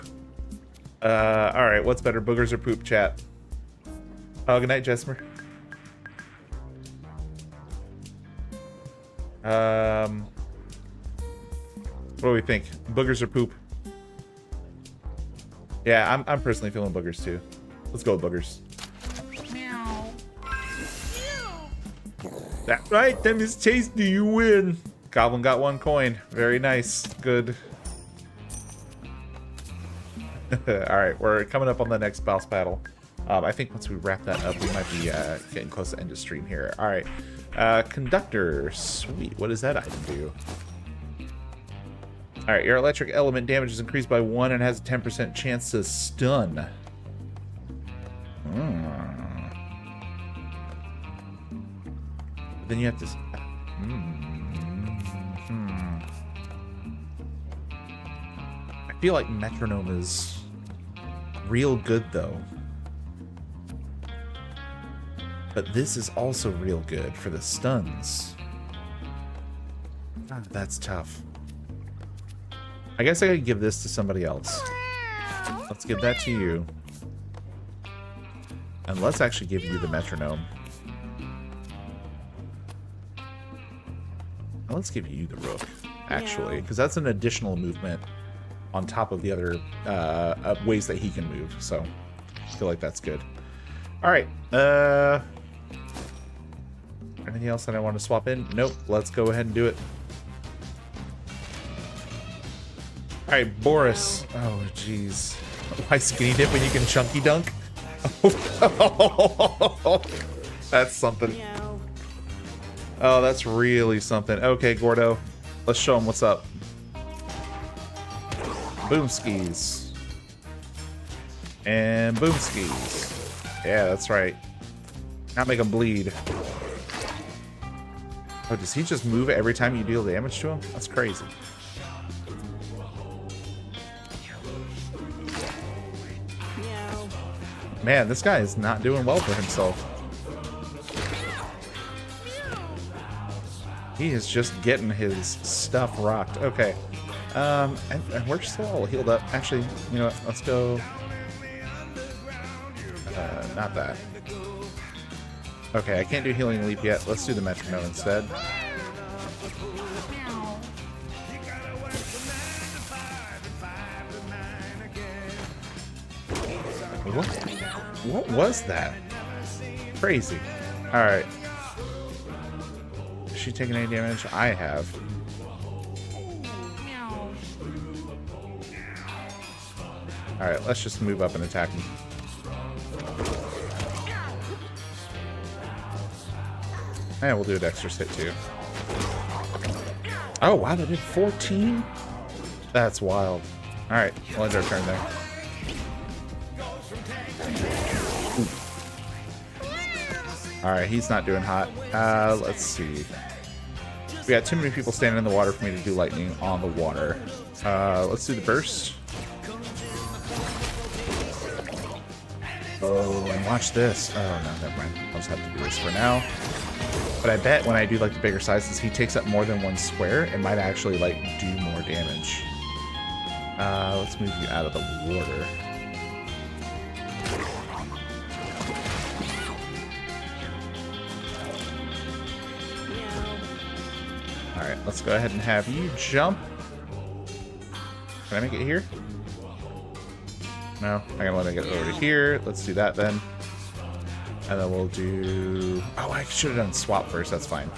Alright, what's better, boogers or poop, chat? Oh, good night, Jesmer. What do we think? Boogers or poop? Yeah, I'm personally feeling boogers too. Let's go with boogers. That's right, them is tasty, you win. Goblin got 1 coin. Very nice. Good. Alright, we're coming up on the next boss battle. I think once we wrap that up, we might be getting close to end of stream here. Alright. Conductor. Sweet. What does that item do? Alright, your electric element damage is increased by 1 and has a 10% chance to stun. Then you have to... I feel like metronome is real good though. But this is also real good for the stuns. That's tough. I guess I could give this to somebody else. Let's give that to you. And let's actually give you the metronome. Let's give you the rook, actually, because that's an additional movement on top of the other ways that he can move. So I feel like that's good. All right. Anything else that I want to swap in? Nope. Let's go ahead and do it. All right, Boris. Oh, jeez. Why skinny dip when you can chunky dunk? That's something. Meow. Oh, that's really something. Okay, Gordo. Let's show him what's up. Boom skis. And boom skis. Yeah, that's right. Now make him bleed. Oh, does he just move every time you deal damage to him? That's crazy. Meow. Man, this guy is not doing well for himself. He is just getting his stuff rocked. Okay. And we're still all healed up. Actually, you know what? Let's go... not that. Okay, I can't do Healing Leap yet. Let's do the Metronome instead. What was that? Crazy. Alright. Is she taking any damage? I have. Alright, let's just move up and attack him. And we'll do a dexterous hit too. Oh wow, they did 14? That's wild. Alright, we'll end our turn there. Alright, he's not doing hot. Let's see. We got too many people standing in the water for me to do lightning on the water. Let's do the burst. Oh, and watch this. Oh, no, never mind. I'll just have to do this for now. But I bet when I do, like, the bigger sizes, he takes up more than one square and might actually, like, do more damage. Let's move you out of the water. Alright, let's go ahead and have you jump. Can I make it here? No, I'm gonna let it get over to here. Let's do that then. And then we'll do... Oh, I should have done swap first. That's fine.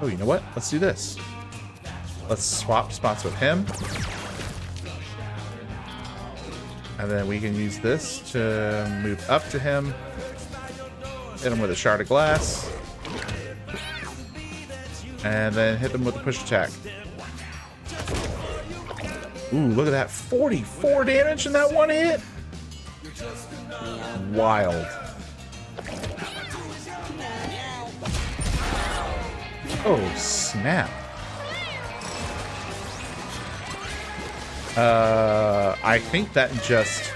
Oh, you know what? Let's do this. Let's swap spots with him. And then we can use this to move up to him. Hit him with a shard of glass. And then hit them with a push attack. Ooh, look at that. 44 damage in that one hit. Wild. Oh, snap. I think that just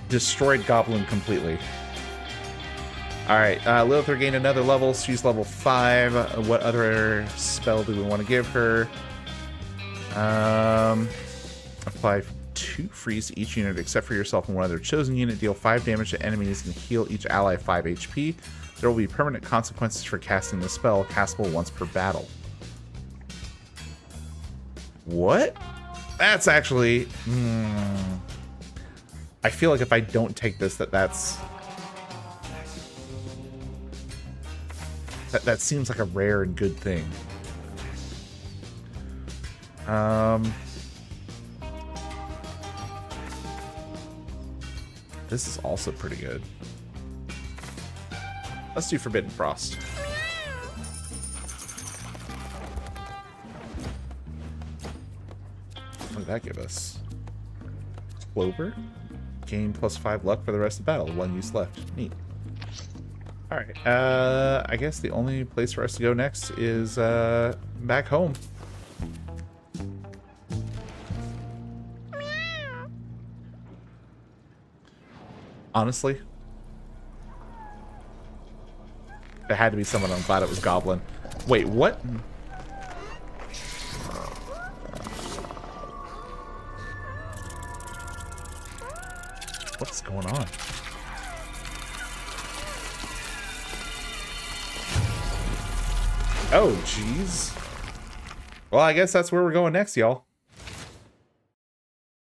destroyed Goblin completely. Alright, Lilith gained another level. She's level 5. What other spell do we want to give her? Apply 2 freeze to each unit except for yourself and one other chosen unit. Deal 5 damage to enemies and heal each ally 5 HP. There will be permanent consequences for casting the spell, castable once per battle. What? That's actually... I feel like if I don't take this, that seems like a rare and good thing. This is also pretty good. Let's do Forbidden Frost. What did that give us? Clover? Gain +5 luck for the rest of the battle. 1 use left. Neat. Alright, I guess the only place for us to go next is back home. Honestly, there had to be someone. I'm glad it was Goblin. Wait, what? What's going on? Oh, jeez. Well, I guess that's where we're going next, y'all.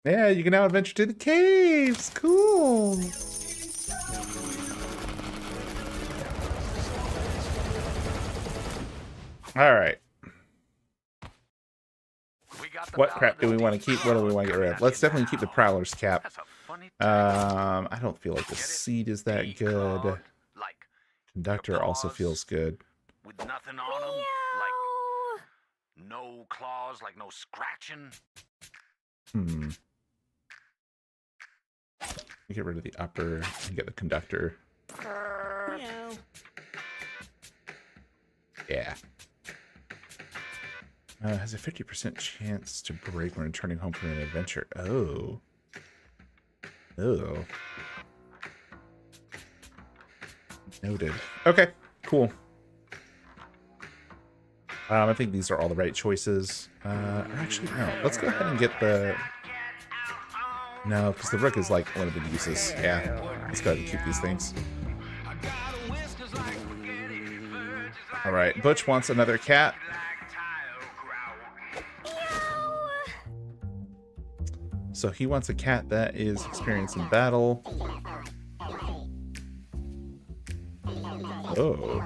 Yeah, you can now adventure to the caves. Cool. All right. What crap do we want to keep? What do we want to get rid of? Let's definitely keep the Prowler's cap. I don't feel like the seed is that good. Conductor also feels good. With nothing on them, like no claws, like no scratching. Get rid of the upper and get the conductor. Yeah. Has a 50% chance to break when returning home from an adventure. Oh. Oh. Noted. Okay, cool. I think these are all the right choices. Actually, no. Let's go ahead and get the... No, because the rook is like limited uses. Yeah, let's go ahead and keep these things. All right, Butch wants another cat. So he wants a cat that is experienced in battle. Oh.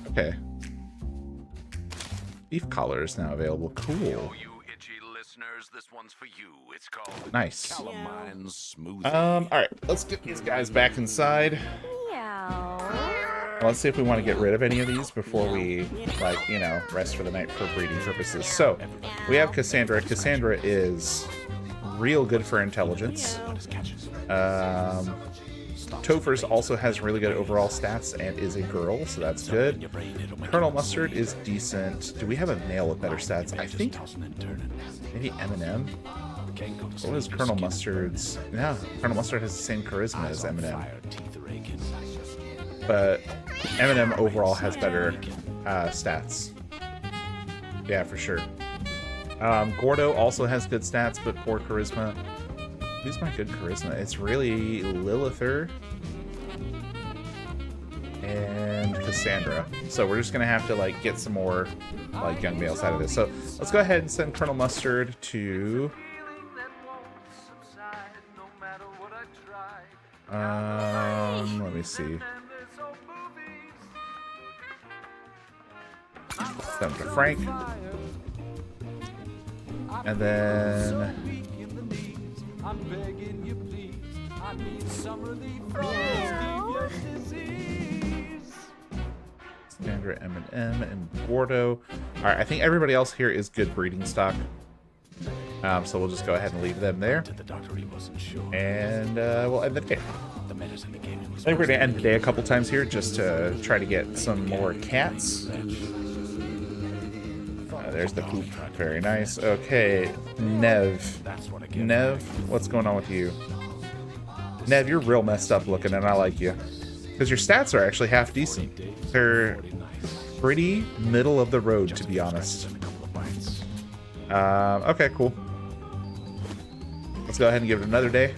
Okay. Beef collar is now available. Cool. You itchy listeners, this one's for you. It's called Nice. Calamine smooth. All right, let's get these guys back inside. Meow. Let's see if we want to get rid of any of these before we, like, you know, rest for the night for breeding purposes. So, we have Cassandra. Cassandra is real good for intelligence. Topher's also has really good overall stats and is a girl, so that's good. Colonel Mustard is decent. Do we have a male with better stats? I think maybe Eminem. What is Colonel Mustard's? Yeah, Colonel Mustard has the same charisma as Eminem. But Eminem overall has better stats. Yeah, for sure. Gordo also has good stats, but poor charisma. Who's my good charisma? It's really Lilither and Cassandra. So we're just gonna have to like get some more like young males out of this. So let's go ahead and send Colonel Mustard to let me see. Send him to Frank. And then I'm begging you, please. I need some relief from Meow. this disease. Cassandra, M&M, and Gordo. Alright, I think everybody else here is good breeding stock. So we'll just go ahead and leave them there. To the doctor, he wasn't sure. And we'll end the day. The medicine he gave him was I think we're going to end the day a couple times here just to try to get some more cats. There's the poop. Very nice. Okay, Nev. That's what I get. Nev, what's going on with you? Nev, you're real messed up looking, and I like you. Because your stats are actually half decent. They're pretty middle of the road, to be honest. Okay, cool. Let's go ahead and give it another day.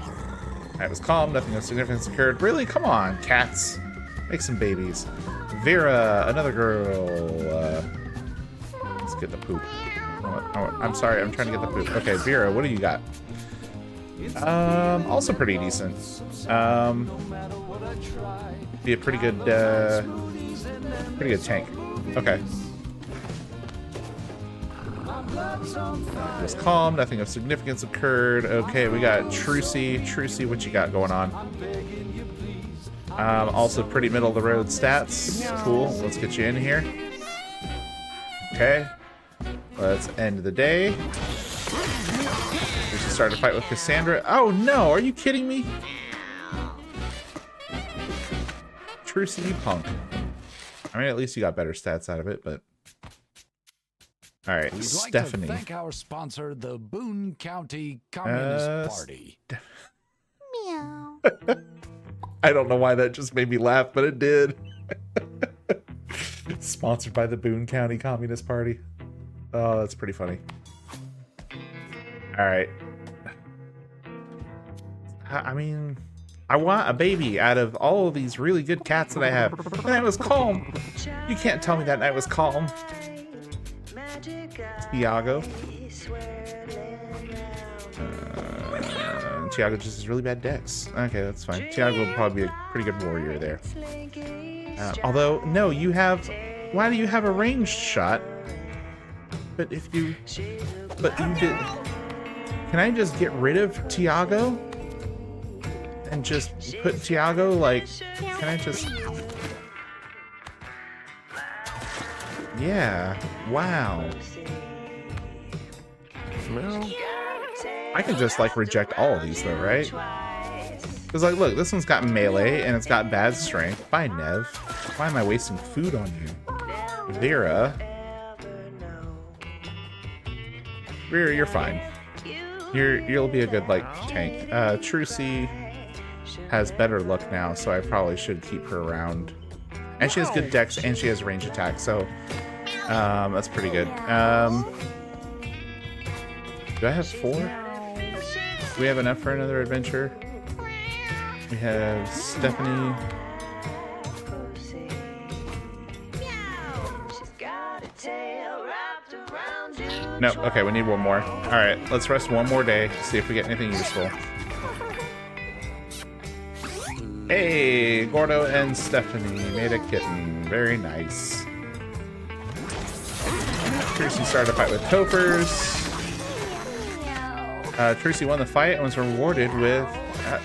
Alright, it was calm. Nothing of significance occurred. Really? Come on, cats. Make some babies. Vera, another girl. Let's get the poop. Oh, I'm sorry, I'm trying to get the poop. Okay, Vera, what do you got? Also pretty decent. Be a pretty good tank. Okay. It was calm, nothing of significance occurred. Okay, we got Trucy. Trucy, what you got going on? Also pretty middle of the road stats. Cool, let's get you in here. Okay, let's end the day. We should start a fight with Cassandra. Oh no, are you kidding me? Trucy, you punk. I mean, at least you got better stats out of it, but... Alright, We'd Stephanie. like to thank our sponsor, the Boone County Communist Party. Meow. I don't know why that just made me laugh, but it did. Sponsored by the Boone County Communist Party. Oh, that's pretty funny. Alright. I mean, I want a baby out of all of these really good cats that I have. The night was calm. You can't tell me that night was calm. Tiago. Tiago just has really bad decks. Okay, that's fine. Tiago will probably be a pretty good warrior there. Although, no, you have... Why do you have a ranged shot? But if you... But you did... Can I just get rid of Tiago? And just put Tiago, like... Can I just... Yeah. Wow. Well... I can just, like, reject all of these, though, right? Because, like, look, this one's got melee, and it's got bad strength. Bye, Nev. Why am I wasting food on you? Vera. Vera, you're fine. You'll be a good, like, tank. Trucy has better luck now, so I probably should keep her around. And she has good dex, and she has range attack, so... that's pretty good. Do I have 4? Do we have enough for another adventure? We have Stephanie. No, okay, we need one more. Alright, let's rest one more day, see if we get anything useful. Hey, Gordo and Stephanie made a kitten. Very nice. Tracy started a fight with Topers. Tracy won the fight and was rewarded with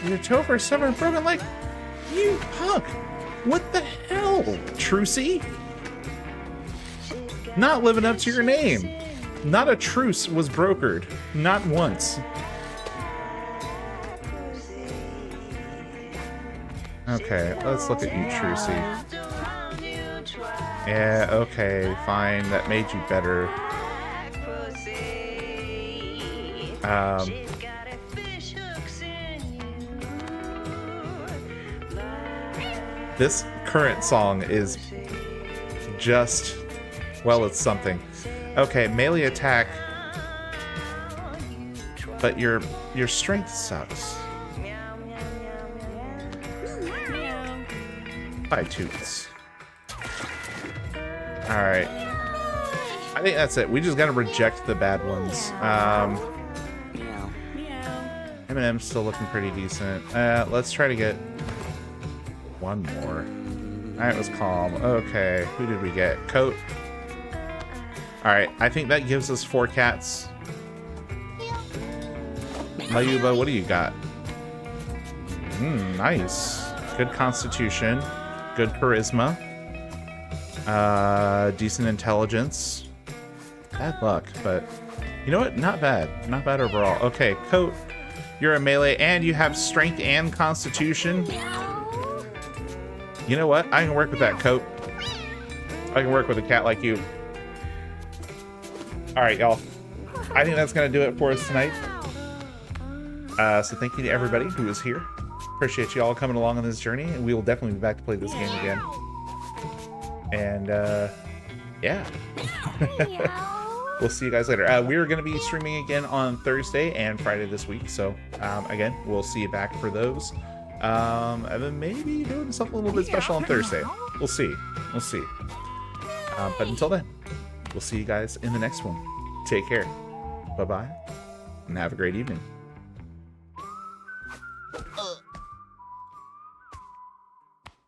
your Topher severed broken leg. You punk! What the hell, Trucy? Not living up to your name. Not a truce was brokered. Not once. Okay, let's look at you, Trucy. Yeah, okay, fine. That made you better. This current song is just, well, it's something. Okay, melee attack, but your strength sucks. Bye, Toots. Alright. I think that's it. We just gotta reject the bad ones. Eminem's still looking pretty decent. Let's try to get one more. Alright, it was calm. Okay, who did we get? Coat. Alright, I think that gives us 4 cats. Mayuba, what do you got? Nice. Good constitution. Good charisma. Decent intelligence. Bad luck, but you know what? Not bad. Not bad overall. Okay, Coat, you're a melee and you have strength and constitution. You know what? I can work with that, Coat. I can work with a cat like you. Alright, y'all. I think that's going to do it for us tonight. So thank you to everybody who was here. Appreciate you all coming along on this journey, and we will definitely be back to play this game again. And, yeah. We'll see you guys later. We are going to be streaming again on Thursday and Friday this week, so, again, we'll see you back for those. And then maybe doing something a little bit special on Thursday. We'll see. We'll see. But until then, we'll see you guys in the next one. Take care. Bye-bye, and have a great evening.